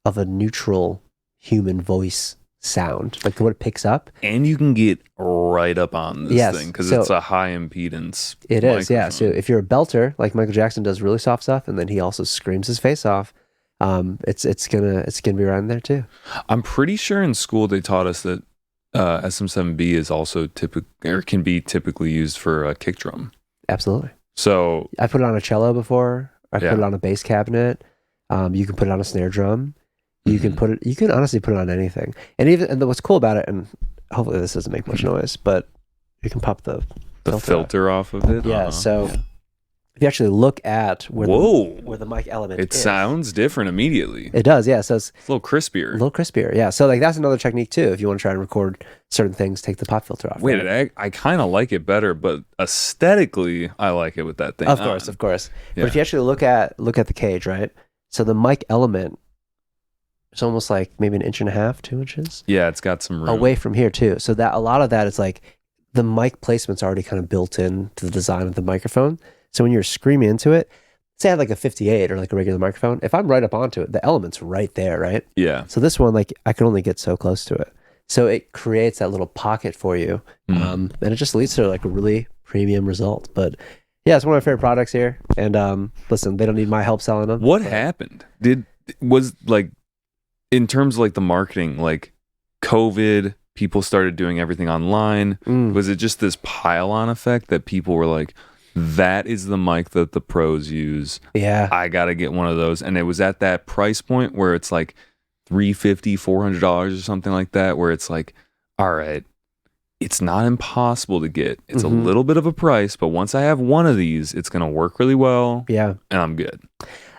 Speaker 3: of a neutral human voice sound, like what it picks up.
Speaker 2: And you can get right up on this thing because
Speaker 3: so
Speaker 2: it's a high impedance.
Speaker 3: It is, yeah.
Speaker 2: microphone.
Speaker 3: So if you're a belter, like Michael Jackson does really soft stuff, and then he also screams his face off, it's gonna be right in there too.
Speaker 2: I'm pretty sure in school they taught us that SM7B is also can be typically used for a kick drum.
Speaker 3: Absolutely.
Speaker 2: So
Speaker 3: I put it on a cello before. I
Speaker 2: Yeah.
Speaker 3: put it on a bass cabinet. You can put it on a snare drum. You can put it. You can honestly put it on anything. And what's cool about it, and hopefully this doesn't make much noise, but you can pop the
Speaker 2: filter off of it.
Speaker 3: Yeah. So if you actually look at where the mic element
Speaker 2: it
Speaker 3: is,
Speaker 2: sounds different immediately.
Speaker 3: it does. Yeah. So it's
Speaker 2: It's a little crispier.
Speaker 3: a little crispier. Yeah. So like that's another technique too. If you want to try and record certain things, take the pop filter off.
Speaker 2: Wait,
Speaker 3: right?
Speaker 2: I kind of like it better, but aesthetically, I like it with that thing.
Speaker 3: Of course.
Speaker 2: Yeah.
Speaker 3: But if you actually look at the cage, right? So the mic element is almost like maybe 1.5 inches, 2 inches
Speaker 2: Yeah, it's got some room.
Speaker 3: away from here too. So that a lot of that is like the mic placement's already kind of built in to the design of the microphone. So when you're screaming into it, say I had like a 58 or like a regular microphone, if I'm right up onto it, the element's right there, right?
Speaker 2: Yeah.
Speaker 3: So this one, like I can only get so close to it. So it creates that little pocket for you. And it just leads to like a really premium result. But yeah, it's one of my favorite products here. And listen, they don't need my help selling them.
Speaker 2: What happened? Was like, in terms of like the marketing, like COVID, people started doing everything online. Was it just this pile-on effect that people were like, that is the mic that the pros use.
Speaker 3: Yeah.
Speaker 2: I got to get one of those. And it was at that price point where it's like $350, $400 or something like that, where it's like, all right, it's not impossible to get. It's a little bit of a price, but once I have one of these, it's going to work really well.
Speaker 3: Yeah.
Speaker 2: And I'm good.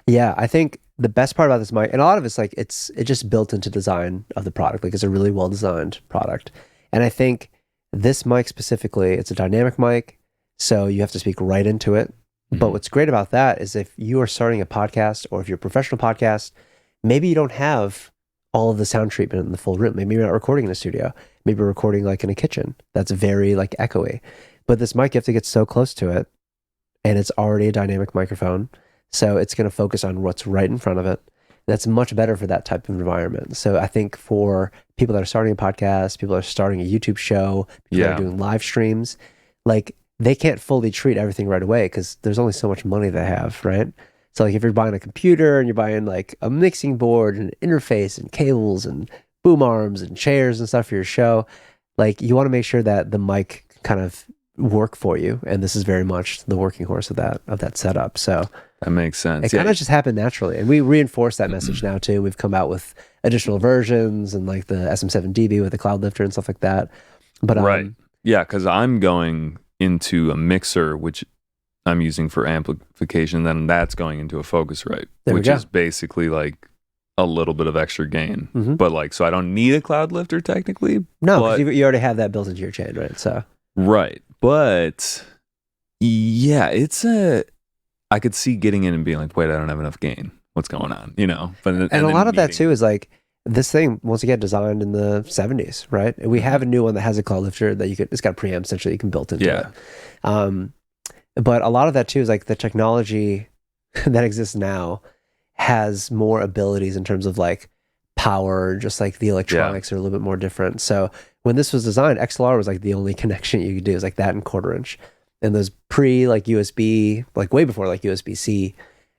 Speaker 3: Yeah. I think the best part about this mic, and a lot of it's like, it just built into design of the product. Like it's a really well-designed product. And I think this mic specifically, it's a dynamic mic. So you have to speak right into it. But what's great about that is if you are starting a podcast or if you're a professional podcast, maybe you don't have all of the sound treatment in the full room. Maybe you're not recording in a studio. Maybe you're recording like in a kitchen. That's very like echoey. But this mic, you have to get so close to it, and it's already a dynamic microphone. So it's going to focus on what's right in front of it. That's much better for that type of environment. So I think for people that are starting a podcast, people that are starting a YouTube show, people that are doing live streams, like they can't fully treat everything right away because there's only so much money they have, right? So like if you're buying a computer and you're buying like a mixing board and an interface and cables and boom arms and chairs and stuff for your show, like you want to make sure that the mic kind of work for you. And this is very much the working horse of that setup. So
Speaker 2: that makes sense.
Speaker 3: It kind of just happened naturally. And we reinforce that message now too. We've come out with additional versions and like the SM7DB with the cloud lifter and stuff like that. But
Speaker 2: right. Yeah, because I'm going into a mixer, which I'm using for amplification, then that's going into a Focusrite, which is basically like a little bit of extra gain. But like, so I don't need a cloud lifter technically.
Speaker 3: No, because you already have that built into your chain, right? So
Speaker 2: right. But yeah, I could see getting in and being like, wait, I don't have enough gain. What's going on? You know? But
Speaker 3: and a lot of that too is like this thing, once again, designed in the 70s, right? And we have a new one that has a cloud lifter that it's got a preamp essentially you can built into it. But a lot of that too is like the technology that exists now has more abilities in terms of like power, just like the electronics are a little bit more different. So when this was designed, XLR was like the only connection you could do. It was like that and 1/4 inch. And those like USB, like way before like USB-C.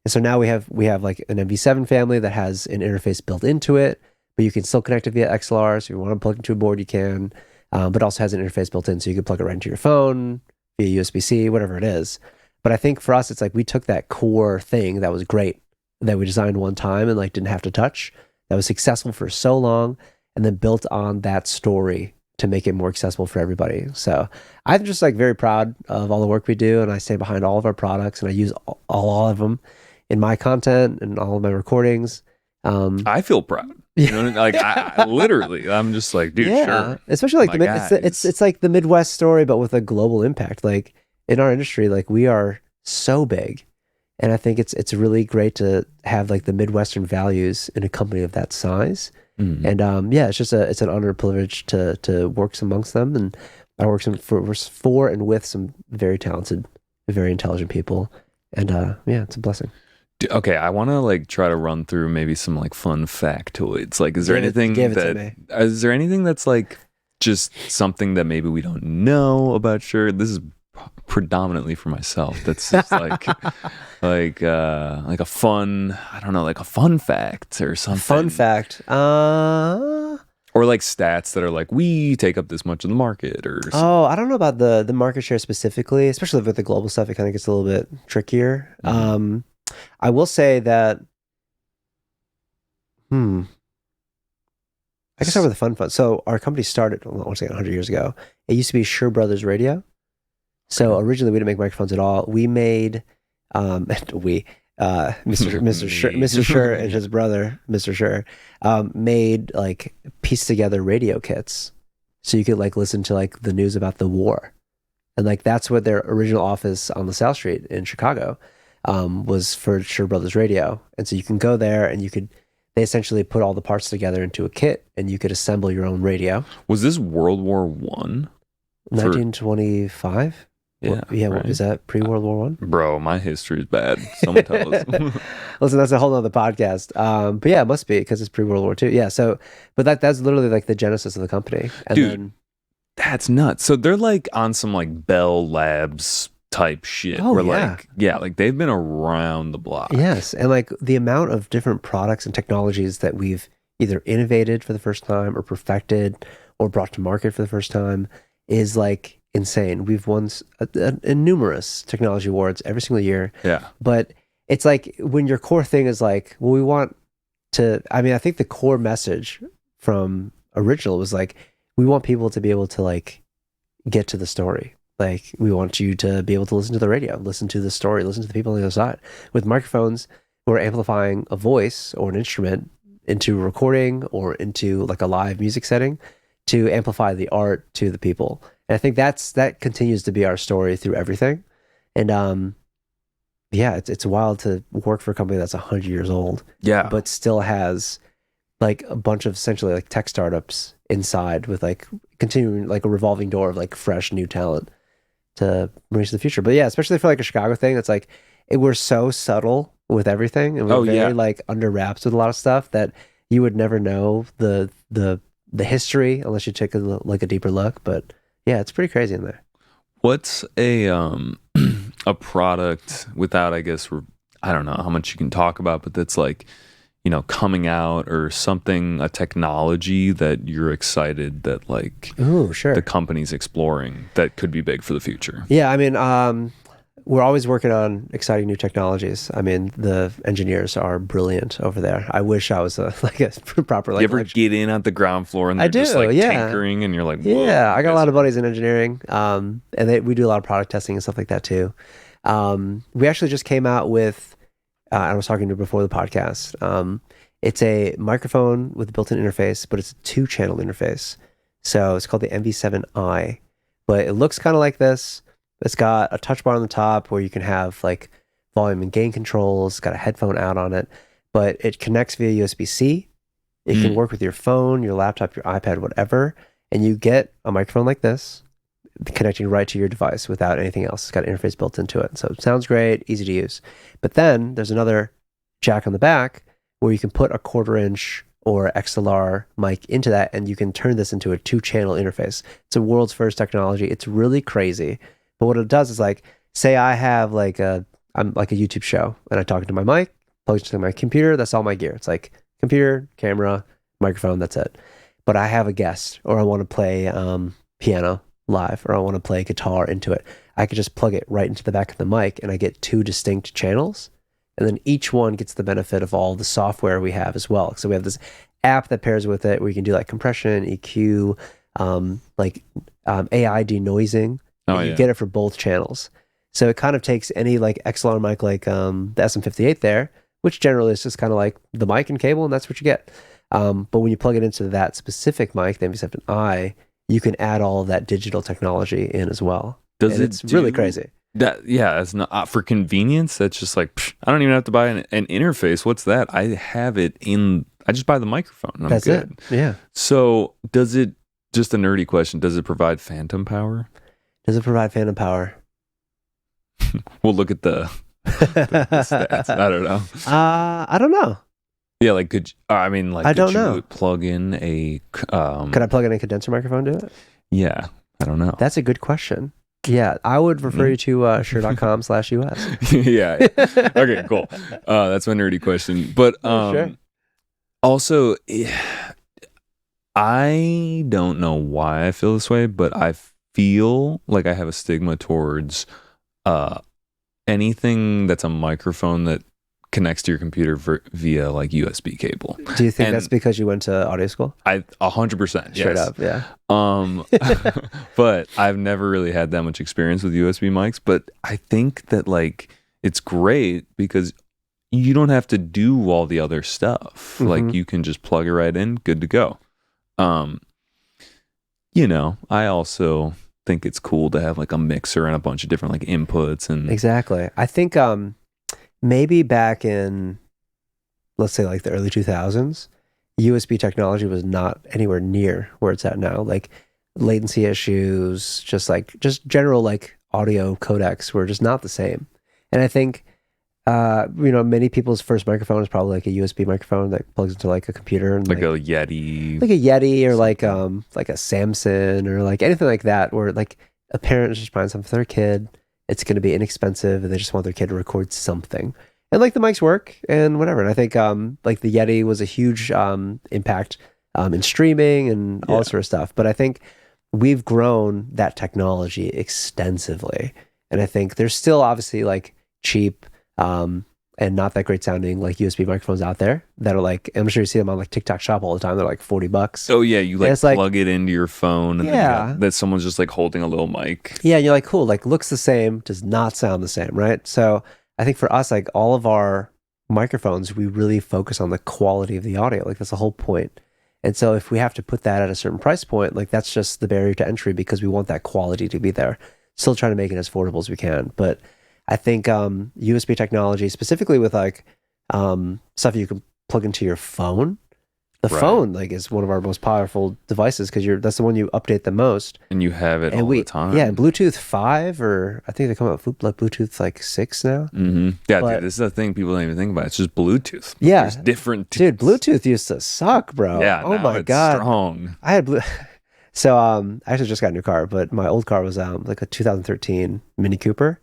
Speaker 3: And so now we have like an MV7 family that has an interface built into it, but you can still connect it via XLR. So if you want to plug into a board, you can. but also has an interface built in, so you can plug it right into your phone via USB-C, whatever it is. But I think for us, it's like we took that core thing that was great, that we designed one time and like didn't have to touch, that was successful for so long, and then built on that story to make it more accessible for everybody. So I'm just like very proud of all the work we do, and I stay behind all of our products, and I use all of them in my content and all of my recordings.
Speaker 2: I feel proud. You know, like I literally, I'm just like, dude, sure.
Speaker 3: Especially like it's like the Midwest story, but with a global impact. Like in our industry, like we are so big, and I think it's really great to have like the Midwestern values in a company of that size. Mm-hmm. And it's an honor and privilege to work amongst them, and I work for and with some very talented, very intelligent people, and it's a blessing.
Speaker 2: Okay, I want to like try to run through maybe some like fun factoids. Like, is there anything that's like just something that maybe we don't know about Shure? This is predominantly for myself. That's just like like a fun, I don't know, like a fun fact or something.
Speaker 3: Fun fact.
Speaker 2: Or like stats that are like, we take up this much of the market or something.
Speaker 3: Oh, I don't know about the market share specifically, especially with the global stuff. It kind of gets a little bit trickier. Mm-hmm. I will say that I guess start with the fun. So our company started, once again, 100 years ago. It used to be Shure Brothers Radio. So originally we didn't make microphones at all. We made Mr. Shure and his brother, Mr. Shure, made like pieced together radio kits, so you could like listen to like the news about the war, and like that's what their original office on the South Street in Chicago was for Shure Brothers Radio. And so you can go there and they essentially put all the parts together into a kit, and you could assemble your own radio.
Speaker 2: Was this World War One?
Speaker 3: 1925?
Speaker 2: Yeah.
Speaker 3: Right. Is that pre-World War One?
Speaker 2: Bro, my history is bad. Someone tell us.
Speaker 3: Listen, that's a whole nother podcast. But yeah, it must be because it's pre-World War II. Yeah, so, but that's literally like the genesis of the company. And
Speaker 2: dude, that's nuts. So they're like on some like Bell Labs type shit. Like they've been around the block.
Speaker 3: Yes, and like the amount of different products and technologies that we've either innovated for the first time or perfected or brought to market for the first time is like insane. We've won numerous technology awards every single year.
Speaker 2: Yeah.
Speaker 3: But it's like when your core thing is like, well, we want to, I think the core message from original was like, we want people to be able to like get to the story. Like we want you to be able to listen to the radio, listen to the story, listen to the people on the other side. With microphones, we're amplifying a voice or an instrument into a recording or into like a live music setting to amplify the art to the people. And I think that continues to be our story through everything. And it's wild to work for a company that's 100 years old.
Speaker 2: Yeah.
Speaker 3: But still has like a bunch of essentially like tech startups inside with like continuing like a revolving door of like fresh new talent to bring to the future. But yeah, especially for like a Chicago thing, it's like we're so subtle with everything, and we're very like under wraps with a lot of stuff that you would never know the history unless you take a deeper look. But yeah, it's pretty crazy in there.
Speaker 2: What's a product without, I guess, I don't know how much you can talk about, but that's like, you know, coming out or something, a technology that you're excited that like the company's exploring that could be big for the future? Yeah,
Speaker 3: I mean, we're always working on exciting new technologies. I mean, the engineers are brilliant over there. I wish I was a proper like.
Speaker 2: You ever get in at the ground floor and they're just like tinkering and you're like, whoa.
Speaker 3: Yeah, I got a lot of buddies in engineering, and we do a lot of product testing and stuff like that too. We actually just came out with. I was talking to you before the podcast. It's a microphone with a built-in interface, but it's a 2-channel interface. So it's called the MV7i, but it looks kind of like this. It's got a touch bar on the top where you can have like volume and gain controls. It's got a headphone out on it, but it connects via USB-C. It can work with your phone, your laptop, your iPad, whatever. And you get a microphone like this connecting right to your device without anything else. It's got an interface built into it. So it sounds great, easy to use. But then there's another jack on the back where you can put a 1/4-inch or XLR mic into that, and you can turn this into a 2-channel interface. It's a world's first technology. It's really crazy. But what it does is like, say I have I'm like a YouTube show and I talk into my mic, plug it to my computer, that's all my gear. It's like computer, camera, microphone, that's it. But I have a guest or I want to play piano live, or I want to play guitar into it, I could just plug it right into the back of the mic and I get 2 distinct channels. And then each one gets the benefit of all the software we have as well. So we have this app that pairs with it where you can do like compression, EQ, AI denoising. You get it for both channels. So it kind of takes any like XLR mic like the SM58 there, which generally is just kind of like the mic and cable, and that's what you get. But when you plug it into that specific mic, the MV7i, you can add all of that digital technology in as well. It's really crazy.
Speaker 2: It's not for convenience. That's just like, I don't even have to buy an interface. What's that? I have it in, I just buy the microphone and I'm good.
Speaker 3: It. Yeah.
Speaker 2: So does it, just a nerdy question, does it provide phantom power?
Speaker 3: Does it provide phantom power?
Speaker 2: We'll look at the stats. I don't know.
Speaker 3: I don't know.
Speaker 2: Yeah, like I don't know. Plug in a
Speaker 3: could I plug in a condenser microphone to it?
Speaker 2: Yeah, I don't know.
Speaker 3: That's a good question. Yeah, I would refer you to shure.com/US.
Speaker 2: Yeah. Okay, cool. That's my nerdy question. But
Speaker 3: Sure.
Speaker 2: Also, I don't know why I feel this way, but I feel like I have a stigma towards anything that's a microphone that connects to your computer via like USB cable.
Speaker 3: Do you think that's because you went to audio school?
Speaker 2: 100%.
Speaker 3: Straight up, yeah.
Speaker 2: But I've never really had that much experience with USB mics. But I think that like it's great because you don't have to do all the other stuff.
Speaker 3: Mm-hmm.
Speaker 2: Like you can just plug it right in, good to go. I also think it's cool to have like a mixer and a bunch of different like inputs and
Speaker 3: exactly. I think maybe back in, let's say like the early 2000s, USB technology was not anywhere near where it's at now. Like latency issues, just general like audio codecs were just not the same. And I think, many people's first microphone is probably like a USB microphone that plugs into like a computer and
Speaker 2: like a Yeti,
Speaker 3: or like a Samson or like anything like that, where like a parent is just buying something for their kid. It's going to be inexpensive and they just want their kid to record something. And like the mics work and whatever. And I think like the Yeti was a huge impact in streaming and all that sort of stuff. But I think we've grown that technology extensively. And I think there's still obviously like cheap and not that great sounding like USB microphones out there that are like, I'm sure you see them on like TikTok Shop all the time. They're like $40.
Speaker 2: Oh yeah, you like plug it into your phone and then that someone's just like holding a little mic.
Speaker 3: Yeah, and you're like, cool, like looks the same, does not sound the same, right? So I think for us, like all of our microphones, we really focus on the quality of the audio. Like that's the whole point. And so if we have to put that at a certain price point, like that's just the barrier to entry because we want that quality to be there. Still trying to make it as affordable as we can. But I think USB technology, specifically with like stuff you can plug into your phone, the phone like is one of our most powerful devices because that's the one you update the most,
Speaker 2: and you have it all the time.
Speaker 3: Yeah, Bluetooth 5 or I think they come out with like Bluetooth like 6 now.
Speaker 2: Mm-hmm. Yeah, dude, this is the thing people don't even think about. It's just Bluetooth.
Speaker 3: Yeah,
Speaker 2: there's different.
Speaker 3: Dude, Bluetooth used to suck, bro.
Speaker 2: Yeah,
Speaker 3: oh my god,
Speaker 2: strong.
Speaker 3: I had So I actually just got a new car, but my old car was like a 2013 Mini Cooper.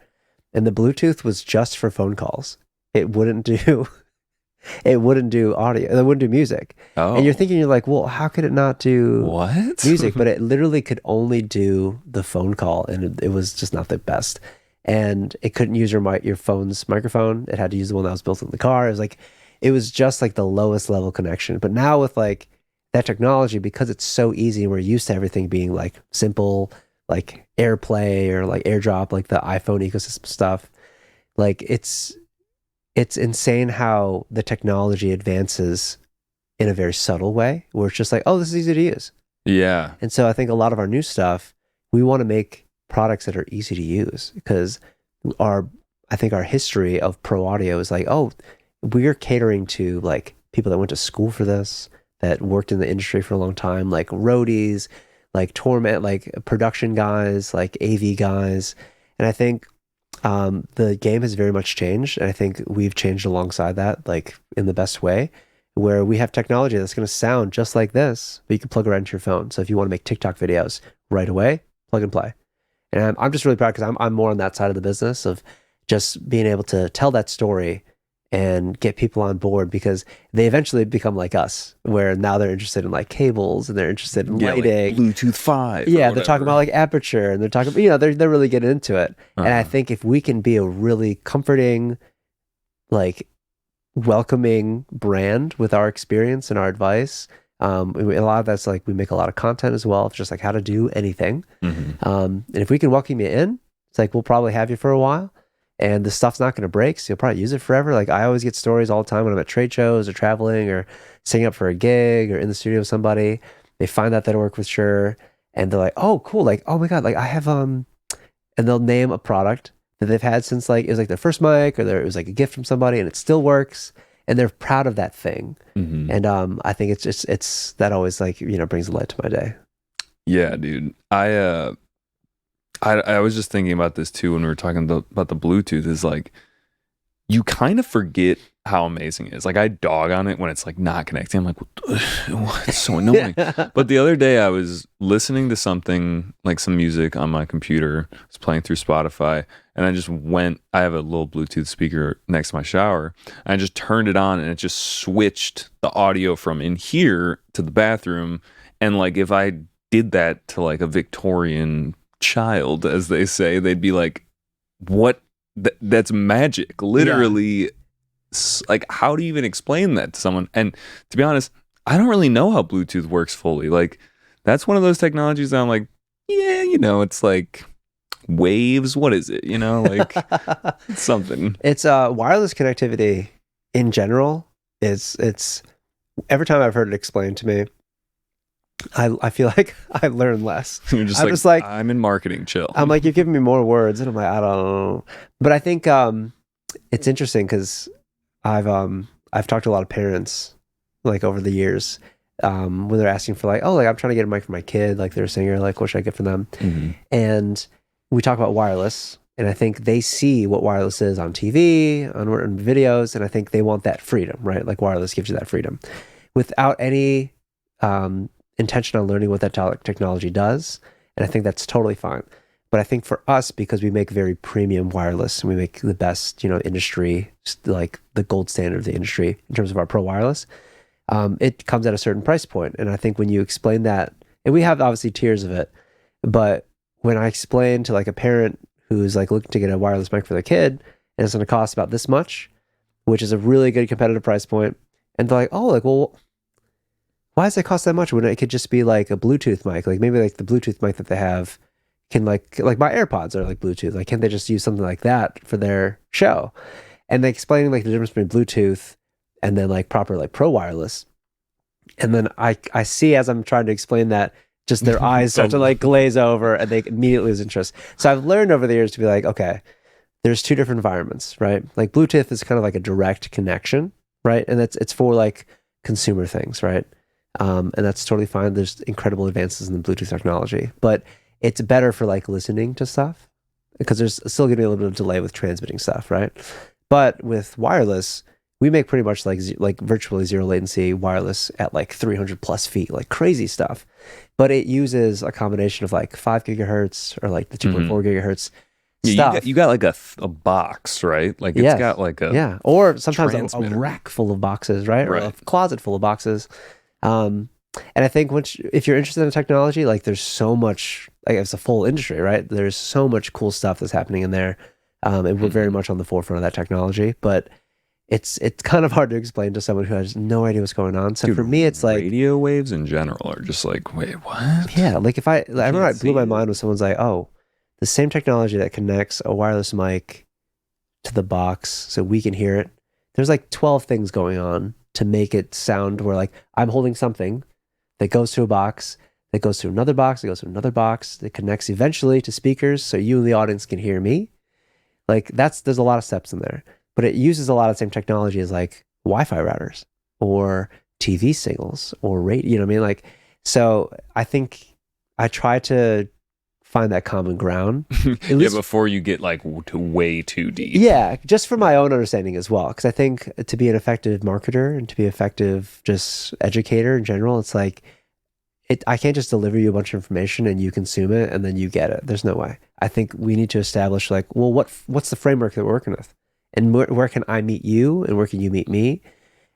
Speaker 3: And the Bluetooth was just for phone calls. It wouldn't do audio. It wouldn't do music.
Speaker 2: Oh.
Speaker 3: And you're like, well, how could it not do
Speaker 2: what
Speaker 3: music? But it literally could only do the phone call, and it was just not the best. And it couldn't use your phone's microphone. It had to use the one that was built in the car. It was just like the lowest level connection. But now with like that technology, because it's so easy and we're used to everything being like simple, like AirPlay or like AirDrop, like the iPhone ecosystem stuff. Like it's insane how the technology advances in a very subtle way where it's just like, oh, this is easy to use.
Speaker 2: Yeah.
Speaker 3: And so I think a lot of our new stuff, we want to make products that are easy to use because I think our history of pro audio is like, oh, we're catering to like people that went to school for this, that worked in the industry for a long time, like roadies, like torment, like production guys, like AV guys. And I think the game has very much changed. And I think we've changed alongside that, like in the best way, where we have technology that's going to sound just like this, but you can plug it right into your phone. So if you want to make TikTok videos right away, plug and play. And I'm just really proud because I'm more on that side of the business of just being able to tell that story and get people on board, because they eventually become like us, where now they're interested in like cables and they're interested in
Speaker 2: Yeah, like
Speaker 3: lighting.
Speaker 2: Bluetooth 5.
Speaker 3: Yeah,
Speaker 2: or
Speaker 3: they're talking about
Speaker 2: whatever.
Speaker 3: like aperture, and they're talking, they're really getting into it. And I
Speaker 2: Uh-huh.
Speaker 3: think if we can be a really comforting, like welcoming brand with our experience and our advice, a lot of that's like we make a lot of content as well, of just like how to do anything.
Speaker 2: Mhm.
Speaker 3: And if we can welcome you in, it's like we'll probably have you for a while, and the stuff's not going to break, so you'll probably use it forever. Like I always get stories all the time when I'm at trade shows or traveling or sitting up for a gig or in the studio with somebody. They find out that I work with Shure, and they're like, "Oh, cool! Like, oh my god! Like I have and they'll name a product that they've had since like it was like their first mic, or it was like a gift from somebody, and it still works, and they're proud of that thing.
Speaker 2: Mhm.
Speaker 3: And I think it's that always like brings a light to my day.
Speaker 2: Yeah, dude. I was just thinking about this too when we were talking about the Bluetooth. Is like you kind of forget how amazing it is. Like I dog on it when it's like not connecting. I'm like, what? It's so annoying. But the other day I was listening to something, like some music on my computer. I was playing through Spotify, and I have a little Bluetooth speaker next to my shower. And I just turned it on, and it just switched the audio from in here to the bathroom. And like if I did that to like a Victorian child, as they say, they'd be like, what? That's magic. Literally, like, how do you even explain that to someone? And to be honest, I don't really know how Bluetooth works fully. Like, that's one of those technologies that I'm like, yeah, it's like waves. What is it? Like it's something.
Speaker 3: It's wireless connectivity in general. It's every time I've heard it explained to me, I feel like I learn less.
Speaker 2: You're just
Speaker 3: I'm
Speaker 2: like,
Speaker 3: just like,
Speaker 2: I'm in marketing, chill.
Speaker 3: I'm like, you're giving me more words, and I'm like, I don't know. But I think it's interesting because I've talked to a lot of parents like over the years when they're asking for like, oh, like I'm trying to get a mic for my kid, like they're a singer, like what should I get for them?
Speaker 2: Mhm.
Speaker 3: And we talk about wireless, and I think they see what wireless is on TV, on videos, and I think they want that freedom, right? Like wireless gives you that freedom without any intention on learning what that technology does. And I think that's totally fine. But I think for us, because we make very premium wireless and we make the best, industry, like the gold standard of the industry in terms of our pro wireless, it comes at a certain price point. And I think when you explain that, and we have obviously tiers of it, but when I explain to like a parent who's like looking to get a wireless mic for their kid, and it's going to cost about this much, which is a really good competitive price point, and they're like, oh, like, well, why does it cost that much when it could just be like a Bluetooth mic? Like maybe like the Bluetooth mic that they have can like my AirPods are like Bluetooth. Like can't they just use something like that for their show? And they explaining like the difference between Bluetooth and then like proper like pro wireless. And then I see as I'm trying to explain that, just their eyes start to like glaze over and they immediately lose interest. So I've learned over the years to be like, okay, there's two different environments, right? Like Bluetooth is kind of like a direct connection, right? And it's for like consumer things, right? And that's totally fine. There's incredible advances in the Bluetooth technology, but it's better for like listening to stuff because there's still going to be a little bit of delay with transmitting stuff, right? But with wireless, we make pretty much like virtually zero latency wireless at like 300 plus feet, like crazy stuff. But it uses a combination of like 5 gigahertz or like the 2.4 gigahertz stuff.
Speaker 2: You got like a box, right? Like it's got like a
Speaker 3: or sometimes a
Speaker 2: transmitter.
Speaker 3: rack full of boxes, right? Or
Speaker 2: Right.
Speaker 3: a closet full of boxes. And I think if you're interested in technology, like there's so much, like it's a full industry, right? There's so much cool stuff that's happening in there. And we're very much on the forefront of that technology, but it's kind of hard to explain to someone who has no idea what's going on. So
Speaker 2: Dude,
Speaker 3: for me, it's like
Speaker 2: radio waves in general are just like, wait, what?
Speaker 3: yeah, like I remember it blew my
Speaker 2: see
Speaker 3: mind when someone's like, oh, the same technology that connects a wireless mic to the box so we can hear it. There's like 12 things going on to make it sound where like I'm holding something that goes to a box, that goes to another box, that goes to another box, that connects eventually to speakers so you and the audience can hear me. Like there's a lot of steps in there, but it uses a lot of the same technology as like Wi-Fi routers or TV signals or radio, you know what I mean? Like, so I think I try to find that common ground.
Speaker 2: Yeah, before you get like way too deep.
Speaker 3: Yeah, just for my own understanding as well. Because I think to be an effective marketer and to be effective just educator in general, it's like I can't just deliver you a bunch of information and you consume it and then you get it. There's no way. I think we need to establish like, well, what's the framework that we're working with? and where can I meet you, and where can you meet me?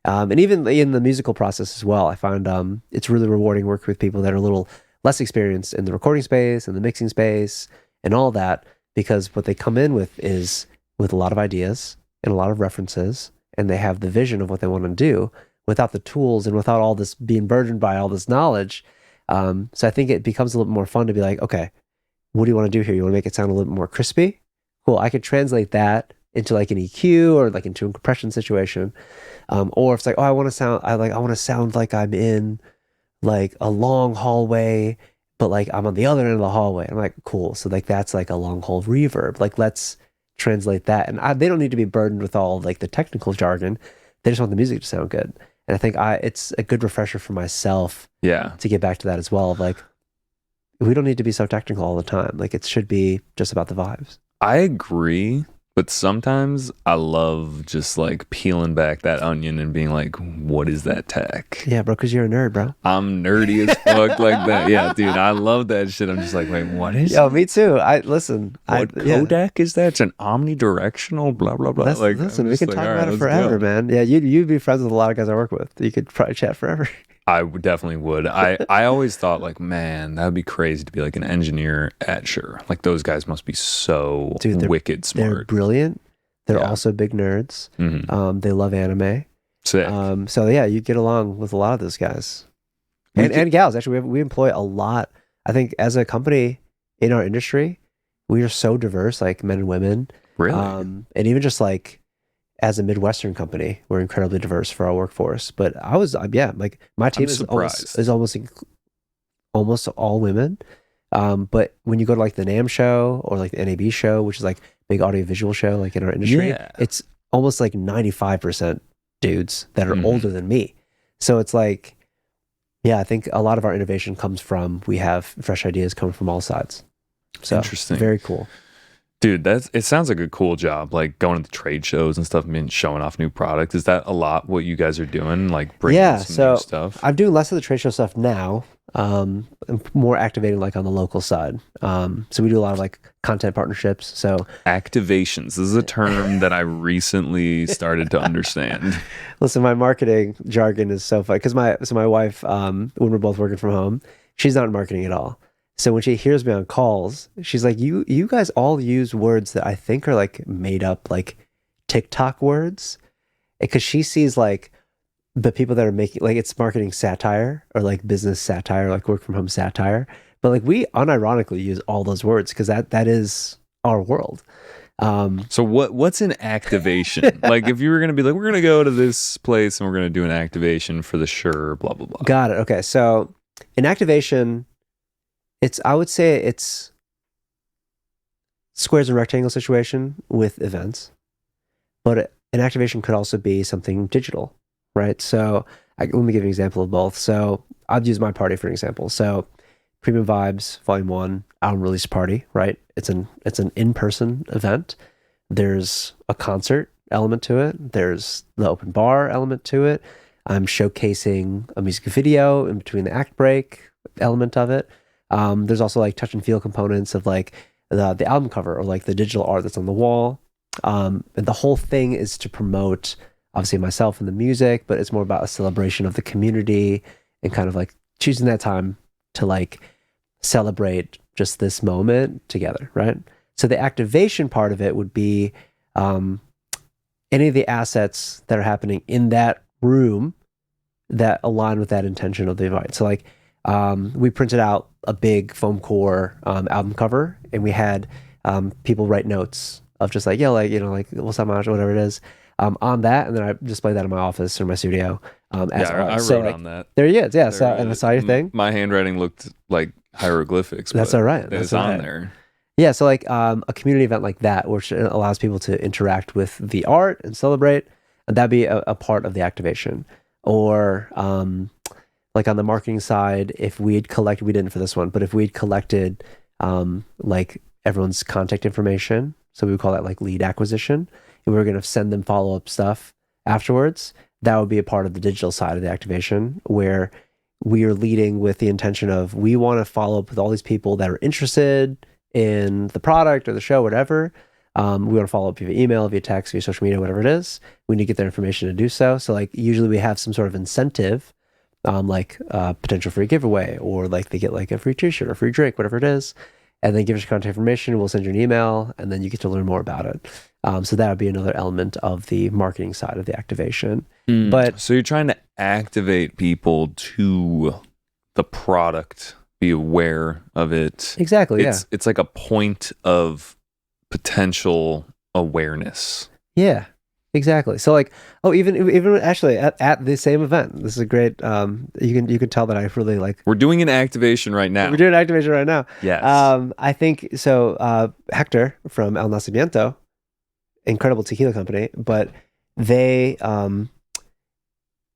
Speaker 3: And even in the musical process as well, I find it's really rewarding working with people that are a little less experienced in the recording space and the mixing space and all that, because what they come in with is with a lot of ideas and a lot of references, and they have the vision of what they want to do without the tools and without all this being burdened by all this knowledge. So I think it becomes a little more fun to be like, okay, what do you want to do here? You want to make it sound a little more crispy? Cool. I could translate that into like an EQ or like into a compression situation. Or if it's like, oh, I want to sound like I'm in like a long hallway, but like I'm on the other end of the hallway. I'm like, cool. So like that's like a long haul reverb. Like let's translate that. And they don't need to be burdened with all like the technical jargon. They just want the music to sound good. And I think it's a good refresher for myself to get back to that as well. Of like, we don't need to be so technical all the time. Like it should be just about the vibes.
Speaker 2: I agree. But sometimes I love just like peeling back that onion and being like, what is that tech?
Speaker 3: Yeah, bro, because you're a nerd, bro.
Speaker 2: I'm nerdy as fuck like that. Yeah, dude, I love that shit. I'm just like, wait, what is
Speaker 3: Yo, me too. Listen.
Speaker 2: What codec is that? It's an omnidirectional, blah, blah, blah.
Speaker 3: Listen, we can talk about it forever, man. Yeah, you'd be friends with a lot of guys I work with. You could probably chat forever.
Speaker 2: I definitely would. I always thought like, man, that would be crazy to be like an engineer at Shure. Like those guys must be so wicked smart.
Speaker 3: They're brilliant. They're also big nerds.
Speaker 2: Mm-hmm.
Speaker 3: They love anime.
Speaker 2: Sick.
Speaker 3: So yeah, you get along with a lot of those guys and gals. Actually, we employ a lot. I think as a company in our industry, we are so diverse, like men and women.
Speaker 2: Really?
Speaker 3: And even just like as a Midwestern company, we're incredibly diverse for our workforce. But like my team is almost all women. But when you go to like the NAMM show or like the NAB show, which is like big audiovisual show, like in our industry, it's almost like 95% dudes that are older than me. So it's like, I think a lot of our innovation comes from, we have fresh ideas coming from all sides. So
Speaker 2: interesting.
Speaker 3: Very cool.
Speaker 2: Dude, it sounds like a cool job, like going to the trade shows and stuff and showing off new product. Is that a lot what you guys are doing? Like bringing some new stuff?
Speaker 3: I'm doing less of the trade show stuff now. I'm more activating like on the local side. So we do a lot of like content partnerships. So
Speaker 2: activations. This is a term that I recently started to understand.
Speaker 3: Listen, my marketing jargon is so funny because my wife, when we're both working from home, she's not in marketing at all. So when she hears me on calls, she's like, you guys all use words that I think are like made up like TikTok words. Because she sees like the people that are making, like it's marketing satire or like business satire, like work from home satire. But like we unironically use all those words because that is our world.
Speaker 2: So what's an activation? Like if you were going to be like, we're going to go to this place and we're going to do an activation for the Shure, blah, blah, blah.
Speaker 3: Got it. Okay. So an activation, I would say it's squares and rectangle situation with events, but an activation could also be something digital, right? So let me give you an example of both. So I'd use my party for an example. So Premium Vibes Volume 1 album release party, right? It's an in-person event. There's a concert element to it. There's the open bar element to it. I'm showcasing a music video in between the act break element of it. There's also like touch and feel components of like the album cover or like the digital art that's on the wall. And the whole thing is to promote obviously myself and the music, but it's more about a celebration of the community and kind of like choosing that time to like celebrate just this moment together, right? So the activation part of it would be any of the assets that are happening in that room that align with that intention of the event. So like we printed out a big foam core album cover, and we had people write notes of just like, like what's up, Maj, whatever it is, on that, and then I display that in my office or my studio. As art.
Speaker 2: I wrote on that.
Speaker 3: There you go. Yeah. So and I saw your thing.
Speaker 2: My handwriting looked like hieroglyphics.
Speaker 3: That's all right.
Speaker 2: It's on there.
Speaker 3: Yeah. So like a community event like that, which allows people to interact with the art and celebrate, and that'd be a part of the activation. Or like on the marketing side, if we didn't for this one, but if we'd collected like everyone's contact information, so we would call that like lead acquisition, and we were going to send them follow-up stuff afterwards, that would be a part of the digital side of the activation, where we are leading with the intention of, we want to follow up with all these people that are interested in the product or the show, whatever. We want to follow up via email, via text, via social media, whatever it is. We need to get their information to do so. So like usually we have some sort of incentive, like potential free giveaway, or like they get like a free t-shirt or free drink, whatever it is. And then give us your contact information. We'll send you an email, and then you get to learn more about it. So that would be another element of the marketing side of the activation. But
Speaker 2: so you're trying to activate people to the product, be aware of it.
Speaker 3: exactly,
Speaker 2: It's like a point of potential awareness.
Speaker 3: yeah, exactly. So like, even actually at the same event, this is a great. You can tell that I really like.
Speaker 2: We're doing an activation right now.
Speaker 3: We're doing activation right now.
Speaker 2: Yes.
Speaker 3: I think so. Hector from El Nacimiento, incredible tequila company, but they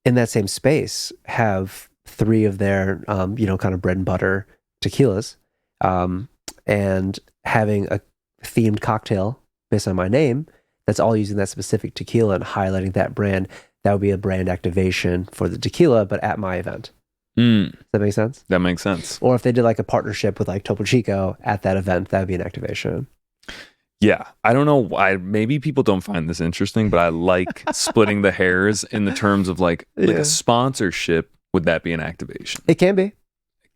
Speaker 3: in that same space have 3 of their kind of bread and butter tequilas, and having a themed cocktail based on my name that's all using that specific tequila and highlighting that brand. That would be a brand activation for the tequila, but at my event. Does that make sense?
Speaker 2: That makes sense.
Speaker 3: Or if they did like a partnership with like Topo Chico at that event, that would be an activation.
Speaker 2: Yeah. I don't know why. Maybe people don't find this interesting, but I like splitting the hairs in the terms of like a sponsorship. Would that be an activation?
Speaker 3: It can be.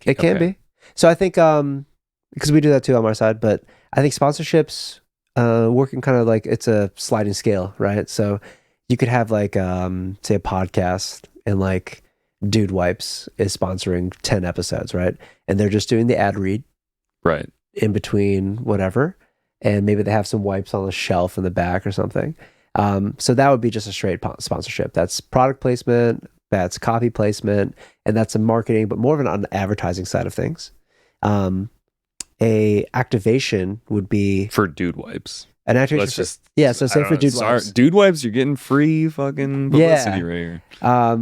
Speaker 3: It can be. So I think because we do that too on my side, but I think sponsorships working kind of like it's a sliding scale, right? So you could have like say a podcast, and like Dude Wipes is sponsoring 10 episodes, right? And they're just doing the ad read
Speaker 2: Right.
Speaker 3: in between whatever, and maybe they have some wipes on the shelf in the back or something. So that would be just a straight sponsorship. That's product placement, that's copy placement, and that's a marketing, but more of an advertising side of things. A activation would be
Speaker 2: For Dude Wipes.
Speaker 3: an activation.
Speaker 2: Let's just
Speaker 3: So say for Dude Wipes.
Speaker 2: Dude Wipes, you're getting free fucking publicity right here.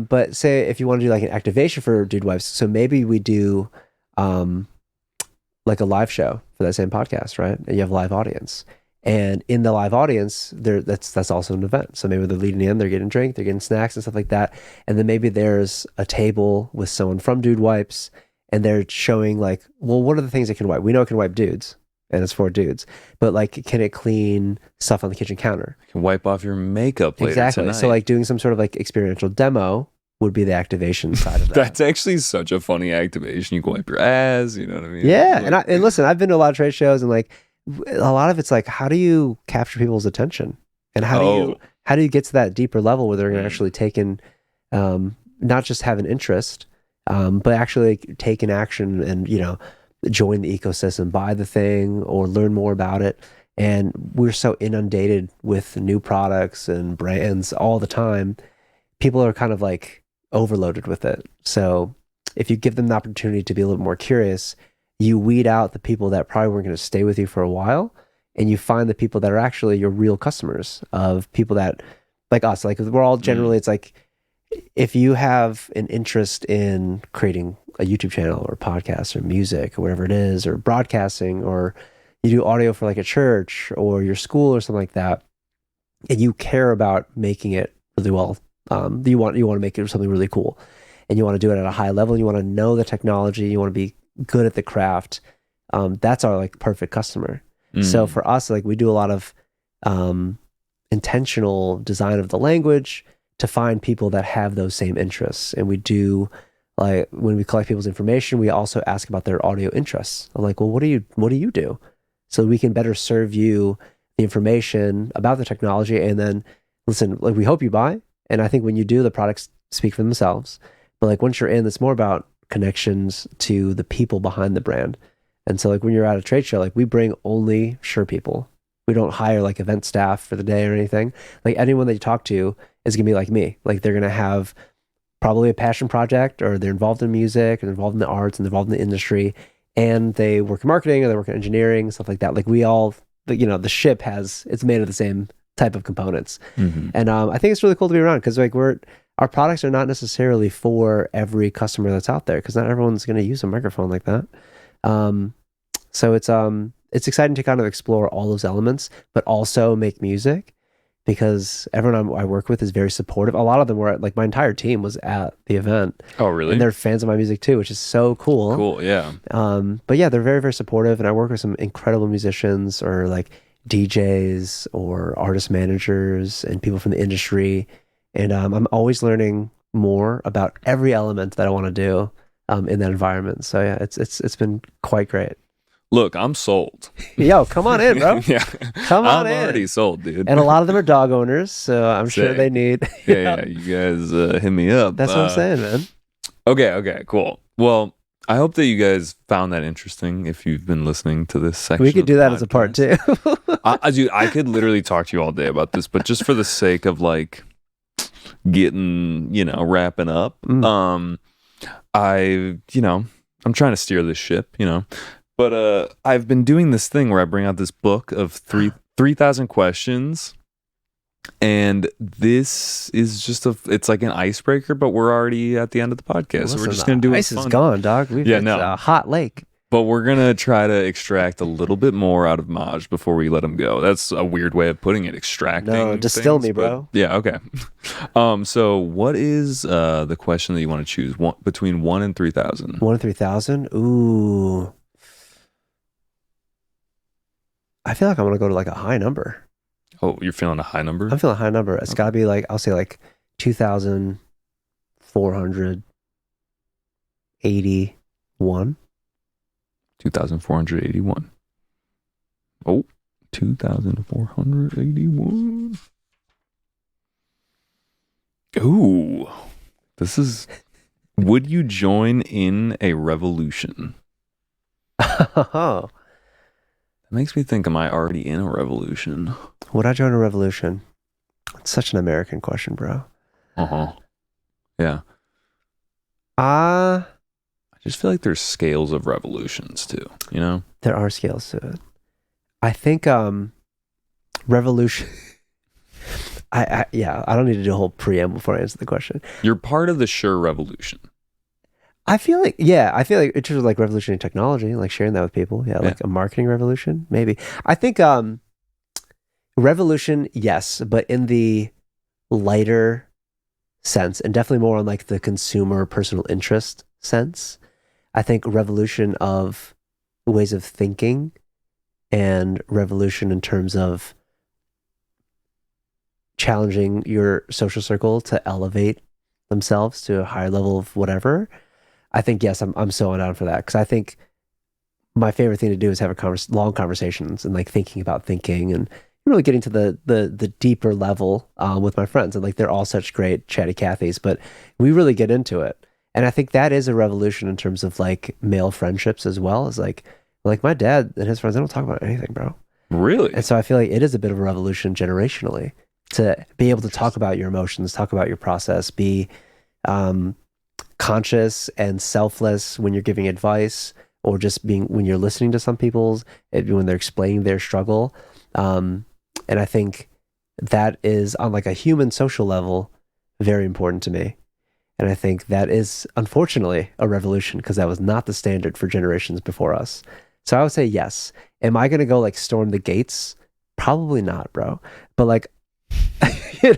Speaker 3: But say if you want to do like an activation for Dude Wipes, so maybe we do like a live show for that same podcast, right? And you have a live audience. And in the live audience, that's also an event. So maybe they're leading in, they're getting a drink, they're getting snacks and stuff like that. And then maybe there's a table with someone from Dude Wipes, and they're showing like, well, what are the things it can wipe? We know it can wipe dudes, and it's for dudes. But like, can it clean stuff on the kitchen counter?
Speaker 2: You can wipe off your makeup later
Speaker 3: Exactly.
Speaker 2: tonight.
Speaker 3: So like doing some sort of like experiential demo would be the activation side of that.
Speaker 2: That's actually such a funny activation. You can wipe your ass, you know what I mean?
Speaker 3: Yeah.
Speaker 2: Like,
Speaker 3: And listen, I've been to a lot of trade shows, and like a lot of it's like, how do you capture people's attention? And how do you get to that deeper level where they're going to actually take in, not just have an interest, but actually take an action and, join the ecosystem, buy the thing, or learn more about it. And we're so inundated with new products and brands all the time. People are kind of like overloaded with it. So if you give them the opportunity to be a little more curious, you weed out the people that probably weren't going to stay with you for a while, and you find the people that are actually your real customers, of people that like us. Like we're all generally, it's like if you have an interest in creating a YouTube channel or podcast or music or whatever it is, or broadcasting, or you do audio for like a church or your school or something like that, and you care about making it really well, you want to make it something really cool, and you want to do it at a high level, you want to know the technology, you want to be good at the craft, that's our like perfect customer. So for us, like we do a lot of intentional design of the language to find people that have those same interests. And we do, like when we collect people's information, we also ask about their audio interests. I'm like, well, what do you do? So we can better serve you the information about the technology. And then listen, like we hope you buy. And I think when you do, the products speak for themselves. But like once you're in, it's more about connections to the people behind the brand. And so like when you're at a trade show, like we bring only Shure people. We don't hire like event staff for the day or anything. Like anyone that you talk to is gonna be like me. Like they're gonna have probably a passion project, or they're involved in music, or they're involved in the arts, and they're involved in the industry, and they work in marketing, or they work in engineering, stuff like that. Like we all, the ship it's made of the same type of components. And I think it's really cool to be around, because like our products are not necessarily for every customer that's out there, because not everyone's going to use a microphone like that. So it's exciting to kind of explore all those elements, but also make music, because everyone I work with is very supportive. A lot of them were like my entire team was at the event.
Speaker 2: Oh, really?
Speaker 3: And they're fans of my music too, which is so cool.
Speaker 2: Cool, yeah.
Speaker 3: But yeah, they're very, very supportive, and I work with some incredible musicians, or like DJs or artist managers and people from the industry. And I'm always learning more about every element that I want to do in that environment. So yeah, it's been quite great.
Speaker 2: Look, I'm sold.
Speaker 3: Yo, come on in, bro.
Speaker 2: Yeah.
Speaker 3: Come on
Speaker 2: I'm
Speaker 3: in.
Speaker 2: already sold, dude.
Speaker 3: And a lot of them are dog owners, so I'm sure
Speaker 2: Sick.
Speaker 3: they need.
Speaker 2: Yeah, you guys hit me up.
Speaker 3: That's what I'm saying, man.
Speaker 2: Okay, cool. Well, I hope that you guys found that interesting if you've been listening to this section.
Speaker 3: We could
Speaker 2: of
Speaker 3: do
Speaker 2: the
Speaker 3: that as a part
Speaker 2: podcast.
Speaker 3: two.
Speaker 2: I could literally talk to you all day about this, but just for the sake of like getting, wrapping up, I'm trying to steer this ship, But I've been doing this thing where I bring out this book of 3,000 questions, and this is just it's like an icebreaker, but we're already at the end of the podcast, so we're just gonna do it.
Speaker 3: Ice is gone, dog. It's a hot lake.
Speaker 2: But we're gonna try to extract a little bit more out of Maj before we let him go. That's a weird way of putting it. Extracting.
Speaker 3: No, distill
Speaker 2: things,
Speaker 3: me, bro.
Speaker 2: Yeah. Okay. So what is the question that you want to choose? Between 1 and 3,000.
Speaker 3: 1 and 3,000. Ooh. I feel like I'm gonna go to like a high number.
Speaker 2: Oh, you're feeling a high number?
Speaker 3: I'm feeling a high number. It's gotta be like, I'll say like 2,481.
Speaker 2: 2,481. Oh, 2,481. Ooh, this is. Would you join in a revolution?
Speaker 3: Oh.
Speaker 2: That makes me think, am I already in a revolution?
Speaker 3: Would I join a revolution? It's such an American question, bro.
Speaker 2: Yeah. I just feel like there's scales of revolutions too,
Speaker 3: There are scales to it. I think revolution. I don't need to do a whole preamble before I answer the question.
Speaker 2: You're part of the Shure revolution.
Speaker 3: I feel like in terms of like revolutionary technology, like sharing that with people. Yeah, like a marketing revolution, maybe. I think revolution, yes, but in the lighter sense, and definitely more on like the consumer personal interest sense. I think revolution of ways of thinking and revolution in terms of challenging your social circle to elevate themselves to a higher level of whatever. I think, yes, I'm so down for that, because I think my favorite thing to do is have long conversations and like thinking about thinking and really getting to the deeper level with my friends. And like, they're all such great chatty Cathys, but we really get into it. And I think that is a revolution in terms of like male friendships as well. As like my dad and his friends, they don't talk about anything, bro.
Speaker 2: Really?
Speaker 3: And so I feel like it is a bit of a revolution generationally to be able to talk about your emotions, talk about your process, be conscious and selfless when you're giving advice, or just being when you're listening to some people's, when they're explaining their struggle. And I think that is on like a human social level very important to me. And I think that is unfortunately a revolution, because that was not the standard for generations before us. So I would say yes. Am I going to go like storm the gates? Probably not, bro. But like,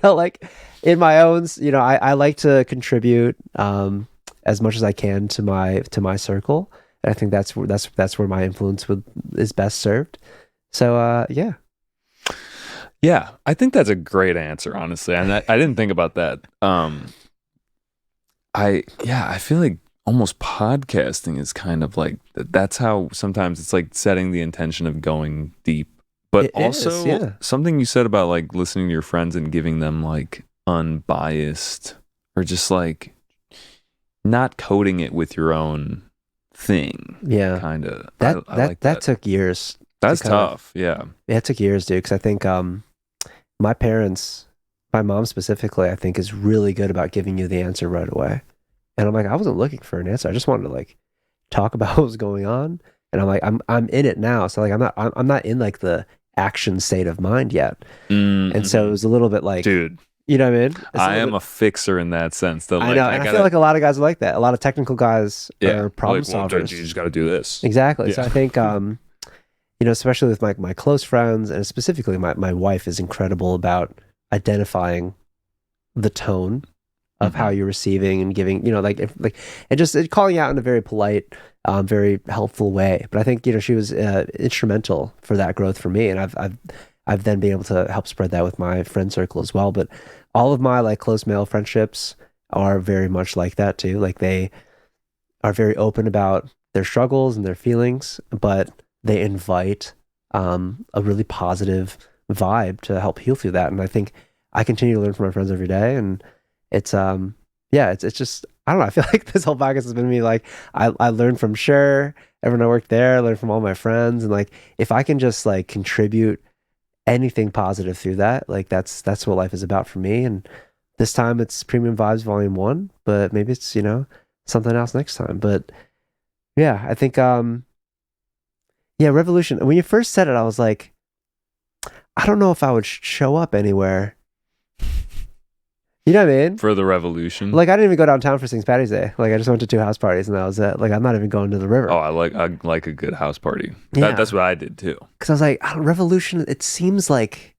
Speaker 3: like in my own, I like to contribute as much as I can to my circle. And I think that's where my influence is best served. So yeah.
Speaker 2: Yeah, I think that's a great answer, honestly. And I didn't think about that. I feel like almost podcasting is kind of like, that's how sometimes it's like setting the intention of going deep. But something you said about like listening to your friends and giving them like unbiased, or just like not coding it with your own thing. Yeah. Kind of.
Speaker 3: That took years.
Speaker 2: That's tough. Yeah,
Speaker 3: it took years, dude. Because I think my parents, my mom specifically, I think is really good about giving you the answer right away. And I'm like, I wasn't looking for an answer. I just wanted to like talk about what was going on. And I'm like, I'm in it now. So like, I'm not in like the action state of mind yet. Mm-hmm. And so it was a little bit like,
Speaker 2: dude,
Speaker 3: you know what I mean?
Speaker 2: I am a fixer in that sense. Though,
Speaker 3: I know. And I feel like a lot of guys are like that. A lot of technical guys are problem solvers.
Speaker 2: You just got to do this.
Speaker 3: Exactly. Yeah. So I think, especially with my close friends, and specifically my wife is incredible about identifying the tone of how you're receiving and giving, and just calling out in a very polite, very helpful way. But I think, she was instrumental for that growth for me. And I've then been able to help spread that with my friend circle as well. But all of my like close male friendships are very much like that too. Like they are very open about their struggles and their feelings, but they invite a really positive vibe to help heal through that. And I think I continue to learn from my friends every day. And it's it's just, I don't know. I feel like this whole podcast has been me. Like I learned from Shure, everyone I worked there, I learned from all my friends. And like, if I can just like contribute anything positive through that, like that's what life is about for me. And this time it's Premium Vibes Volume 1, but maybe it's, something else next time. But yeah, I think, Revolution. When you first said it, I was like, I don't know if I would show up anywhere. You know what I mean?
Speaker 2: For the Revolution.
Speaker 3: Like, I didn't even go downtown for St. Patty's Day. Like, I just went to 2 house parties and that was it. Like, I'm not even going to the river.
Speaker 2: Oh, I like a good house party.
Speaker 3: Yeah.
Speaker 2: That's what I did too.
Speaker 3: Because I was like, Revolution, it seems like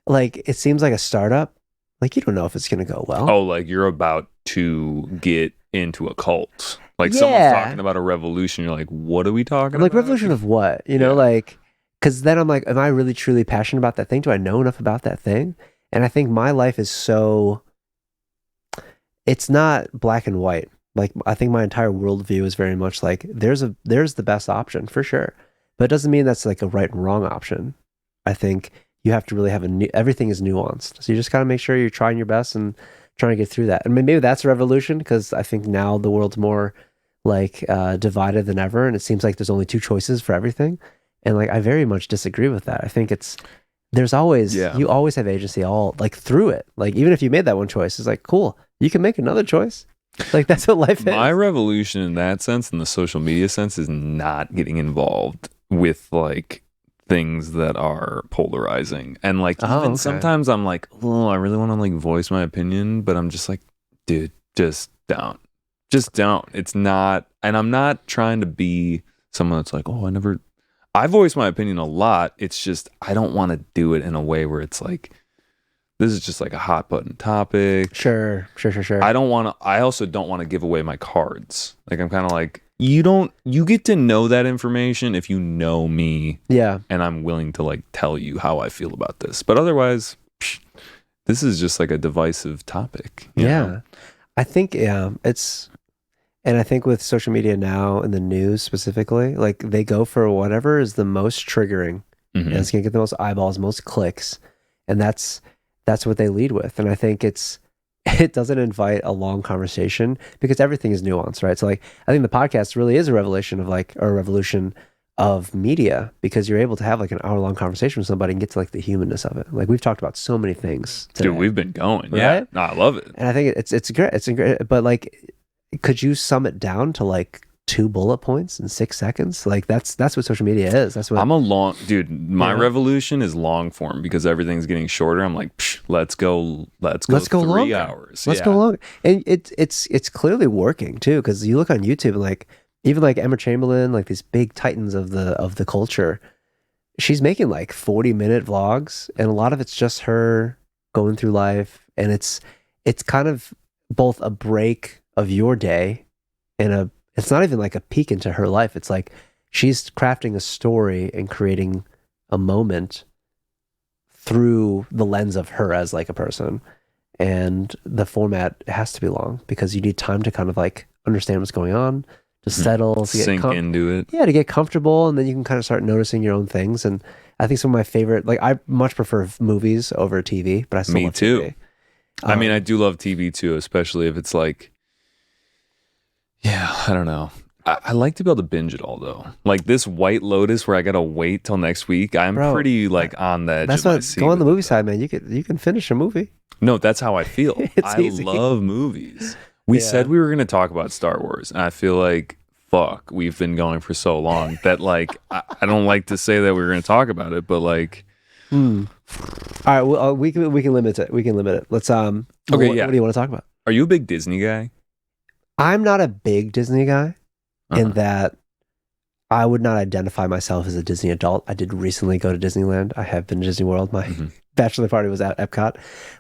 Speaker 3: a startup. Like, you don't know if it's going to go well.
Speaker 2: Oh, like you're about to get into a cult. Like someone's talking about a revolution. You're like, what are we talking about?
Speaker 3: Like, revolution of what? Like, because then I'm like, am I really truly passionate about that thing? Do I know enough about that thing? And I think my life is so, it's not black and white. Like, I think my entire worldview is very much like, there's the best option for sure. But it doesn't mean that's like a right and wrong option. I think you have to really have everything is nuanced. So you just got to make sure you're trying your best and trying to get through that. And maybe that's a revolution, because I think now the world's more like divided than ever. And it seems like there's only 2 choices for everything. And like, I very much disagree with that. I think there's always, you always have agency all like through it. Like, even if you made that one choice, it's like, cool, you can make another choice. Like, that's what life is.
Speaker 2: My revolution in that sense, in the social media sense, is not getting involved with like things that are polarizing. And like, even sometimes I'm like, oh, I really want to like voice my opinion, but I'm just like, dude, just don't. It's not, and I'm not trying to be someone that's like, oh, I voice my opinion a lot. It's just, I don't want to do it in a way where it's like, this is just like a hot button topic.
Speaker 3: Sure.
Speaker 2: I also don't want to give away my cards. Like, I'm kind of like, you get to know that information if you know me.
Speaker 3: Yeah.
Speaker 2: And I'm willing to like tell you how I feel about this. But otherwise, this is just like a divisive topic. You know?
Speaker 3: I think, and I think with social media now and the news specifically, like they go for whatever is the most triggering. And it's going to get the most eyeballs, most clicks. And that's what they lead with. And I think it doesn't invite a long conversation, because everything is nuanced, right? So like, I think the podcast really is a revelation of like, or a revolution of media, because you're able to have like an hour-long conversation with somebody and get to like the humanness of it. Like, we've talked about so many things today.
Speaker 2: Dude, we've been going.
Speaker 3: Right?
Speaker 2: Yeah. No, I love it.
Speaker 3: And I think it's great. It's great. But like, could you sum it down to like 2 bullet points in 6 seconds? Like, that's what social media is. That's what
Speaker 2: my revolution is long form, because everything's getting shorter. I'm like, let's go 3
Speaker 3: longer.
Speaker 2: hours.
Speaker 3: Let's go longer. And it's clearly working too, because you look on YouTube and like, even like Emma Chamberlain, like these big titans of the culture, she's making like 40-minute vlogs, and a lot of it's just her going through life. And it's kind of both a break of your day and it's not even like a peek into her life. It's like she's crafting a story and creating a moment through the lens of her as like a person. And the format has to be long, because you need time to kind of like understand what's going on, to settle, to
Speaker 2: sink into it.
Speaker 3: Yeah, to get comfortable, and then you can kind of start noticing your own things. And I think some of my favorite, like, I much prefer movies over TV, but I still love
Speaker 2: too.
Speaker 3: TV.
Speaker 2: I mean, I do love TV too, especially if it's like, I don't know. I like to be able to binge it all though. Like this White Lotus, where I gotta wait till next week. I'm pretty like on the edge.
Speaker 3: That's
Speaker 2: of my
Speaker 3: what
Speaker 2: seat
Speaker 3: go on the movie
Speaker 2: that.
Speaker 3: side, man. You can finish a movie.
Speaker 2: No, that's how I feel. I
Speaker 3: easy.
Speaker 2: love movies. We said we were gonna talk about Star Wars, and I feel like we've been going for so long that like I don't like to say that we were gonna talk about it, but like.
Speaker 3: All right, well, we can limit it. Let's okay. What do you want to talk about?
Speaker 2: Are you a big Disney guy?
Speaker 3: I'm not a big Disney guy, in that I would not identify myself as a Disney adult. I did recently go to Disneyland. I have been to Disney World. My bachelor party was at Epcot,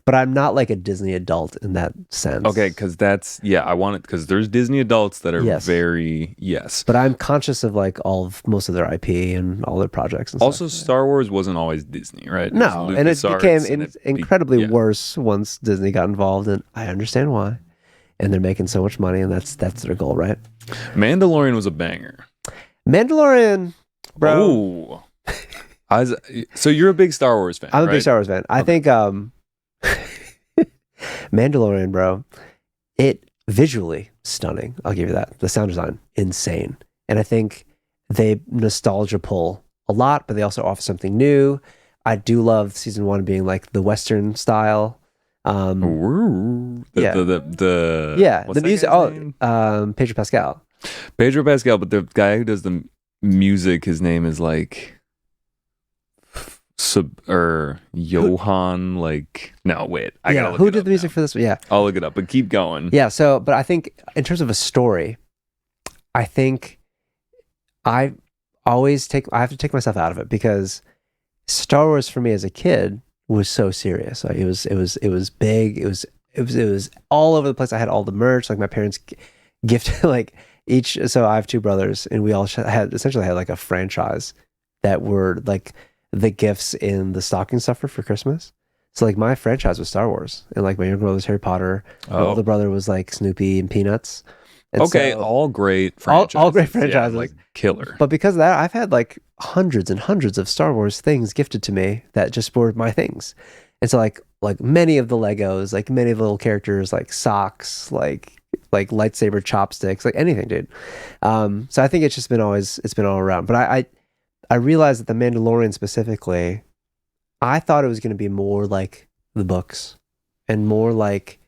Speaker 3: but I'm not like a Disney adult in that sense.
Speaker 2: Okay, because I want it because there's Disney adults that are
Speaker 3: Yes.
Speaker 2: very yes.
Speaker 3: But I'm conscious of like most of their IP and all their projects. And
Speaker 2: Also,
Speaker 3: stuff.
Speaker 2: Star Wars wasn't always Disney, right?
Speaker 3: No,
Speaker 2: There's
Speaker 3: and it
Speaker 2: LucasArts
Speaker 3: became
Speaker 2: and
Speaker 3: incredibly
Speaker 2: yeah.
Speaker 3: worse once Disney got involved, and I understand why. And they're making so much money, and that's their goal, right?
Speaker 2: Mandalorian was a banger.
Speaker 3: Mandalorian, bro.
Speaker 2: Oh, so you're a big Star Wars fan?
Speaker 3: I'm a
Speaker 2: right?
Speaker 3: big Star Wars fan. I think Mandalorian, bro, it visually stunning. I'll give you that. The sound design, insane. And I think they nostalgia pull a lot, but they also offer something new. I do love season 1 being like the Western style.
Speaker 2: The
Speaker 3: music. Pedro Pascal.
Speaker 2: Pedro Pascal, but the guy who does the music, his name is like Johan. Like, no, wait. I gotta look
Speaker 3: who
Speaker 2: it
Speaker 3: did
Speaker 2: up
Speaker 3: the music
Speaker 2: now.
Speaker 3: for this? Yeah,
Speaker 2: I'll look it up, but keep going.
Speaker 3: yeah. So, but I think in terms of a story, I think I have to take myself out of it because Star Wars for me as a kid was so serious. Like it was big. It was all over the place. I had all the merch. Like my parents gifted like each. So I have 2 brothers, and we all essentially had like a franchise that were like the gifts in the stocking stuffer for Christmas. So like my franchise was Star Wars, and like my younger brother was Harry Potter. My older brother was like Snoopy and Peanuts. And
Speaker 2: okay,
Speaker 3: so,
Speaker 2: all great franchises.
Speaker 3: all great franchises.
Speaker 2: Yeah, like killer.
Speaker 3: But because of that, I've had like hundreds and hundreds of Star Wars things gifted to me that just were my things. And so like many of the Legos, like many of the little characters, like socks, like lightsaber chopsticks, like anything, dude. So I think it's been all around. But I realized that the Mandalorian specifically, I thought it was going to be more like the books and more like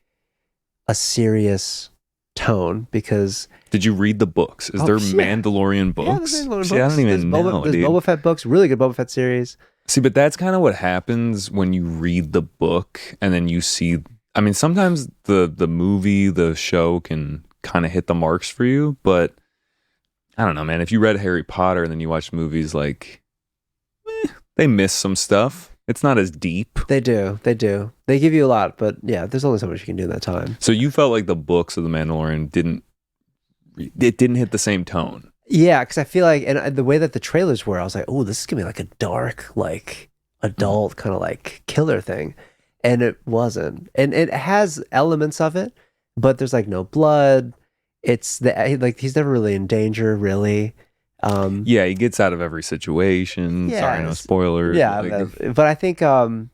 Speaker 3: a serious tone because
Speaker 2: did you read the books? Is there Mandalorian books?
Speaker 3: Yeah, there's Mandalorian
Speaker 2: See, I don't even know.
Speaker 3: There's
Speaker 2: Dude.
Speaker 3: Boba Fett books, really good Boba Fett series.
Speaker 2: See, but that's kind of what happens when you read the book and then you see. I mean, sometimes the movie, the show can kind of hit the marks for you, but I don't know, man. If you read Harry Potter and then you watch movies, like they miss some stuff. It's not as deep.
Speaker 3: They do. They give you a lot, but yeah, there's only so much you can do in that time.
Speaker 2: So you felt like the books of the Mandalorian didn't hit the same tone.
Speaker 3: Yeah, because I feel like, and the way that the trailers were, I was like, oh, this is gonna be like a dark, like adult kind of like killer thing, and it wasn't. And it has elements of it, but there's like no blood. It's like he's never really in danger, really.
Speaker 2: Yeah, he gets out of every situation.
Speaker 3: Yeah,
Speaker 2: Sorry, no spoilers.
Speaker 3: Yeah,
Speaker 2: like,
Speaker 3: but I think, and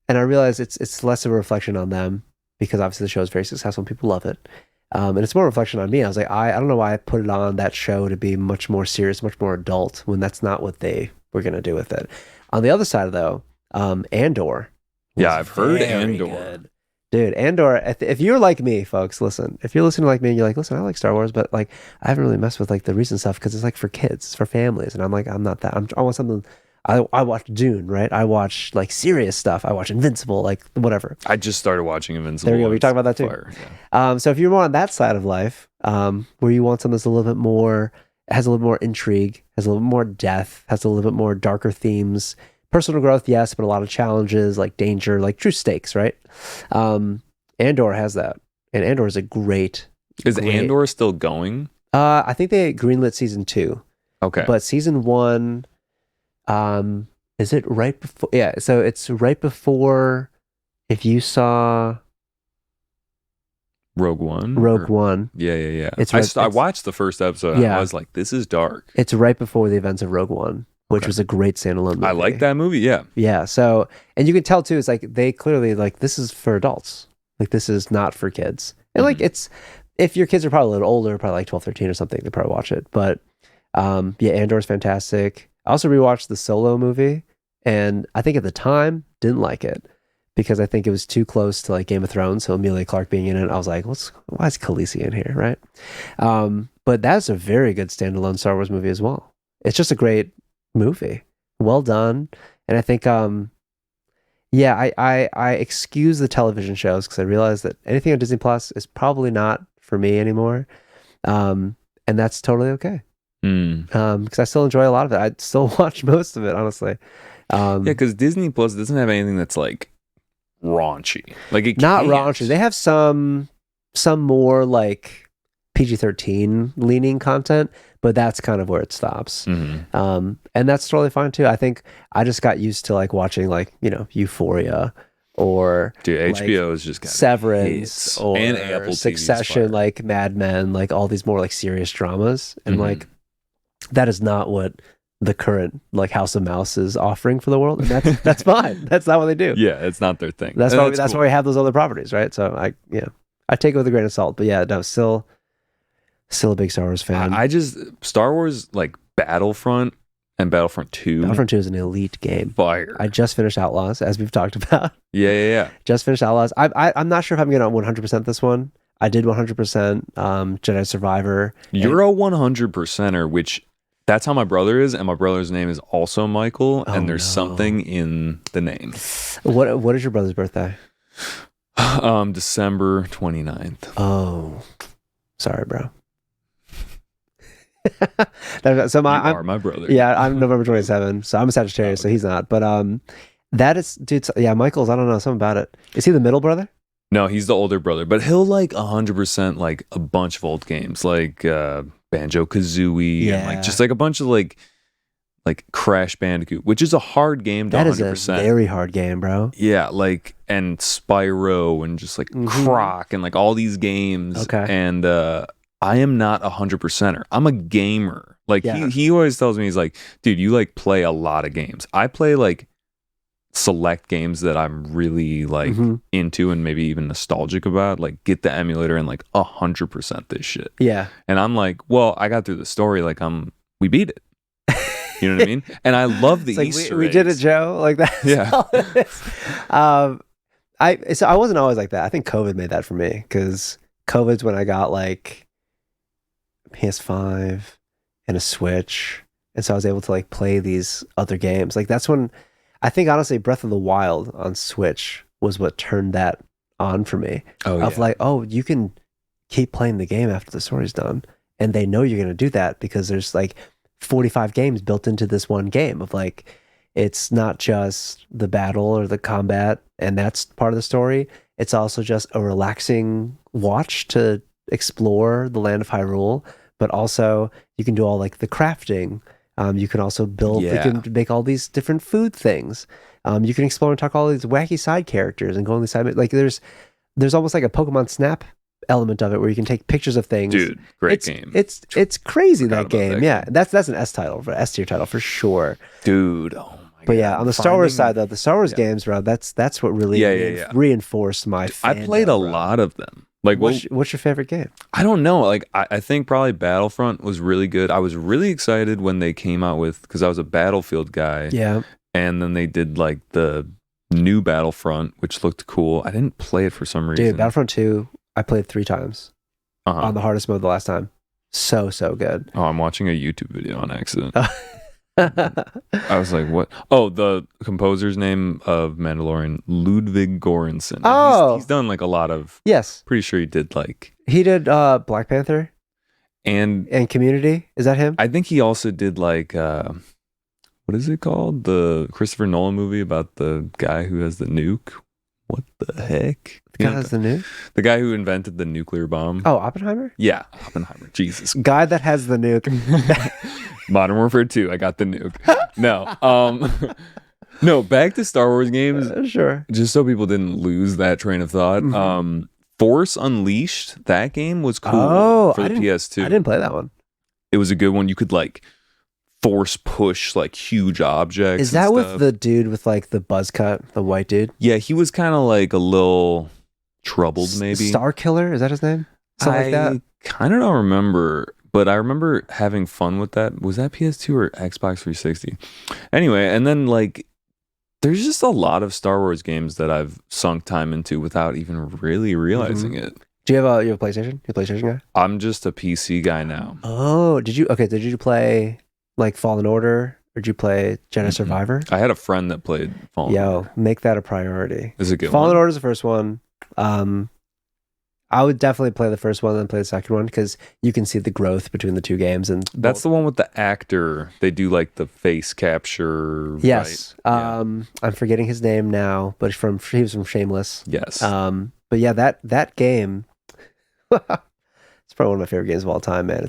Speaker 3: I realize it's less of a reflection on them because obviously the show is very successful and people love it. And it's more a reflection on me. I was like, I don't know why I put it on that show to be much more serious, much more adult when that's not what they were going to do with it. On the other side, though, Andor.
Speaker 2: Yeah, I've heard
Speaker 3: very
Speaker 2: Andor.
Speaker 3: good. Dude, Andor, if you're like me, folks, listen. If you're listening like me and you're like, listen, I like Star Wars, but like, I haven't really messed with like the recent stuff because it's like for kids, it's for families. And I'm like, I'm not that. I want something. I watch Dune, right? I watch like serious stuff. I watch Invincible, like whatever.
Speaker 2: I just started watching Invincible.
Speaker 3: There we go. We talked about that too.
Speaker 2: Fire, yeah.
Speaker 3: So if you're more on that side of life, where you want something that's a little bit more, has a little more intrigue, has a little more death, has a little bit more darker themes, personal growth, yes, but a lot of challenges like danger, like true stakes, right? Andor has that, and Andor is a great.
Speaker 2: Is Andor still going?
Speaker 3: I think they greenlit season 2.
Speaker 2: Okay,
Speaker 3: but season 1, is it right before? Yeah, so it's right before. If you saw
Speaker 2: Rogue One.
Speaker 3: One.
Speaker 2: Yeah.
Speaker 3: It's
Speaker 2: I watched the first episode. And
Speaker 3: Yeah.
Speaker 2: I was like, this is dark.
Speaker 3: It's right before the events of Rogue One, which
Speaker 2: Okay.
Speaker 3: was a great standalone movie.
Speaker 2: I like that movie. Yeah.
Speaker 3: Yeah. So, and you can tell too, it's like they clearly like this is for adults. Like this is not for kids. And like if your kids are probably a little older, probably like 12, 13 or something, they probably watch it. But yeah, Andor's fantastic. I also rewatched the Solo movie, and I think at the time didn't like it because I think it was too close to like Game of Thrones. So Emilia Clarke being in it, I was like, why is Khaleesi in here, right? But that's a very good standalone Star Wars movie as well. It's just a great movie, well done, and I think yeah, I excuse the television shows because I realize that anything on Disney Plus is probably not for me anymore, and that's totally okay. Because I still enjoy a lot of it. I still watch most of it, honestly.
Speaker 2: Yeah, because Disney Plus doesn't have anything that's like raunchy. Like it
Speaker 3: Not
Speaker 2: can't.
Speaker 3: raunchy. They have some more like PG-13 leaning content, but that's kind of where it stops.
Speaker 2: Mhm.
Speaker 3: And that's totally fine too. I think I just got used to like watching like, Euphoria or
Speaker 2: Dude,
Speaker 3: like,
Speaker 2: HBO is just got
Speaker 3: Severance
Speaker 2: hits.
Speaker 3: or
Speaker 2: and Apple TV's
Speaker 3: Succession,
Speaker 2: fire.
Speaker 3: like Mad Men, like all these more like serious dramas. And
Speaker 2: Mhm.
Speaker 3: like that is not what the current like House of Mouse is offering for the world. And that's fine. That's not what they do.
Speaker 2: Yeah, it's not their thing.
Speaker 3: That's
Speaker 2: And
Speaker 3: why that's
Speaker 2: cool.
Speaker 3: why we have those other properties, right? So I take it with a grain of salt. But yeah, no, still a big Star Wars fan.
Speaker 2: I just Star Wars like Battlefront and Battlefront 2.
Speaker 3: Battlefront 2 is an elite game.
Speaker 2: Fire.
Speaker 3: I just finished Outlaws, as we've talked about.
Speaker 2: Yeah.
Speaker 3: Just finished Outlaws. I'm not sure if I'm going to 100% this one. I did 100% Jedi Survivor.
Speaker 2: You're a 100%er, which that's how my brother is, and my brother's name is also Michael, and there's something in the name.
Speaker 3: What is your brother's birthday?
Speaker 2: December 29th.
Speaker 3: Oh, sorry, bro. So
Speaker 2: You are my brother.
Speaker 3: Yeah, I'm November 27, so I'm a Sagittarius, so he's not. But that is, dude. Yeah, Michael's. I don't know something about it. Is he the middle brother?
Speaker 2: No, he's the older brother, but he'll like 100% like a bunch of old games, like Banjo Kazooie, and like just like a bunch of like Crash Bandicoot, which is a hard game to 100%.
Speaker 3: That is a very hard game, bro.
Speaker 2: Yeah, like and Spyro and just like Croc and like all these games.
Speaker 3: Okay.
Speaker 2: And I am not 100%er. I'm a gamer. Like he always tells me, he's like, dude, you like play a lot of games. I play like select games that I'm really like into and maybe even nostalgic about. Like get the emulator and like 100% this shit.
Speaker 3: Yeah.
Speaker 2: And I'm like, well, I got through the story. Like we beat it. You know what I mean? And I love the Easter
Speaker 3: we
Speaker 2: eggs.
Speaker 3: did it, Joe. Like that.
Speaker 2: Yeah.
Speaker 3: I wasn't always like that. I think COVID made that for me, because COVID's when I got like PS5 and a Switch, and so I was able to like play these other games. Like that's when I think honestly Breath of the Wild on Switch was what turned that on for me. Like, oh, you can keep playing the game after the story's done, and they know you're going to do that because there's like 45 games built into this one game of like, it's not just the battle or the combat and that's part of the story. It's also just a relaxing watch to explore the land of Hyrule, but also you can do all like the crafting. You can also build, you can make all these different food things. You can explore and talk all these wacky side characters and go on the side. Like there's almost like a Pokemon Snap element of it where you can take pictures of things.
Speaker 2: Dude, great game.
Speaker 3: It's crazy, that game.
Speaker 2: That game.
Speaker 3: That's an S tier title for sure.
Speaker 2: Dude, oh my god.
Speaker 3: But yeah, on the Star Wars side though, the Star Wars games, bro, that's what really reinforced my fandom,
Speaker 2: I played a lot of them. Like
Speaker 3: what's your favorite game?
Speaker 2: I don't know. Like I think probably Battlefront was really good. I was really excited when they came out with, because I was a Battlefield guy.
Speaker 3: Yeah.
Speaker 2: And then they did like the new Battlefront, which looked cool. I didn't play it for some reason.
Speaker 3: Dude, Battlefront 2, I played 3 times on the hardest mode the last time. So good.
Speaker 2: Oh, I'm watching a YouTube video on accident. I was like, what? Oh, the composer's name of Mandalorian, Ludwig Göransson.
Speaker 3: Oh.
Speaker 2: He's done like a lot of...
Speaker 3: Yes.
Speaker 2: Pretty sure he did like...
Speaker 3: He did Black Panther
Speaker 2: and
Speaker 3: Community. Is that him?
Speaker 2: I think he also did like... what is it called? The Christopher Nolan movie about the guy who has the nuke. What the heck?
Speaker 3: The guy has the nuke?
Speaker 2: The guy who invented the nuclear bomb.
Speaker 3: Oh, Oppenheimer?
Speaker 2: Yeah, Oppenheimer. Jesus.
Speaker 3: Guy that has the nuke.
Speaker 2: Modern Warfare 2. I got the nuke. No. No, back to Star Wars games.
Speaker 3: Sure.
Speaker 2: Just so people didn't lose that train of thought. Force Unleashed, that game was cool for the PS2.
Speaker 3: I didn't play that one.
Speaker 2: It was a good one. You could like force push like huge objects.
Speaker 3: Is that with the dude with like the buzz cut, the white dude?
Speaker 2: Yeah, he was kind of like a little troubled, maybe.
Speaker 3: Star Killer, is that his name? Something like that.
Speaker 2: Kind of don't remember, but I remember having fun with that. Was that PS2 or Xbox 360? Anyway, and then like there's just a lot of Star Wars games that I've sunk time into without even really realizing it.
Speaker 3: Do you have a PlayStation? You a PlayStation guy?
Speaker 2: I'm just a PC guy now.
Speaker 3: Oh, did you play like Fallen Order, or did you play Jedi Survivor?
Speaker 2: I had a friend that played Fallen Order.
Speaker 3: Make that a priority.
Speaker 2: It's a good
Speaker 3: Fallen
Speaker 2: one.
Speaker 3: Order is the first one. I would definitely play the first one and then play the second one because you can see the growth between the two games. And
Speaker 2: That's the one with the actor. They do like the face capture.
Speaker 3: yes.
Speaker 2: Right? Yeah.
Speaker 3: I'm forgetting his name now, but he was from Shameless.
Speaker 2: Yes.
Speaker 3: But yeah, that game, it's probably one of my favorite games of all time, man.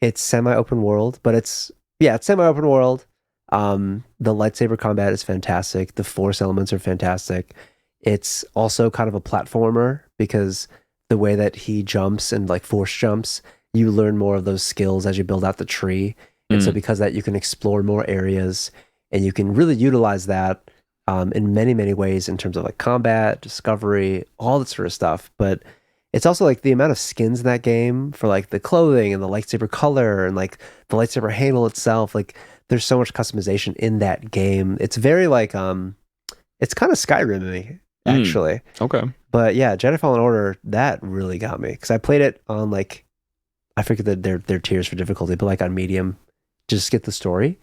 Speaker 3: It's semi-open world, but it's semi-open world. The lightsaber combat is fantastic. The force elements are fantastic. It's also kind of a platformer because the way that he jumps and like force jumps, you learn more of those skills as you build out the tree. And so because of that, you can explore more areas and you can really utilize that in many, many ways in terms of like combat, discovery, all that sort of stuff. But it's also like the amount of skins in that game for like the clothing and the lightsaber color and like the lightsaber handle itself. Like there's so much customization in that game. It's very like, it's kind of Skyrim-y actually.
Speaker 2: Okay.
Speaker 3: But yeah, Jedi Fallen Order, that really got me because I played it on like, I forget their tiers for difficulty, but like on medium, just get the story.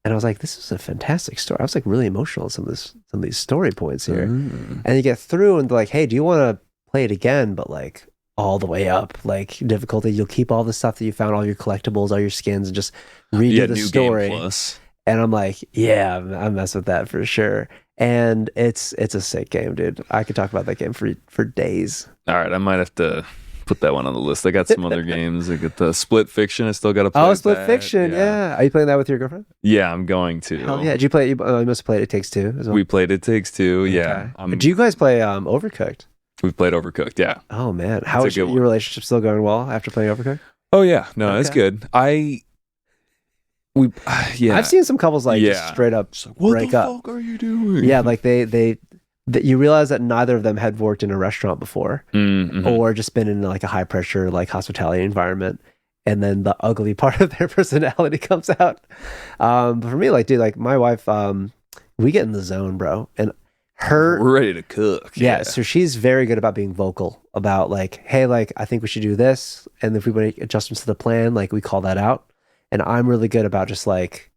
Speaker 3: And I was like, this is a fantastic story. I was like really emotional at some of these story points here. And you get through and they're like, hey, do you want to play it again? But like all the way up, like difficulty, you'll keep all the stuff that you found, all your collectibles, all your skins, and just redo the
Speaker 2: new
Speaker 3: story.
Speaker 2: Game plus.
Speaker 3: And I'm like, yeah, I mess with that for sure. And it's a sick game, dude. I could talk about that game for days.
Speaker 2: All right, I might have to put that one on the list. I got some other games. I got the Split Fiction. I still got to play.
Speaker 3: Oh, Split
Speaker 2: that.
Speaker 3: Fiction, yeah. Are you playing that with your girlfriend?
Speaker 2: Yeah, I'm going to.
Speaker 3: Hell yeah. Did you play? You must have played It Takes Two as well.
Speaker 2: We played It Takes Two. Yeah.
Speaker 3: Okay. Do you guys play Overcooked?
Speaker 2: We've played Overcooked. Yeah.
Speaker 3: Oh man, how is your
Speaker 2: one.
Speaker 3: relationship still going well after playing Overcooked?
Speaker 2: Oh yeah, no, it's good.
Speaker 3: I've seen some couples like just straight up
Speaker 2: what
Speaker 3: break
Speaker 2: the
Speaker 3: up.
Speaker 2: fuck are you doing?
Speaker 3: Yeah, like they you realize that neither of them had worked in a restaurant before, or just been in like a high pressure like hospitality environment, and then the ugly part of their personality comes out. But for me, like, dude, like my wife, we get in the zone, bro, and
Speaker 2: we're ready to cook.
Speaker 3: Yeah, so she's very good about being vocal about like, hey, like I think we should do this, and if we make adjustments to the plan, like we call that out. And I'm really good about just like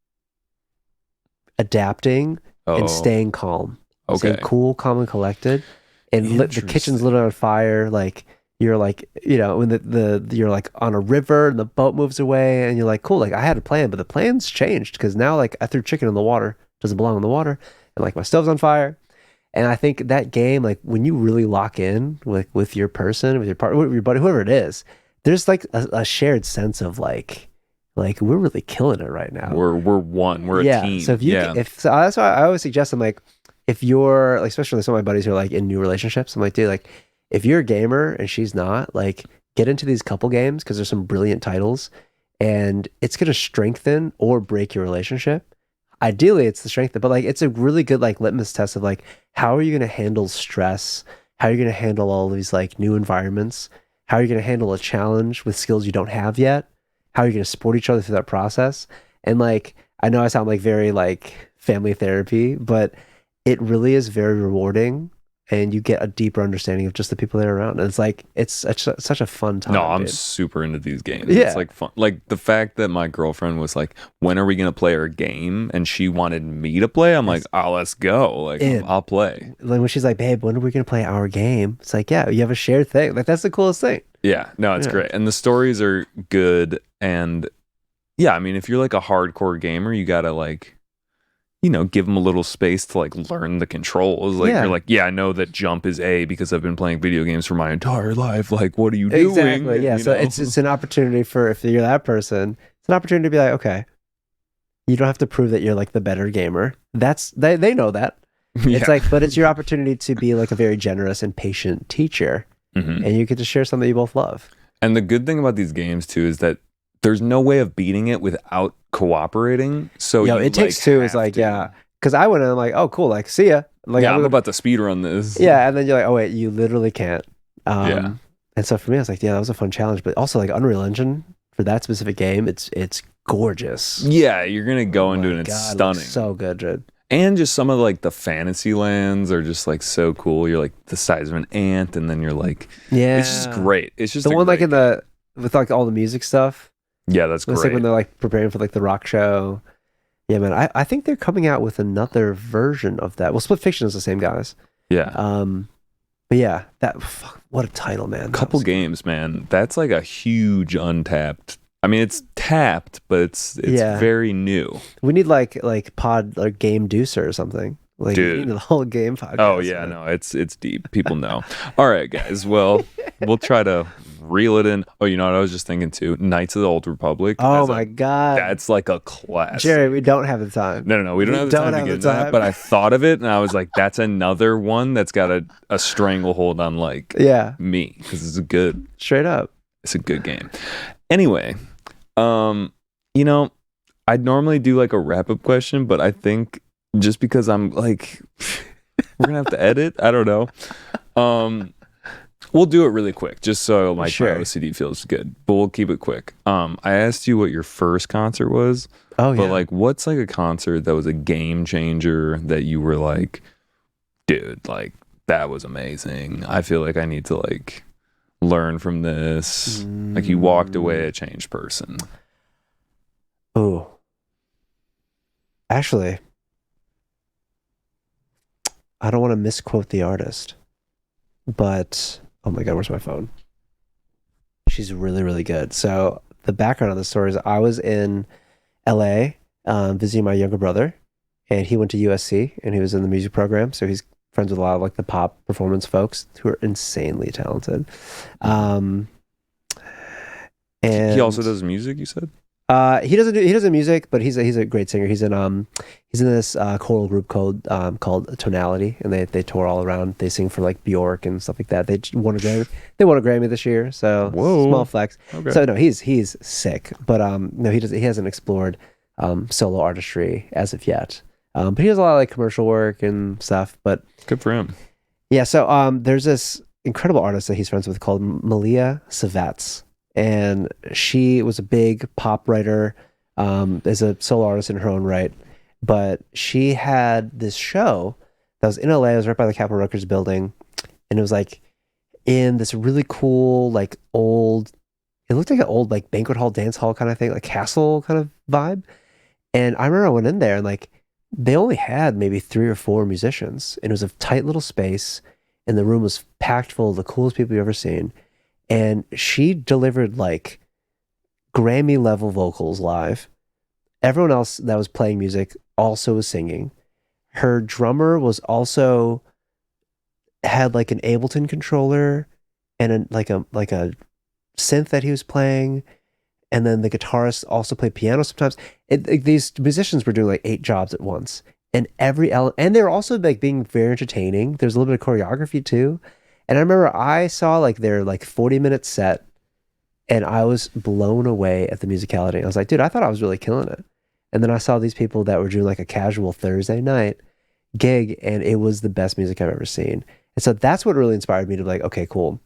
Speaker 3: adapting and staying calm.
Speaker 2: Okay.
Speaker 3: Staying cool, calm, and collected. And the kitchen's literally on fire. Like you're like, you know, when you're like on a river and the boat moves away, and you're like, cool, like I had a plan, but the plan's changed because now like I threw chicken in the water, doesn't belong in the water, and like my stove's on fire. And I think that game, like when you really lock in with your person, with your partner, with your buddy, whoever it is, there's like a shared sense of like we're really killing it right now.
Speaker 2: We're one. We're a team.
Speaker 3: So that's why I always suggest I'm like, if you're like, especially some of my buddies who are like in new relationships, I'm like, dude, like if you're a gamer and she's not, like get into these couple games because there's some brilliant titles, and it's gonna strengthen or break your relationship. Ideally, it's the strength, but like it's a really good like litmus test of like how are you gonna handle stress? How are you gonna handle all these like new environments? How are you gonna handle a challenge with skills you don't have yet? How are you going to support each other through that process? And like, I know I sound like very like family therapy, but it really is very rewarding, and you get a deeper understanding of just the people that are around. And it's like, it's such a fun time.
Speaker 2: No, I'm
Speaker 3: dude.
Speaker 2: super into these games.
Speaker 3: Yeah.
Speaker 2: It's like fun. Like the fact that my girlfriend was like, when are we going to play our game? And she wanted me to play. I'm like, oh, let's go. Like I'll play.
Speaker 3: Like when she's like, babe, when are we going to play our game? It's like, yeah, you have a shared thing. Like that's the coolest thing.
Speaker 2: Yeah, no, it's great. And the stories are good. And yeah, I mean, if you're like a hardcore gamer, you got to like, you know, give them a little space to like learn the controls. Like you're like, yeah, I know that jump is A because I've been playing video games for my entire life. Like, what are you doing?
Speaker 3: Exactly. Yeah. So it's an opportunity for, if you're that person, it's an opportunity to be like, okay, you don't have to prove that you're like the better gamer. They know that. It's like, but it's your opportunity to be like a very generous and patient teacher. And you get to share something you both love.
Speaker 2: And the good thing about these games too is that there's no way of beating it without cooperating. So
Speaker 3: It Takes Two is like, because I went in, I'm like, oh cool, like see ya. Like
Speaker 2: I'm about to speed run this.
Speaker 3: Yeah, and then you're like, oh wait, you literally can't. And so for me, I was like, yeah, that was a fun challenge. But also like Unreal Engine for that specific game, it's gorgeous.
Speaker 2: Yeah, you're gonna go into it and it's stunning.
Speaker 3: So good, dude.
Speaker 2: And just some of like the fantasy lands are just like so cool. You're like the size of an ant, and then you're like, it's just great. It's just
Speaker 3: the one like with like all the music stuff.
Speaker 2: Yeah, that's great.
Speaker 3: It's like when they're like preparing for like the rock show. Yeah, man. I think they're coming out with another version of that. Well, Split Fiction is the same guys.
Speaker 2: Yeah.
Speaker 3: But But yeah, what a title, man.
Speaker 2: Couple games, man. That's like a huge untapped. I mean, it's tapped, but it's very new.
Speaker 3: We need like game Deucer or something. Like,
Speaker 2: Dude.
Speaker 3: you need the whole game podcast.
Speaker 2: Oh yeah, no, it's deep. People know. All right, guys. Well, we'll try to reel it in. Oh, you know what I was just thinking too? Knights of the Old Republic.
Speaker 3: Oh my god,
Speaker 2: that's like a classic.
Speaker 3: Jerry, we don't have the time.
Speaker 2: No, we don't have the time to get into that. But I thought of it, and I was like, that's another one that's got a stranglehold on like me, because it's a good,
Speaker 3: straight up.
Speaker 2: It's a good game. Anyway, you know, I'd normally do like a wrap up question, but I think just because I'm like, we're gonna have to edit. I don't know. We'll do it really quick, just so my OCD feels good. But we'll keep it quick. I asked you what your first concert was.
Speaker 3: Oh yeah.
Speaker 2: But like, what's like a concert that was a game changer that you were like, dude, like that was amazing. I feel like I need to like learn from this. Like you walked away a changed person.
Speaker 3: Oh, actually, I don't want to misquote the artist, but oh my god, where's my phone? She's really, really good. So the background of the story is I was in LA visiting my younger brother, and he went to USC and he was in the music program. So he's friends with a lot of like the pop performance folks who are insanely talented. And
Speaker 2: he also does music, you said?
Speaker 3: He doesn't music, but he's a great singer. He's in this choral group called Tonality, and they tour all around. They sing for like Bjork and stuff like that. They won a Grammy this year, so small flex. Okay. So no, he's sick, but no, he hasn't explored solo artistry as of yet. But he does a lot of like commercial work and stuff. But
Speaker 2: good for him.
Speaker 3: Yeah. So there's this incredible artist that he's friends with called Malia Savets. And she was a big pop writer, as a solo artist in her own right. But she had this show that was in LA. It was right by the Capitol Records building. And it was like in this really cool, like old, it looked like an old like banquet hall, dance hall kind of thing, like castle kind of vibe. And I remember I went in there and like they only had maybe 3 or 4 musicians. And it was a tight little space. And the room was packed full of the coolest people you've ever seen. And she delivered like Grammy level vocals live. Everyone else that was playing music also was singing. Her drummer was also had like an Ableton controller and like a synth that he was playing. And then the guitarist also played piano sometimes. These musicians were doing like 8 jobs at once. And and they were also like being very entertaining. There's a little bit of choreography too. And I remember I saw like their like 40-minute set and I was blown away at the musicality. I was like, dude, I thought I was really killing it. And then I saw these people that were doing like a casual Thursday night gig and it was the best music I've ever seen. And so that's what really inspired me to be like, okay, cool.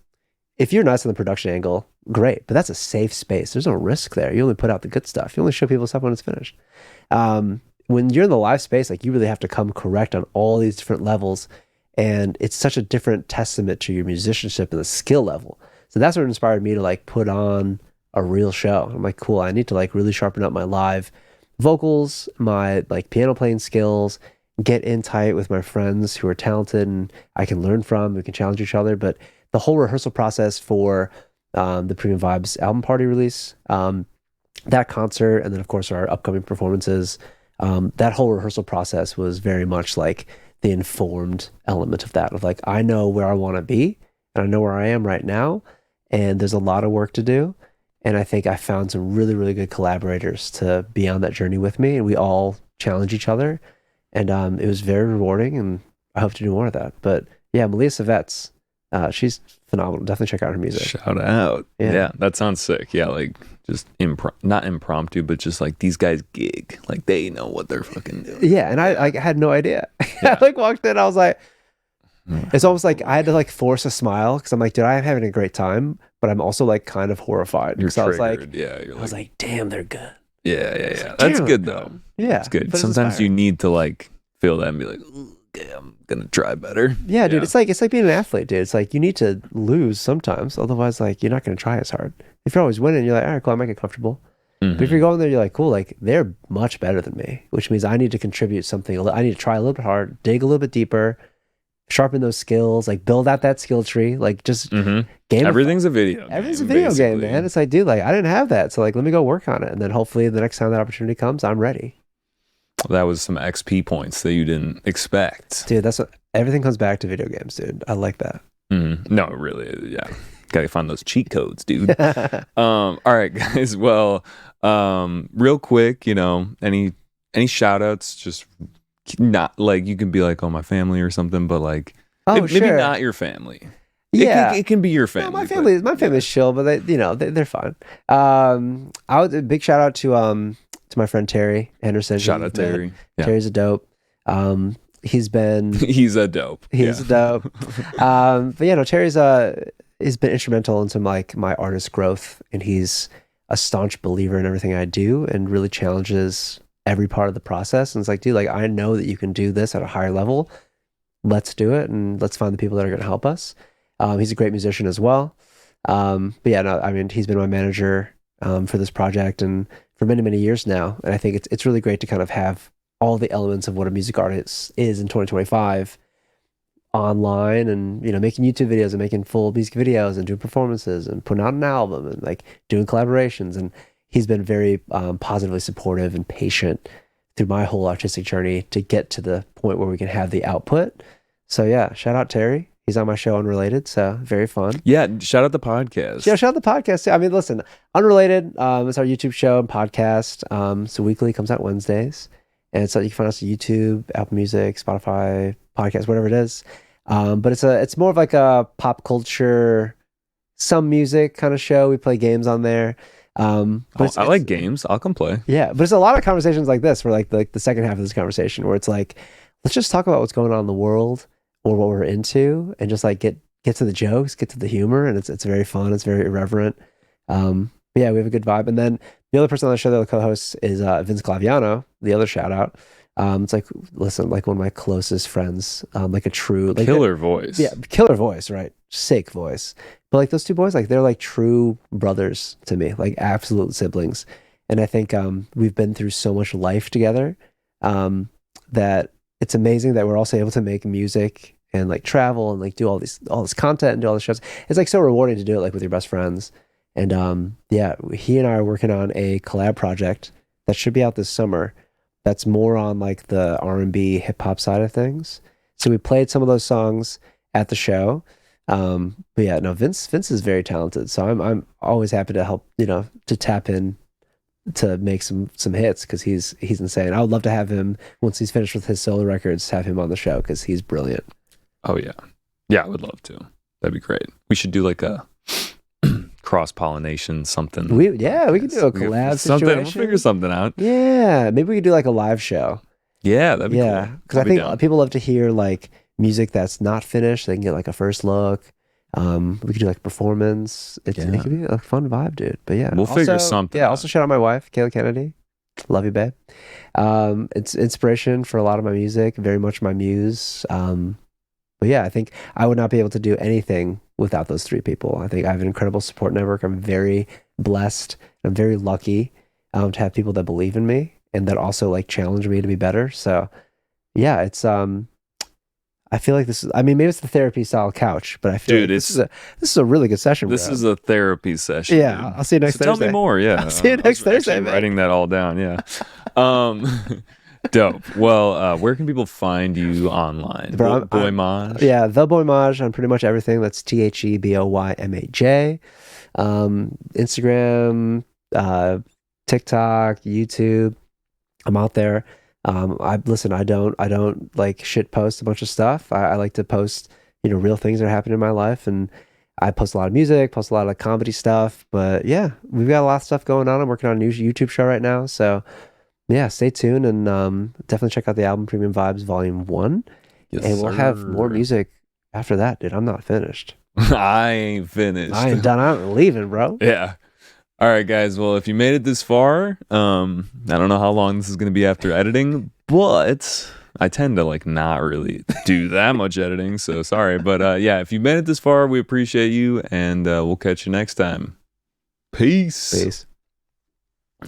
Speaker 3: If you're nice on the production angle, great, but that's a safe space. There's no risk there. You only put out the good stuff. You only show people stuff when it's finished. When you're in the live space, like you really have to come correct on all these different levels. And it's such a different testament to your musicianship and the skill level. So that's what inspired me to like put on a real show. I'm like, cool, I need to like really sharpen up my live vocals, my like piano playing skills, get in tight with my friends who are talented and I can learn from, we can challenge each other. But the whole rehearsal process for the Premium Vibes album party release, that concert, and then of course our upcoming performances, that whole rehearsal process was very much like the informed element of that, of like, I know where I want to be and I know where I am right now. And there's a lot of work to do. And I think I found some really, really good collaborators to be on that journey with me. And we all challenge each other. And it was very rewarding. And I hope to do more of that. But yeah, Malia Savets, she's phenomenal. Definitely check out her music.
Speaker 2: Shout out. Yeah, that sounds sick. Yeah, like just not impromptu, but just like these guys gig. Like they know what they're fucking doing.
Speaker 3: Yeah, and I had no idea. Yeah. I like walked in, I was like, it's almost like I had to like force a smile because I'm like, dude, I'm having a great time, but I'm also like kind of horrified.
Speaker 2: You're
Speaker 3: triggered.
Speaker 2: I was
Speaker 3: like, damn, they're good.
Speaker 2: Yeah.
Speaker 3: Like,
Speaker 2: that's good though.
Speaker 3: Yeah,
Speaker 2: it's good. Sometimes you need to like feel that and be like, okay, I'm gonna try better.
Speaker 3: Yeah, dude. It's like being an athlete, dude. It's like you need to lose sometimes, otherwise, like you're not gonna try as hard. If you're always winning, you're like, all right, cool, I might get comfortable. Mm-hmm. But if you're going there, you're like, cool, like they're much better than me, which means I need to contribute something. I need to try a little bit hard, dig a little bit deeper, sharpen those skills, like build out that skill tree, like just game.
Speaker 2: Everything's a video.
Speaker 3: Everything's a video game, man. It's like, dude, like I didn't have that, so like let me go work on it, and then hopefully the next time that opportunity comes, I'm ready.
Speaker 2: That was some XP points that you didn't expect,
Speaker 3: dude. That's what everything comes back to video games, dude. I like that.
Speaker 2: No, really, yeah. Gotta find those cheat codes, dude. All right, guys. Well, real quick, you know, any shout outs, just not like you can be like, oh, my family or something, but like maybe not your family.
Speaker 3: Yeah,
Speaker 2: it can be your family.
Speaker 3: No, my family's chill, but they're fine. I would a big shout out to my friend Terry Anderson.
Speaker 2: Shout out Terry.
Speaker 3: Yeah. Terry's a dope. He's a dope. He's a dope. But yeah, no, Terry's has been instrumental into like my artist growth, and he's a staunch believer in everything I do and really challenges every part of the process. And it's like, dude, like I know that you can do this at a higher level. Let's do it, and let's find the people that are going to help us. He's a great musician as well. But yeah, no, I mean, he's been my manager for this project and for many, many years now. And I think it's really great to kind of have all the elements of what a music artist is in 2025 online, and you know, making YouTube videos and making full music videos and doing performances and putting out an album and like doing collaborations. And he's been very positively supportive and patient through my whole artistic journey to get to the point where we can have the output. So yeah, shout out Terry. He's on my show Unrelated, so very fun.
Speaker 2: Yeah, shout out the podcast.
Speaker 3: Yeah, shout out the podcast too. I mean, listen, Unrelated is our YouTube show and podcast. So weekly, comes out Wednesdays. And so you can find us on YouTube, Apple Music, Spotify, podcast, whatever it is. But it's more of like a pop culture, some music kind of show. We play games on there. But
Speaker 2: I like games. I'll come play.
Speaker 3: Yeah, but it's a lot of conversations like this, where like the second half of this conversation, where it's like, let's just talk about what's going on in the world or what we're into, and just like get to the jokes, get to the humor, and it's very fun. It's very irreverent. But yeah, we have a good vibe. And then the other person on the show that co-hosts is Vince Claviano, the other shout out. It's like, listen, like one of my closest friends, like a true like
Speaker 2: killer voice.
Speaker 3: Yeah, killer voice, right? Sick voice. But like those two boys, like they're like true brothers to me, like absolute siblings. And I think we've been through so much life together that it's amazing that we're also able to make music and like travel and like do all this content and do all the shows. It's like so rewarding to do it like with your best friends. And yeah, he and I are working on a collab project that should be out this summer. That's more on like the R&B hip hop side of things. So we played some of those songs at the show. But yeah, no, Vince is very talented. So I'm always happy to help, you know, to tap in to make some hits, because he's insane. I would love to have him, once he's finished with his solo records, have him on the show, because he's brilliant.
Speaker 2: Oh yeah. Yeah, I would love to. That'd be great. We should do like a cross-pollination something.
Speaker 3: We can do a collab situation.
Speaker 2: We'll figure something out.
Speaker 3: Yeah, maybe we could do like a live show.
Speaker 2: Yeah, that'd be cool.
Speaker 3: Because I think people love to hear like music that's not finished. They can get like a first look. We could do like a performance. It could be a fun vibe, dude. But yeah,
Speaker 2: we'll figure something out.
Speaker 3: Also shout out my wife, Kayla Kennedy. Love you, babe. It's inspiration for a lot of my music, very much my muse. But yeah, I think I would not be able to do anything without those three people. I think I have an incredible support network. I'm very blessed. I'm very lucky to have people that believe in me and that also like challenge me to be better. So yeah, it's I feel like this is, I mean, maybe it's the therapy style couch, but I feel like this is a really good session.
Speaker 2: This is a therapy session.
Speaker 3: Yeah,
Speaker 2: dude.
Speaker 3: I'll see you next Thursday.
Speaker 2: Tell me more. Yeah,
Speaker 3: I'll see you next Thursday. Man.
Speaker 2: Writing that all down. Yeah. Dope. Well, where can people find you online? Boy Maj.
Speaker 3: Yeah, the Boy Maj on pretty much everything. That's TheBoymaj. Instagram, TikTok, YouTube. I'm out there. I don't like shit post a bunch of stuff. I like to post, you know, real things that are happening in my life, and I post a lot of music, post a lot of like comedy stuff. But yeah, we've got a lot of stuff going on. I'm working on a new YouTube show right now, so yeah, stay tuned, and definitely check out the album Premium Vibes Volume 1. Yes, and we'll have more music after that, dude. I'm not finished.
Speaker 2: I ain't finished.
Speaker 3: I ain't done. I'm leaving, bro.
Speaker 2: Yeah. All right, guys. Well, if you made it this far, I don't know how long this is going to be after editing, but I tend to like not really do that much editing, so sorry. But yeah, if you made it this far, we appreciate you, and we'll catch you next time. Peace.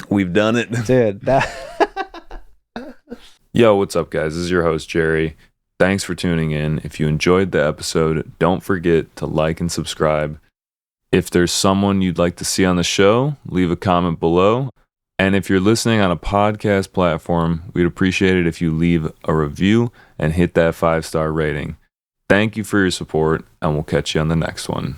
Speaker 2: We've done it.
Speaker 3: Dude,
Speaker 2: Yo, what's up, guys? This is your host, Jerry, Thanks for tuning in. If you enjoyed the episode, don't forget to like and subscribe. If there's someone you'd like to see on the show, leave a comment below. And if you're listening on a podcast platform, we'd appreciate it if you leave a review and hit that 5-star rating. Thank you for your support, and we'll catch you on the next one.